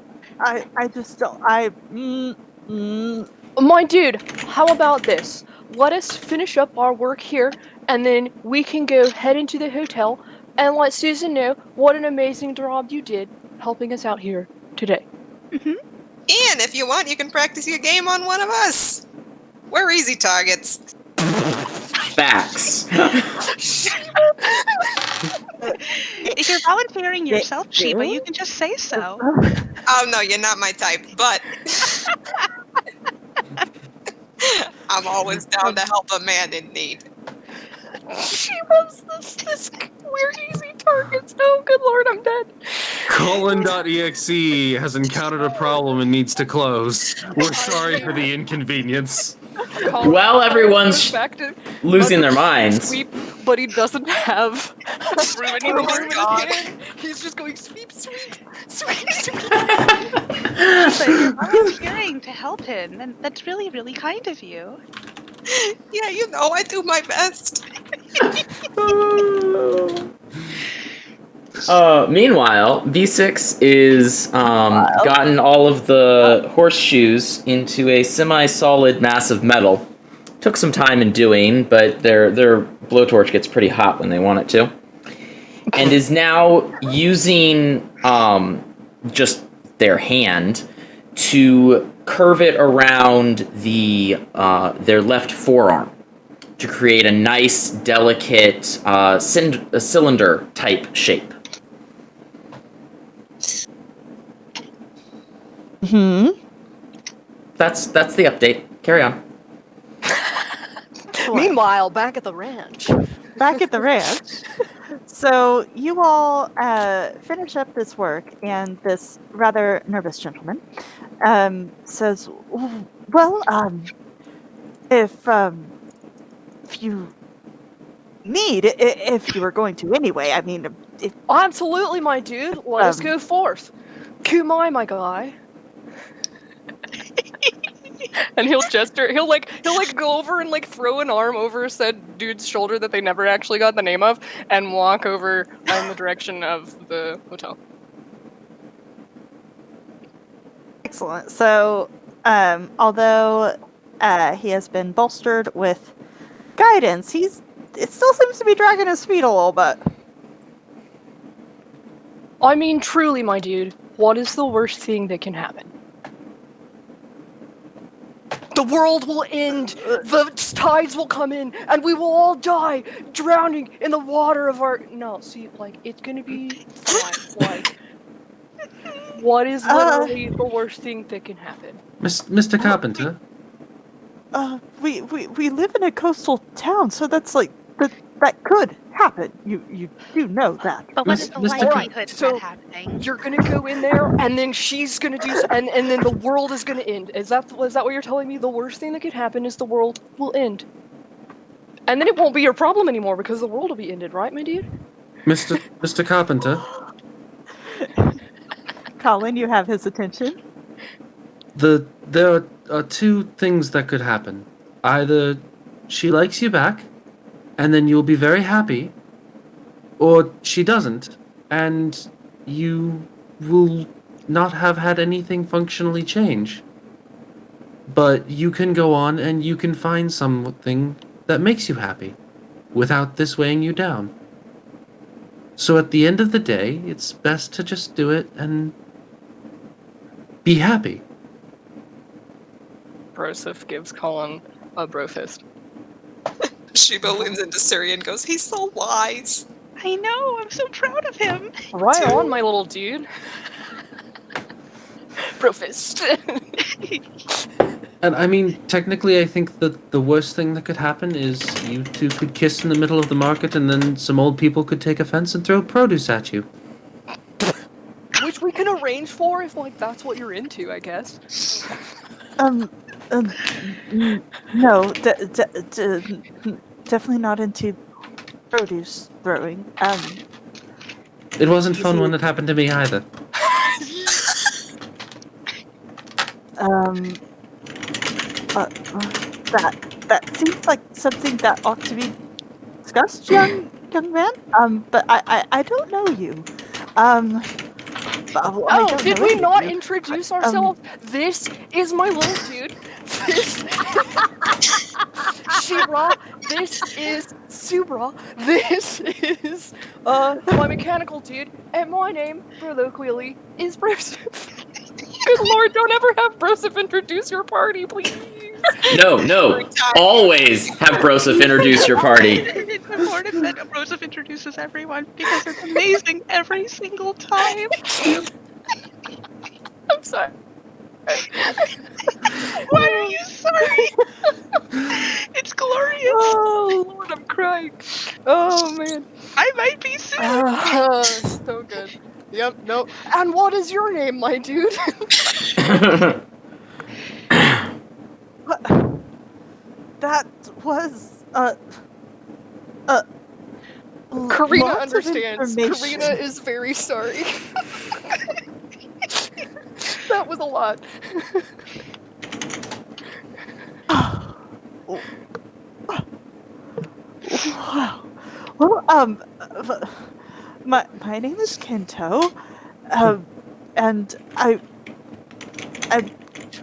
just don't. My dude, how about this? Let us finish up our work here and then we can go head into the hotel and let Susan know what an amazing job you did helping us out here today. And if you want, you can practice your game on one of us. We're easy targets. Facts. If you're volunteering yourself, Sheba, you can just say so. Oh no, you're not my type, but I'm always down to help a man in need. She loves this weird easy targets. Oh, good lord, I'm dead. Colin.exe has encountered a problem and needs to close. We're sorry for the inconvenience. While everyone's back to losing their minds. sweep, but he doesn't have Oh in my his God. hand. He's just going sweep, sweep, sweep, sweep. But you're volunteering to help him, and that's really, really kind of you. Yeah, you know I do my best. Meanwhile, V6 is gotten all of the horseshoes into a semi-solid mass of metal. Took some time in doing, but they're blowtorch gets pretty hot when they want it to. And is now using just their hand to curve it around their left forearm to create a nice, delicate cylinder type shape. That's the update. Carry on. Meanwhile, back at the ranch. Back at the ranch. So you all finish up this work, and this rather nervous gentleman says, "Well, if you need, if you were going to anyway, I mean, if, Absolutely, my dude. Let us go forth. Kumai, my guy." And he'll gesture. He'll go over and throw an arm over said dude's shoulder that they never actually got the name of, and walk over in the direction of the hotel. excellent. So, although he has been bolstered with guidance, it still seems to be dragging his feet a little bit. I mean, truly, my dude, what is the worst thing that can happen? The world will end, the tides will come in, and we will all die, drowning in the water of our... No, see, it's gonna be fine. What is literally the worst thing that can happen? Mr. Carpenter? We live in a coastal town, so that's that could happen. You do know that. But what is the likelihood of that happening? You're gonna go in there, and then she's gonna do, and then the world is gonna end. Is that what you're telling me? The worst thing that could happen is the world will end, and then it won't be your problem anymore because the world will be ended, right, my dude? Mr. Carpenter? Colin, you have his attention. There are two things that could happen. Either she likes you back, and then you'll be very happy, or she doesn't, and you will not have had anything functionally change. But you can go on and you can find something that makes you happy, without this weighing you down. So at the end of the day, it's best to just do it and be happy. Broseph gives Colin a bro fist. Shiba leans into Suri and goes, "He's so wise." I know, I'm so proud of him. Right on, my little dude. Bro fist. And I mean, technically, I think that the worst thing that could happen is you two could kiss in the middle of the market, and then some old people could take offense and throw produce at you. Which we can arrange for if that's what you're into, I guess. No, definitely not into produce throwing. It wasn't fun when it happened to me either. That seems like something that ought to be discussed, young man. But I don't know you. Did we not introduce ourselves? This is my little dude. This Shibra. This is Subra. This is my mechanical dude. And my name, colloquially, is Broseph. Good lord, don't ever have Broseph introduce your party, please. No. Always have Broseph introduce your party. It's important that Broseph introduces everyone because it's amazing every single time. I'm sorry. Why are you sorry? It's glorious. Oh lord, I'm crying. Oh man. I might be soon. So good. Yep, no. And what is your name, my dude? That was Karina lots of understands. information. Karina is very sorry. That was a lot. Wow. Well, my name is Kento, and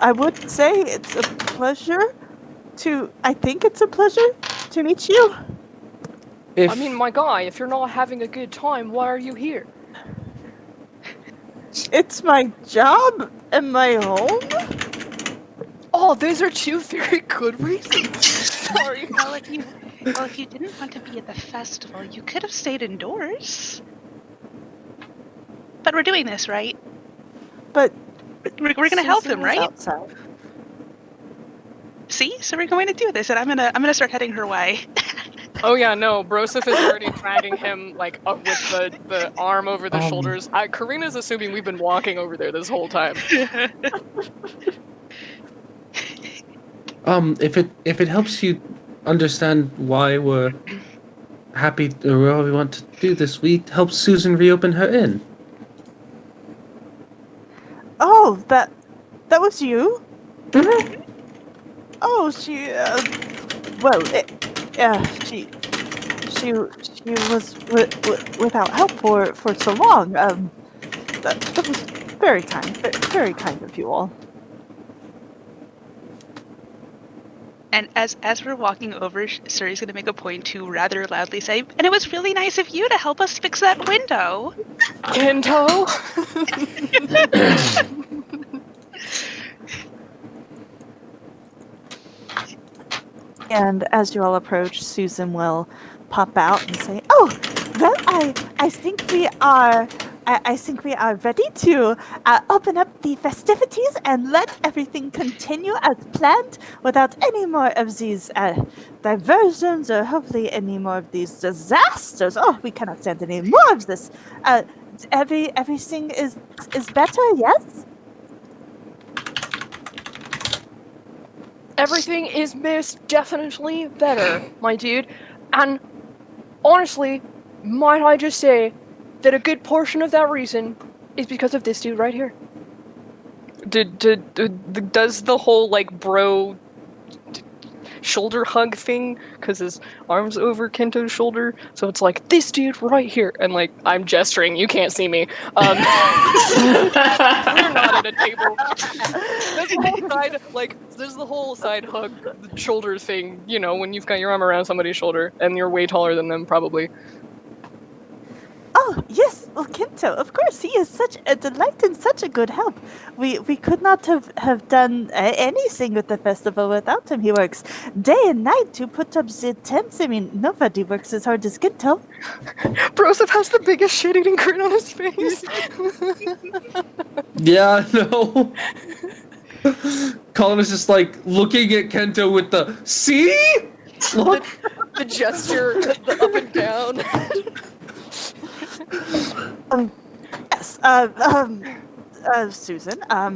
I would say it's a pleasure to. I think it's a pleasure to meet you. If I mean, my guy, if you're not having a good time, why are you here? It's my job and my home. Oh, those are two very good reasons. Sorry. Well, if you didn't want to be at the festival, you could have stayed indoors. But we're doing this, right? But We're going to help Susan him, is right? outside. See? So we're going to do this, and I'm gonna start heading her way. Oh yeah, no, Broseph is already dragging him like up with the arm over the shoulders. Karina's assuming we've been walking over there this whole time. if it helps you understand why we're happy or why we want to do this, we helped Susan reopen her inn. Oh, that was you? Mhm. Oh, she. Well, she was without help for so long. That was very kind, very kind of you all. And as we're walking over, Suri's going to make a point to rather loudly say, "And it was really nice of you to help us fix that window." Kento? And as you all approach, Susan will pop out and say, "Oh, well, I think we are. I think we are ready to open up the festivities and let everything continue as planned without any more of these diversions or hopefully any more of these disasters. Oh, we cannot stand any more of this. Everything is better, yes?" Everything is most definitely better, my dude. And honestly, might I just say that a good portion of that reason is because of this dude right here. Does the whole like bro shoulder hug thing because his arms over Kento's shoulder, so it's like this dude right here, and like I'm gesturing, you can't see me. We're not at a table. There's the whole side, like there's the whole side hug shoulder thing, you know, when you've got your arm around somebody's shoulder and you're way taller than them probably. Oh, yes, well, Kento, of course, he is such a delight and such a good help. We could not have done anything with the festival without him. He works day and night to put up the tents. I mean, nobody works as hard as Kento. Broseph has the biggest shit-eating grin on his face. Yeah, no. Colin is just like looking at Kento with the see? Look. The gesture, the up and down. Yes, Susan, I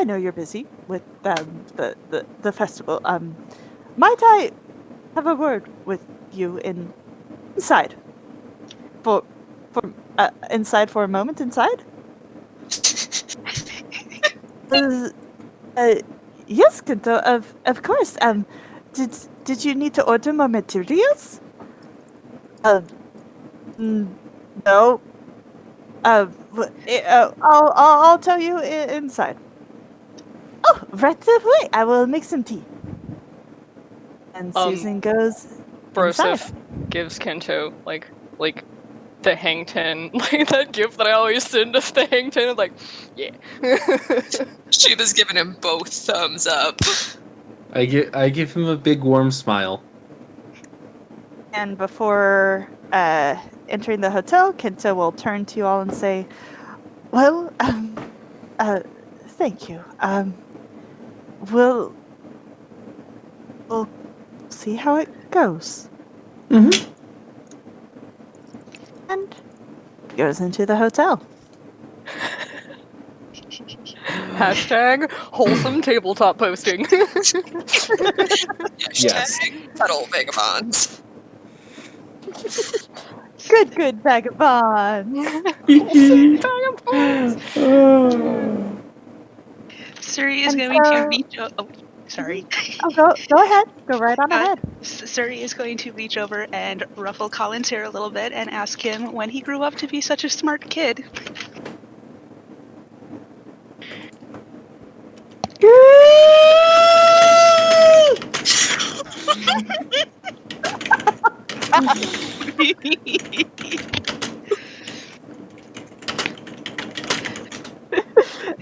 know you're busy with the festival. Might I have a word with you inside? For inside for a moment, inside? Yes, Kento, of course. Did you need to order more materials? No. I'll tell you inside. Oh, right away. I will make some tea. And Susan goes Broseph inside. gives Kento like the hang ten, like that gift that I always send of the hang ten. Like, yeah. Shiba's giving him both thumbs up. I give him a big warm smile. And before entering the hotel, Kento will turn to you all and say, "Well, thank you. We'll see how it goes." Mm-hmm. And goes into the hotel. Hashtag wholesome tabletop posting. Yes. Pedal vagabonds. Good vagabond. Suri is And going to so- reach. Oh, sorry. Oh, go ahead. Go right on ahead. Suri is going to reach over and ruffle Colin's hair a little bit and ask him when he grew up to be such a smart kid.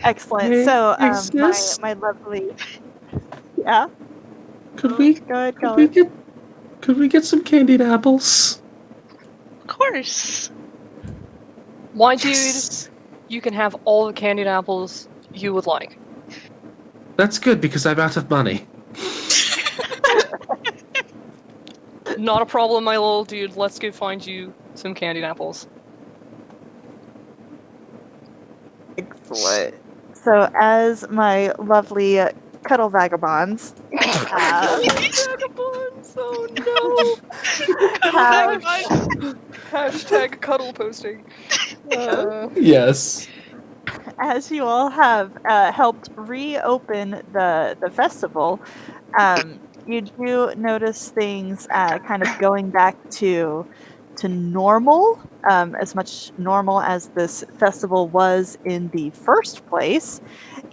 Excellent. Hey, So, sis, my lovely, yeah. could we Go ahead, could we Colin. get some candied apples? Of course. Why, dude? You can have all the candied apples you would like. That's good because I'm out of money. Not a problem, my little dude. Let's go find you some candied apples. Excellent. So, as my lovely cuddle vagabonds Vagabonds, oh no! have, Hashtag cuddle posting. Yes. as you all have helped reopen the festival, you do notice things kind of going back to normal, as much normal as this festival was in the first place,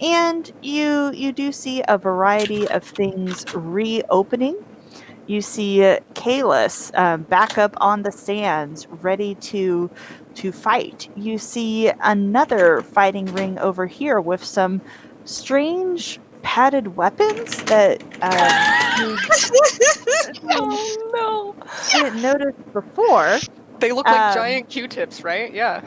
and you do see a variety of things reopening. You see Kalis back up on the stands, ready to fight. You see another fighting ring over here with some strange padded weapons that Oh no! you didn't notice before. They look like Um, giant Q-tips, right? Yeah.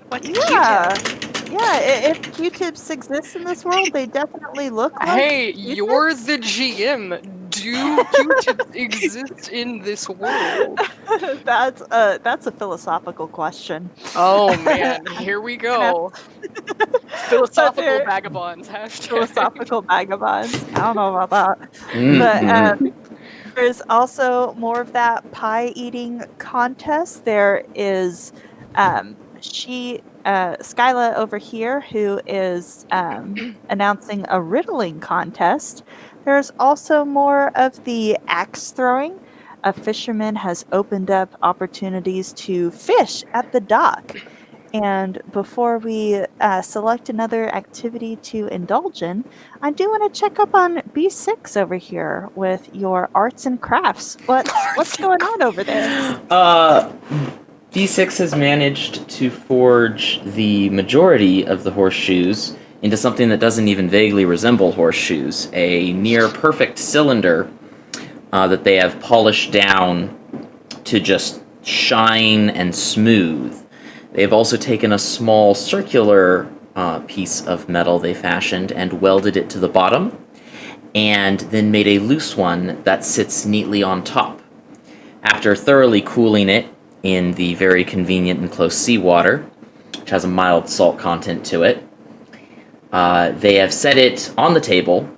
What's a Yeah, Q-tip? yeah. If Q-tips exist in this world, they definitely look like Hey, you're Q-tips. the GM. Do Q-tips exist in this world? That's a philosophical question. Oh man, here we go. Philosophical they're- vagabonds. Hashtag. Philosophical vagabonds. I don't know about that. Mm, But mm. there's also more of that pie eating contest. There is Skyla over here who is announcing a riddling contest. There's also more of the axe throwing. A fisherman has opened up opportunities to fish at the dock. And before we select another activity to indulge in, I do want to check up on B6 over here with your arts and crafts. What's going on over there? D6 has managed to forge the majority of the horseshoes into something that doesn't even vaguely resemble horseshoes. A near perfect cylinder that they have polished down to just shine and smooth. They've also taken a small circular piece of metal they fashioned and welded it to the bottom, and then made a loose one that sits neatly on top. After thoroughly cooling it in the very convenient and close seawater, which has a mild salt content to it, they have set it on the table,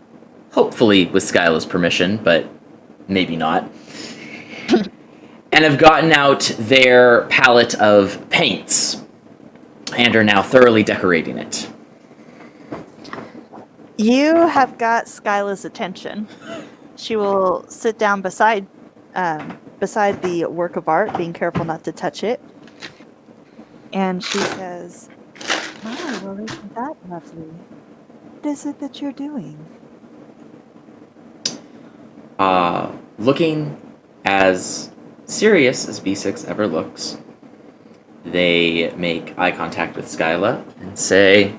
hopefully with Skyla's permission, but maybe not, and have gotten out their palette of paints and are now thoroughly decorating it. You have got Skyla's attention. She will sit down beside the work of art, being careful not to touch it. And she says, "My, well, isn't that lovely? What is it that you're doing?" Looking as serious as B6 ever looks, they make eye contact with Skyla and say,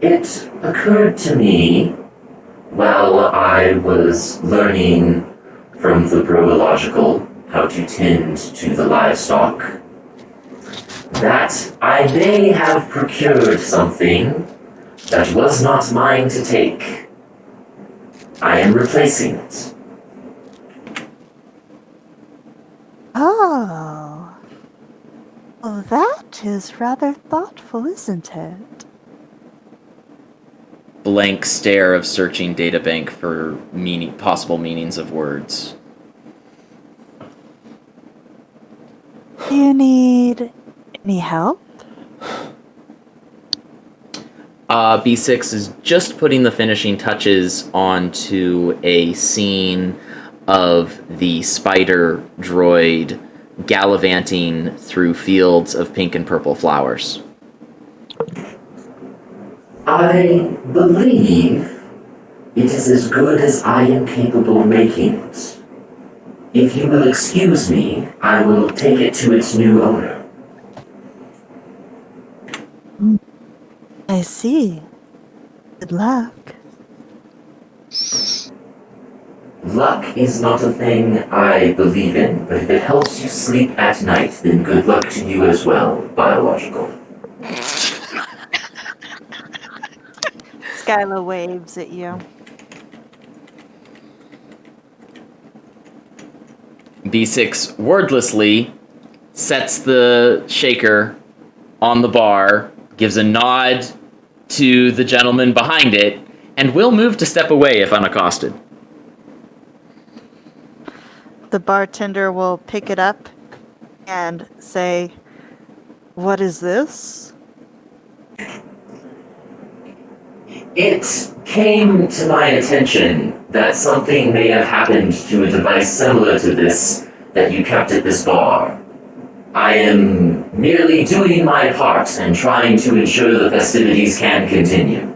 It occurred to me while I was learning from the Prological how to tend to the livestock that I may have procured something that was not mine to take. I am replacing it. Oh. Well, that is rather thoughtful, isn't it? blank stare of searching databank for possible meanings of words. Do you need any help? B6 is just putting the finishing touches onto a scene of the spider droid gallivanting through fields of pink and purple flowers. I believe it is as good as I am capable of making it. If you will excuse me, I will take it to its new owner. I see. Good luck. Luck is not a thing I believe in, but if it helps you sleep at night, then good luck to you as well, biological. Skyla waves at you. B6 wordlessly sets the shaker on the bar, gives a nod to the gentleman behind it, and will move to step away if unaccosted. The bartender will pick it up and say, "What is this?" It came to my attention that something may have happened to a device similar to this that you kept at this bar. I am merely doing my part and trying to ensure the festivities can continue.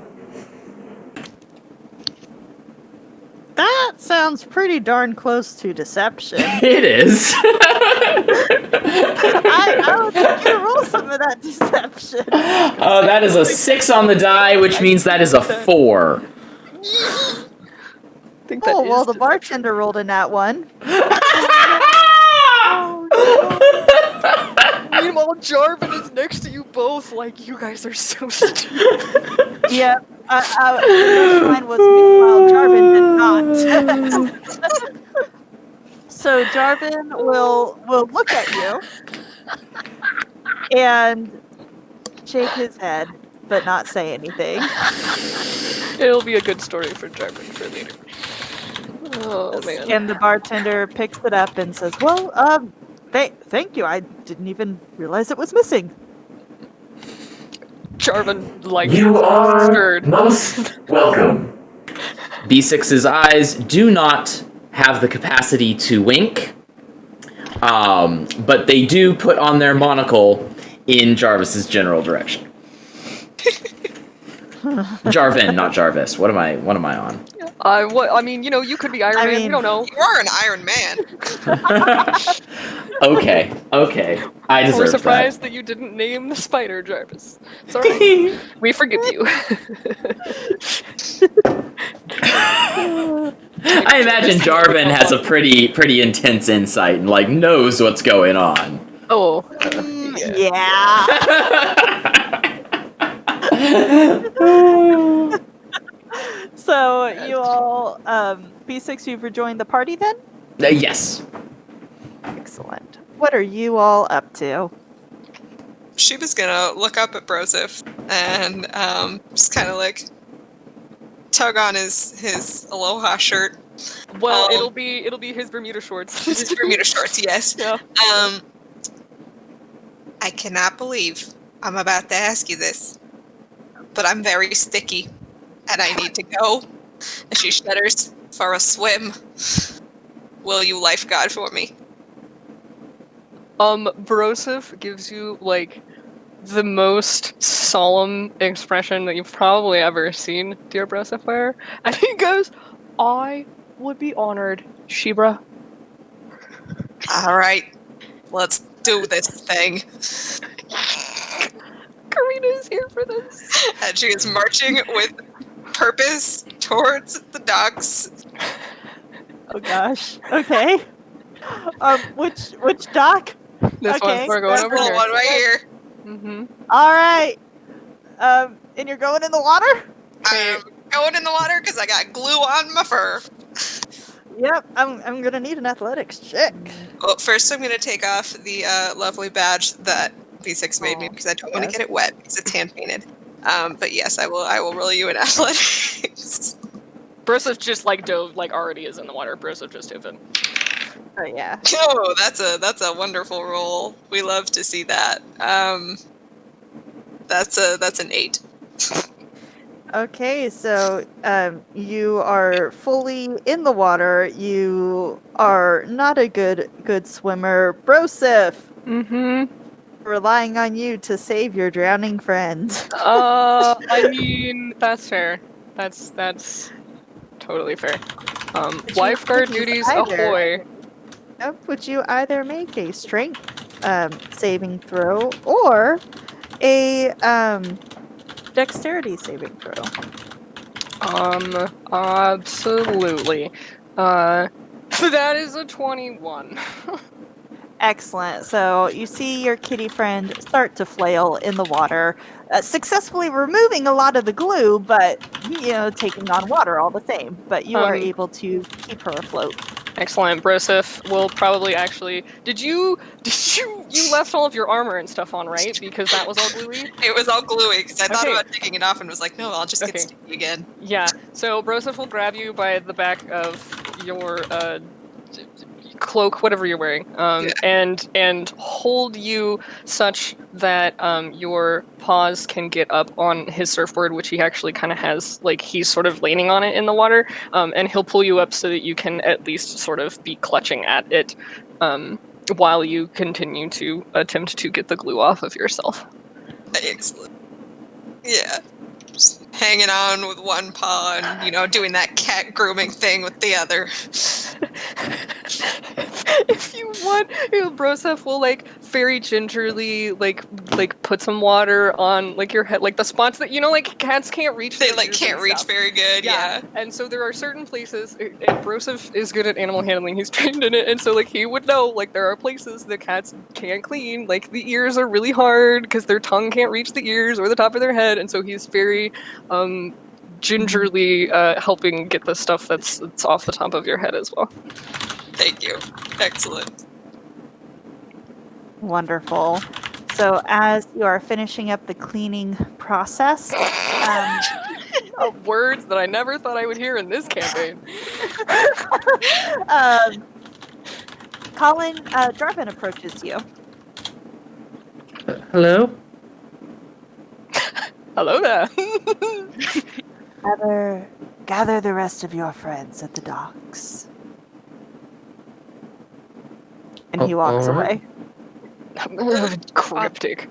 That sounds pretty darn close to deception. It is. I would like you to roll some of that deception. Oh, that is a 6 on the die, which means that is a 4. I think that Oh, well, is the bartender rolled in that one. Meanwhile, Jarvan is next to you both, like, you guys are so stupid. Yep. Mine was meanwhile Jarvan did not. So Jarvan will look at you and shake his head, but not say anything. It'll be a good story for Jarvan for later. Oh, man. And the bartender picks it up and says, "Well, thank you. I didn't even realize it was missing." Jarvan, like, You are stirred. most welcome. B6's eyes do not have the capacity to wink, but they do put on their monocle in Jarvis's general direction. Jarvin, not Jarvis. What am I on? I mean, you know, you could be Iron Man. We don't know. You are an Iron Man. Okay. I We're deserve surprised that you didn't name the spider, Jarvis. It's alright. We forgive you. I imagine Jarvin has a pretty intense insight and like knows what's going on. Oh. Yeah. So you all, B6, you've rejoined the party then? Yes. Excellent. What are you all up to? Sheba's gonna look up at Broseph and just kind of like tug on his aloha shirt. Well, it'll be his Bermuda shorts. His Bermuda shorts, yes. Yeah. I cannot believe I'm about to ask you this, but I'm very sticky, and I need to go. And she shudders for a swim. Will you lifeguard for me? Broseph gives you, like, the most solemn expression that you've probably ever seen, dear Broseph wear. And he goes, "I would be honored, Shebra." All right, let's do this thing. Karina is here for this. And she is marching with purpose towards the docks. Oh gosh. Okay. Which dock? This Okay, one, we're going This over little here. one right here. Mm-hmm. All right. And you're going in the water? I'm going in the water because I got glue on my fur. Yep. I'm gonna need an athletics check. Well, first I'm going to take off the lovely badge that V6 made me because I don't want to yes. get it wet because it's hand painted. But yes, I will roll you in athletics. Broseph just, like, dove, like, already is in the water. Broseph just dove in. Oh yeah. Oh, that's a wonderful roll. We love to see that. That's an 8. Okay, so you are fully in the water. You are not a good swimmer. Broseph, Mm-hmm. relying on you to save your drowning friend. I mean, that's fair. That's totally fair. But you Lifeguard could use duties either. ahoy. Would you either make a strength saving throw, or a dexterity saving throw. Absolutely. That is a 21. Excellent. So you see your kitty friend start to flail in the water, successfully removing a lot of the glue, but taking on water all the same. But you are able to keep her afloat. Excellent. Broseph will probably actually. Did you left all of your armor and stuff on, right? Because that was all gluey? It was all gluey because I thought Okay. about taking it off and was like, no, I'll just get Okay. sticky again. Yeah. So Broseph will grab you by the back of your cloak, whatever you're wearing, and hold you such that your paws can get up on his surfboard, which he actually kind of has, like he's sort of leaning on it in the water, and he'll pull you up so that you can at least sort of be clutching at it while you continue to attempt to get the glue off of yourself. Excellent. Yeah. Just hanging on with one paw and, doing that cat grooming thing with the other. If you want, Broseph will very gingerly put some water on your head, the spots that cats can't reach. They can't reach very good. Yeah. And so there are certain places, and Broseph is good at animal handling. He's trained in it, and so he would know there are places that cats can't clean. The ears are really hard because their tongue can't reach the ears or the top of their head, and so he's very gingerly helping get the stuff that's off the top of your head as well. Thank you. Excellent. Wonderful. So as you are finishing up the cleaning process, words that I never thought I would hear in this campaign. Colin, Jarvan approaches you. Hello? Hello there. Gather the rest of your friends at the docks. And he walks away. Cryptic.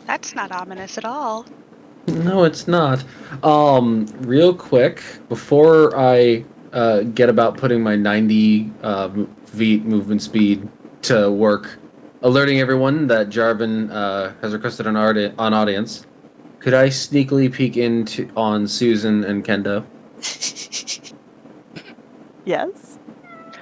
That's not ominous at all. No, it's not. Real quick, before I get about putting my 90 feet movement speed to work, alerting everyone that Jarvan has requested an audience, could I sneakily peek on Susan and Kendo? Yes.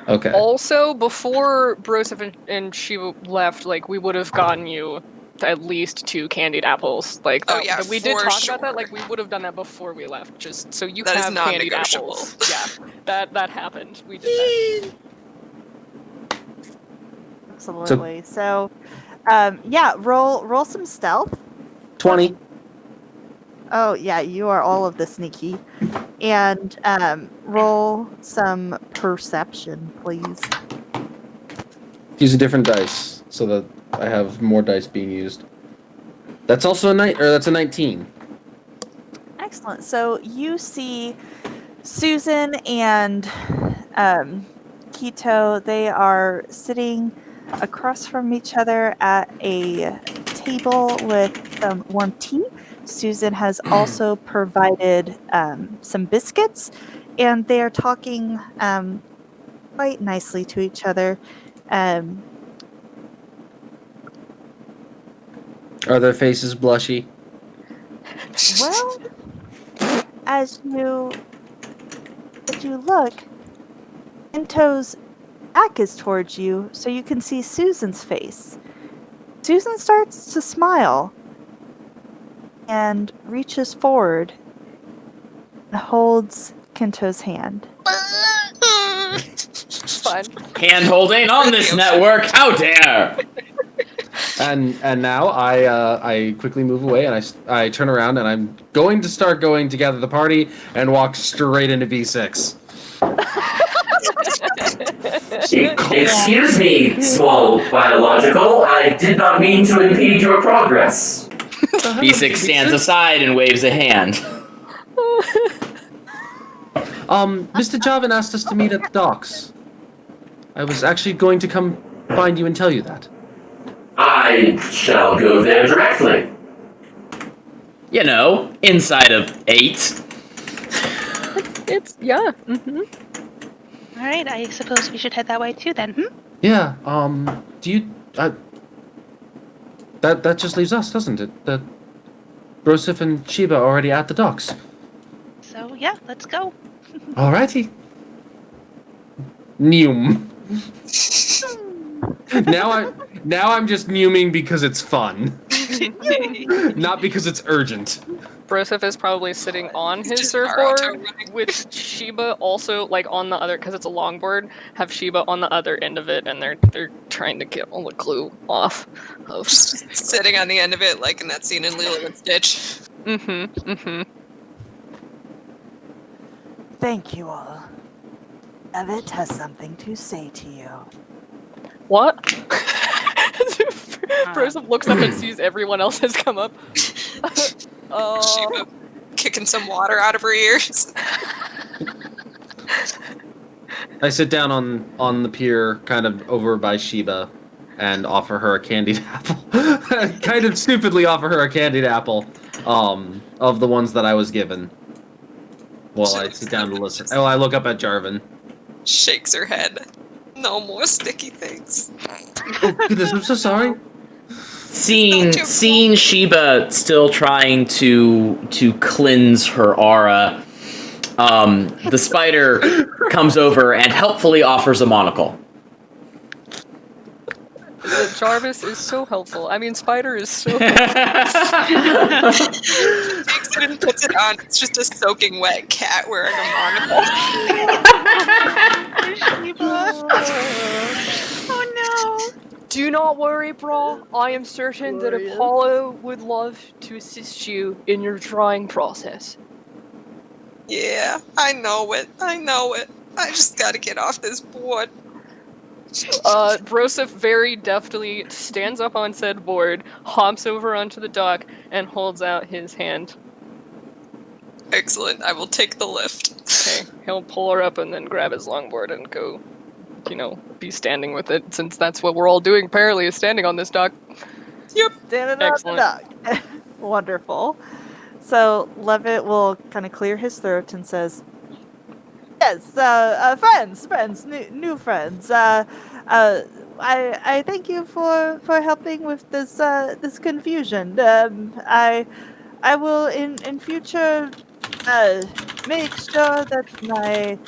Okay. Also, before Broseph and Shiva left, we would have gotten you at least 2 candied apples. We did talk about that. We would have done that before we left, just so you that have is candied apples. Yeah, that happened. We did that. Absolutely. So roll some stealth. 20. Oh yeah, you are all of the sneaky. And roll some perception, please. Use a different dice so that I have more dice being used. That's also that's a 19. Excellent. So you see Susan and Kito. They are sitting across from each other at a table with some warm tea. Susan has also provided some biscuits, and they are talking quite nicely to each other. Are their faces blushy? Well, as you look, Into's back is towards you, so you can see Susan's face. Susan starts to smile and reaches forward and holds Kinto's hand. Fun. Hand holding on this network. How dare! And now I quickly move away and I turn around and I'm going to start going to gather the party and walk straight into B6. Excuse me, small biological. I did not mean to impede your progress. B6 stands aside and waves a hand. Mr. Jarvan asked us to meet at the docks. I was actually going to come find you and tell you that. I shall go there directly. Inside of 8. It's yeah. Mm-hmm. All right, I suppose we should head that way too then. Yeah. Do you? That just leaves us, doesn't it? The Broseph and Sheba are already at the docks. So yeah, let's go. Alrighty. Neum. Now I'm just neuming because it's fun, not because it's urgent. Broseph is probably sitting on his Just surfboard Naruto running. with Sheba also like on the other, because it's a longboard. Have Sheba on the other end of it, and they're trying to get all the glue off of. Just sitting on the end of it, like in that scene in Lilo and Stitch. Thank you all. Levitt has something to say to you. What? Broseph looks up and sees everyone else has come up. Sheba kicking some water out of her ears. I sit down on the pier, kind of over by Sheba, and offer her a candied apple. Kind of stupidly offer her a candied apple, of the ones that I was given. While I sit down to listen. Oh, I look up at Jarvan. Shakes her head. No more sticky things. Oh goodness, I'm so sorry. Seeing Sheba still trying to cleanse her aura, the spider comes over and helpfully offers a monocle. Jarvis is so helpful. I mean, Spider is so Takes it and puts it on. It's just a soaking wet cat wearing a monocle. Oh no. Do not worry, bro. I am certain that Apollo would love to assist you in your drying process. Yeah, I know it. I just gotta get off this board. Broseph very deftly stands up on said board, hops over onto the dock, and holds out his hand. Excellent. I will take the lift. Okay, he'll pull her up and then grab his longboard and go, be standing with it, since that's what we're all doing apparently, is standing on this dock. Yep. Standing Excellent. on the dock. Wonderful. So Levitt will kind of clear his throat and says, "Yes, friends, new friends. I thank you for helping with this confusion. I will in future make sure that my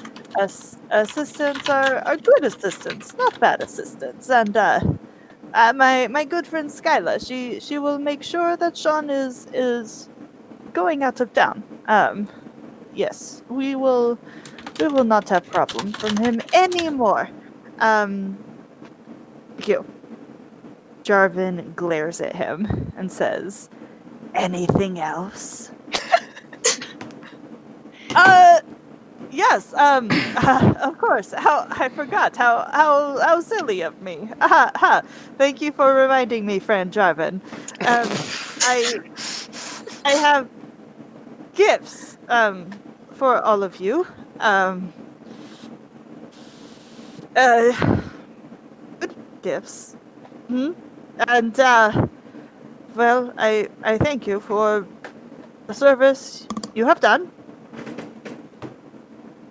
assistants are good assistants, not bad assistants. And my good friend Skyla, she will make sure that Sean is going out of town. Yes, we will not have problems from him anymore. You. Jarvan glares at him and says, "Anything else?" Yes, of course. I forgot. How silly of me. Thank you for reminding me, friend Jarvan. I have gifts, for all of you. Good gifts. And, well, I thank you for the service you have done.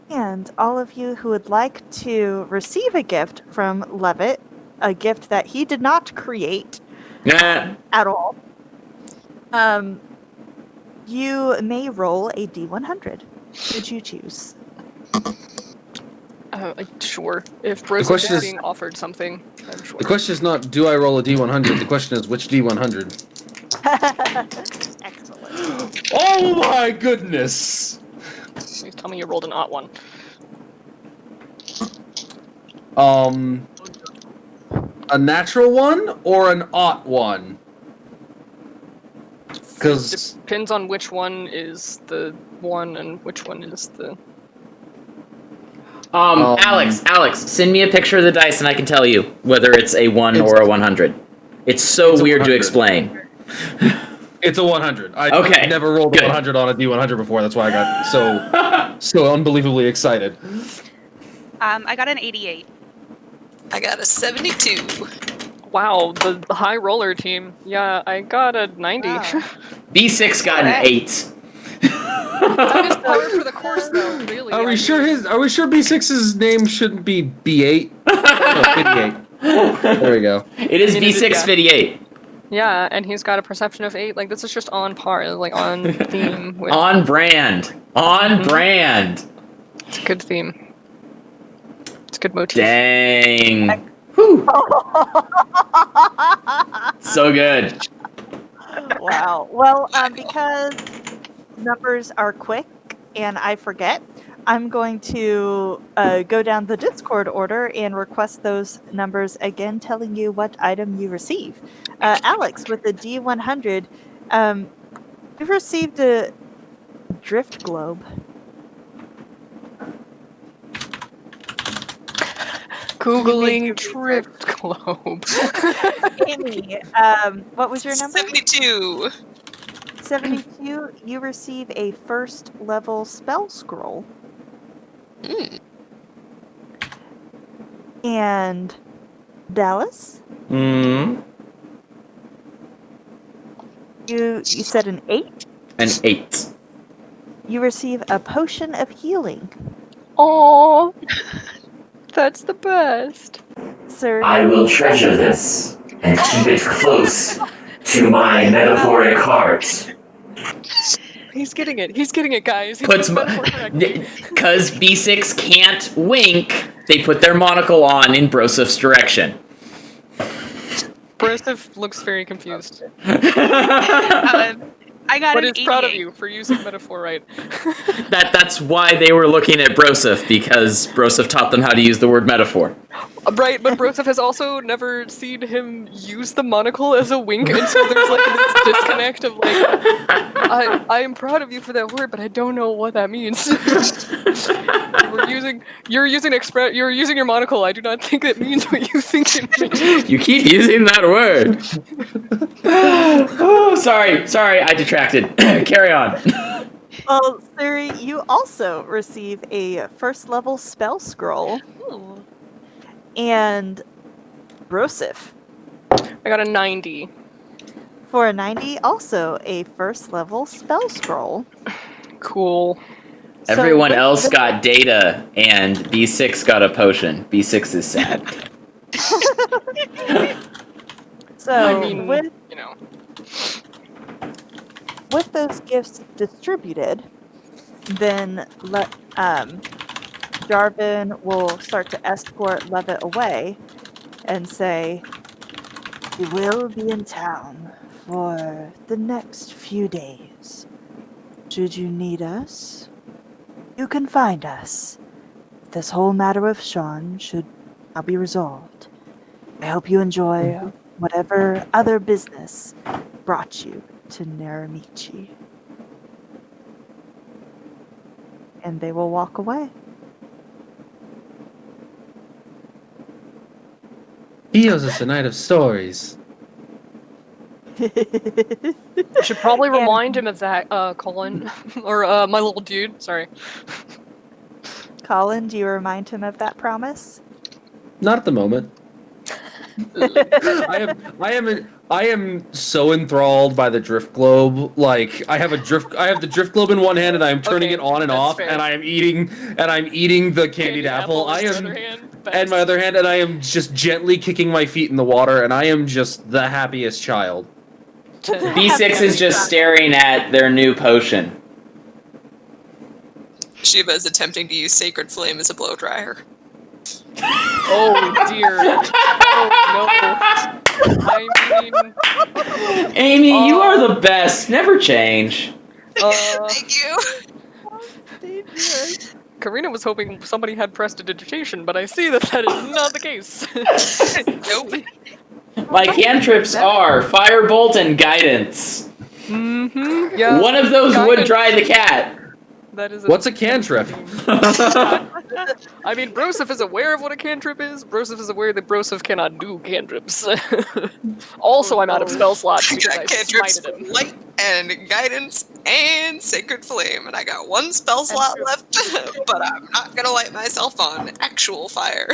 And all of you who would like to receive a gift from Levitt, a gift that he did not create at all, you may roll a D100. Should you choose? Sure. If question Broseph is is- being offered something, I'm sure. The question is not, do I roll a D100? The question is, which D100? Excellent. Oh my goodness! Please tell me you rolled an odd one. A natural one or an ought one? Because Depends on which one is the one and which one is the... Alex, send me a picture of the dice and I can tell you whether it's a 1 or a 100. It's so It's a weird to 100. explain. it's a 100. Okay, I've never rolled good. a 100 on a D100 before. That's why I got so unbelievably excited. I got an 88. I got a 72. Wow, the high roller team. Yeah, I got a 90. Wow. B6 got an 8. That is par for the course, though, really. Are I we mean- sure B6's name shouldn't be B8? No, 58. There we go. It is I mean, B6 yeah. 58. Yeah, and he's got a perception of 8. Like, this is just on par, like, on theme. With... On brand. On brand. It's a good theme. It's a good motif. Dang. Whew. So good. Wow. Well, because numbers are quick and I forget, I'm going to go down the Discord order and request those numbers again, telling you what item you receive. Alex, with the D100, you've received a drift globe. Googling drift globe. Amy, what was your number? 72. 72. You receive a first level spell scroll. Mm. And Dallas, Mm. you said an 8. An 8. You receive a potion of healing. Aww. That's the best. Sir, I will treasure this and keep it close to my metaphoric heart. He's getting it. He's getting it, guys. He's Puts because B6 can't wink. They put their monocle on in Brosoph's direction. Broseph looks very confused. I got But an he's proud of 88. you for using metaphor right. That's why they were looking at Brosoph, because Brosoph taught them how to use the word metaphor. Right, but Broseph has also never seen him use the monocle as a wink, and so there's like this disconnect of like, I am proud of you for that word, but I don't know what that means. You're using your monocle. I do not think it means what you think it means. You keep using that word. Oh, sorry, I detracted. Carry on. well, Siri, you also receive a first level spell scroll. Ooh. And Broseph, I got a 90. for a 90, also a first level spell scroll. Cool. So Everyone with else the- got data, and B6 got a potion. B6 is sad. So I mean, with you know. with those gifts distributed, then Jarvan will start to escort Levitt away and say, "We will be in town for the next few days. Should you need us, you can find us. This whole matter of Sean should now be resolved. I hope you enjoy whatever other business brought you to Naramichi." And they will walk away. He owes us a night of stories. You should probably remind him of that, Colin. Or, my little dude, sorry. Colin, do you remind him of that promise? Not at the moment. I am so enthralled by the drift globe. Like I have the drift globe in one hand and I am turning Okay, it on and that's off, fair. and I am eating the candied apple. I with am the other hand, and my other hand, and I am just gently kicking my feet in the water, and I am just the happiest child. B6 is just staring at their new potion. Shiba is attempting to use Sacred Flame as a blow dryer. Oh dear. Oh no. I mean, Amy, you are the best. Never change. Thank you. Karina was hoping somebody had prestidigitation, but I see that that is not the case. Nope. My cantrips are Firebolt and Guidance. Mm-hmm. Yeah. One of those would Guidance. dry the cat. That is What's a cantrip? I mean, Broseph is aware of what a cantrip is. Broseph is aware that Broseph cannot do cantrips. Also, I'm out of spell slots I because got I cantrips, smited him. light, and guidance, and Sacred Flame, and I got one spell slot left, but I'm not gonna light myself on actual fire.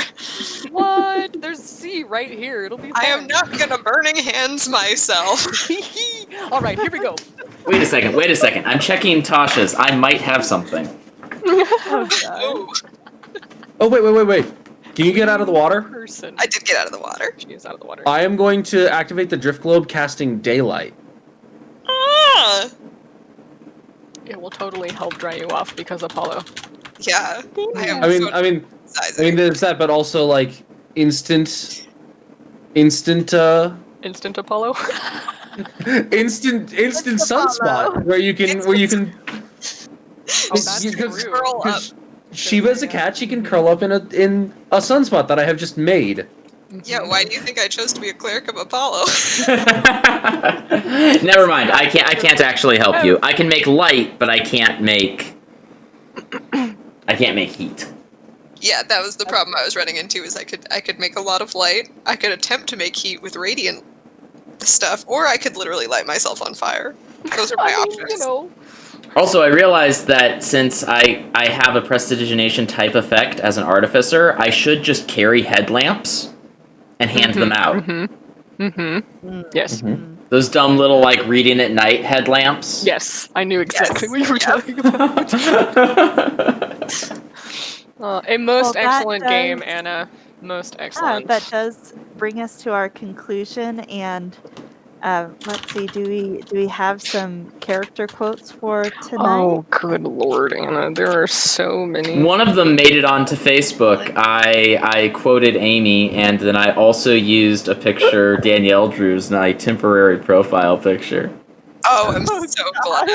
What? There's C right here. It'll be fine. I am not gonna Burning Hands myself. All right, here we go. Wait a second. I'm checking Tasha's. I might have something. Oh. Oh wait. Can you get out of the water? Person. I did get out of the water. She is out of the water. I am going to activate the drift globe, casting daylight. Ah! It will totally help dry you off because Apollo. Yeah. I mean, there's that, but also like instant Instant Apollo. instant sunspot where you can Oh, that's true. Curl up. Shiba's a cat. She can curl up in a sunspot that I have just made. Yeah, why do you think I chose to be a cleric of Apollo? Never mind. I can't actually help you. I can make light, but I can't make heat. Yeah, that was the problem I was running into. Is I could make a lot of light. I could attempt to make heat with radiant stuff, or I could literally light myself on fire. Those are my options. You know. Also, I realized that since I have a prestidigitation type effect as an artificer, I should just carry headlamps and hand them out. Yes. Those dumb little like reading at night headlamps. Yes, I knew exactly what you were talking about. A most excellent game, Anna. Most excellent. That does bring us to our conclusion, and let's see. Do we have some character quotes for tonight? Oh, good lord, Anna! There are so many. One of them made it onto Facebook. I quoted Amy, and then I also used a picture Danielle drew's my temporary profile picture. Oh, I'm so glad.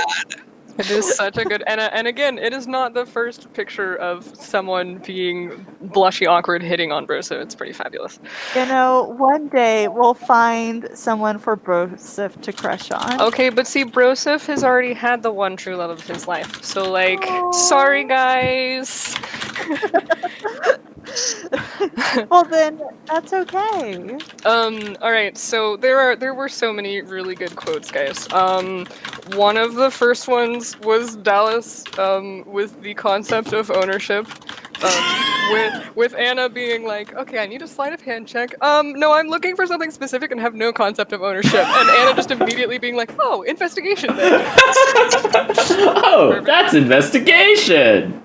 It is such a good, and again, it is not the first picture of someone being blushy, awkward, hitting on Broso. It's pretty fabulous. You know, one day we'll find someone for Broseph to crush on. Okay, but see, Broseph has already had the one true love of his life, so like, sorry guys. Well then, that's okay. Alright, so there were so many really good quotes, guys. One of the first ones was Dallas, with the concept of ownership. With Anna being like, okay, I need a sleight of hand check. No, I'm looking for something specific and have no concept of ownership. And Anna just immediately being like, oh, investigation then. Oh, perfect. That's investigation!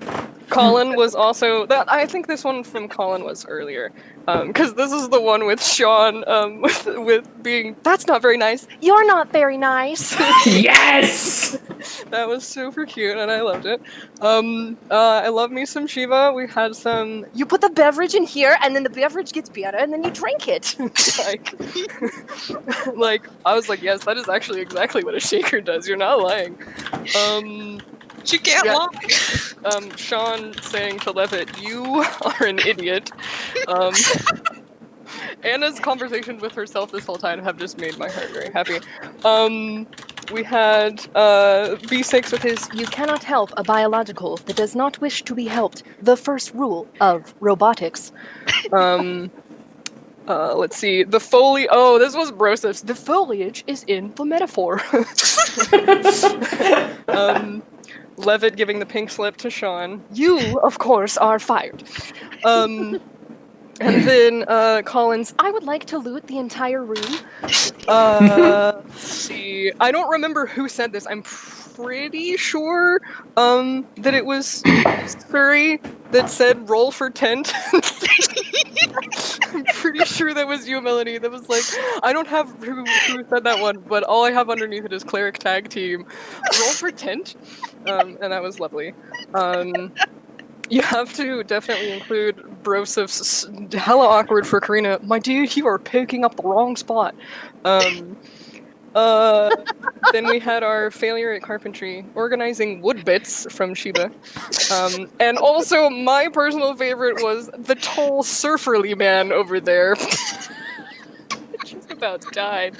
Colin was also I think this one from Colin was earlier, because this is the one with Sean, with being, that's not very nice. You're not very nice. Yes. That was super cute, and I loved it. I love me some Shiva. We had some. You put the beverage in here, and then the beverage gets better, and then you drink it. like I was like, yes, that is actually exactly what a shaker does. You're not lying. You can't lie. Sean saying to Levitt, "You are an idiot." Anna's conversations with herself this whole time have just made my heart very happy. We had B6 with his, "You cannot help a biological that does not wish to be helped. The first rule of robotics." Let's see. The foliage. Oh, this was Brosoph's. "The foliage is in the metaphor." Levitt giving the pink slip to Sean. "You, of course, are fired." And then Collins, "I would like to loot the entire room." Let's see. I don't remember who said this. I'm pretty sure that it was Surrey that said roll for tent. I'm pretty sure that was you, Melanie. That was like, I don't have who said that one, but all I have underneath it is cleric tag team. Roll for tent. And that was lovely. You have to definitely include Brosoph's hella awkward for Karina. "My dude, you are picking up the wrong spot." Then we had our failure at carpentry, organizing wood bits from Shiba. And also my personal favorite was the tall surferly man over there. Just about died.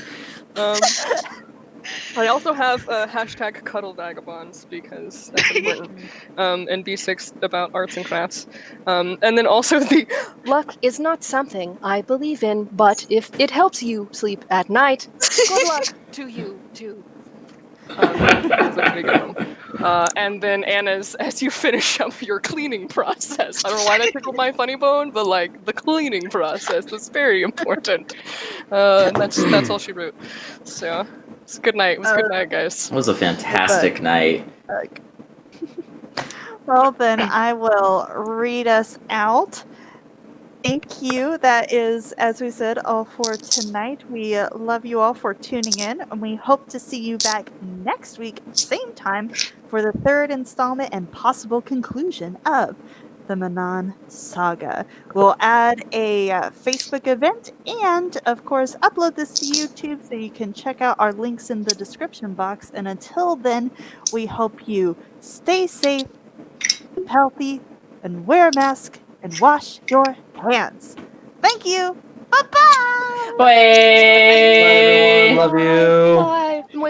I also have hashtag cuddle vagabonds because that's important. And B6 about arts and crafts. And then also the "luck is not something I believe in, but if it helps you sleep at night, good luck to you too." That's a pretty good one. And then Anna's, "as you finish up your cleaning process." I don't know why that tickled my funny bone, but like the cleaning process is very important. And that's all she wrote. So it's a good night. It was a good night, guys. It was a fantastic night. Well, then I will read us out. Thank you. That is, as we said, all for tonight. We love you all for tuning in, and we hope to see you back next week, same time, for the third installment and possible conclusion of the Manon Saga. We'll add a Facebook event and, of course, upload this to YouTube so you can check out our links in the description box. And until then, we hope you stay safe, keep healthy, and wear a mask and wash your hands. Thank you. Bye-bye. Bye. Bye, everyone. Love you. Bye.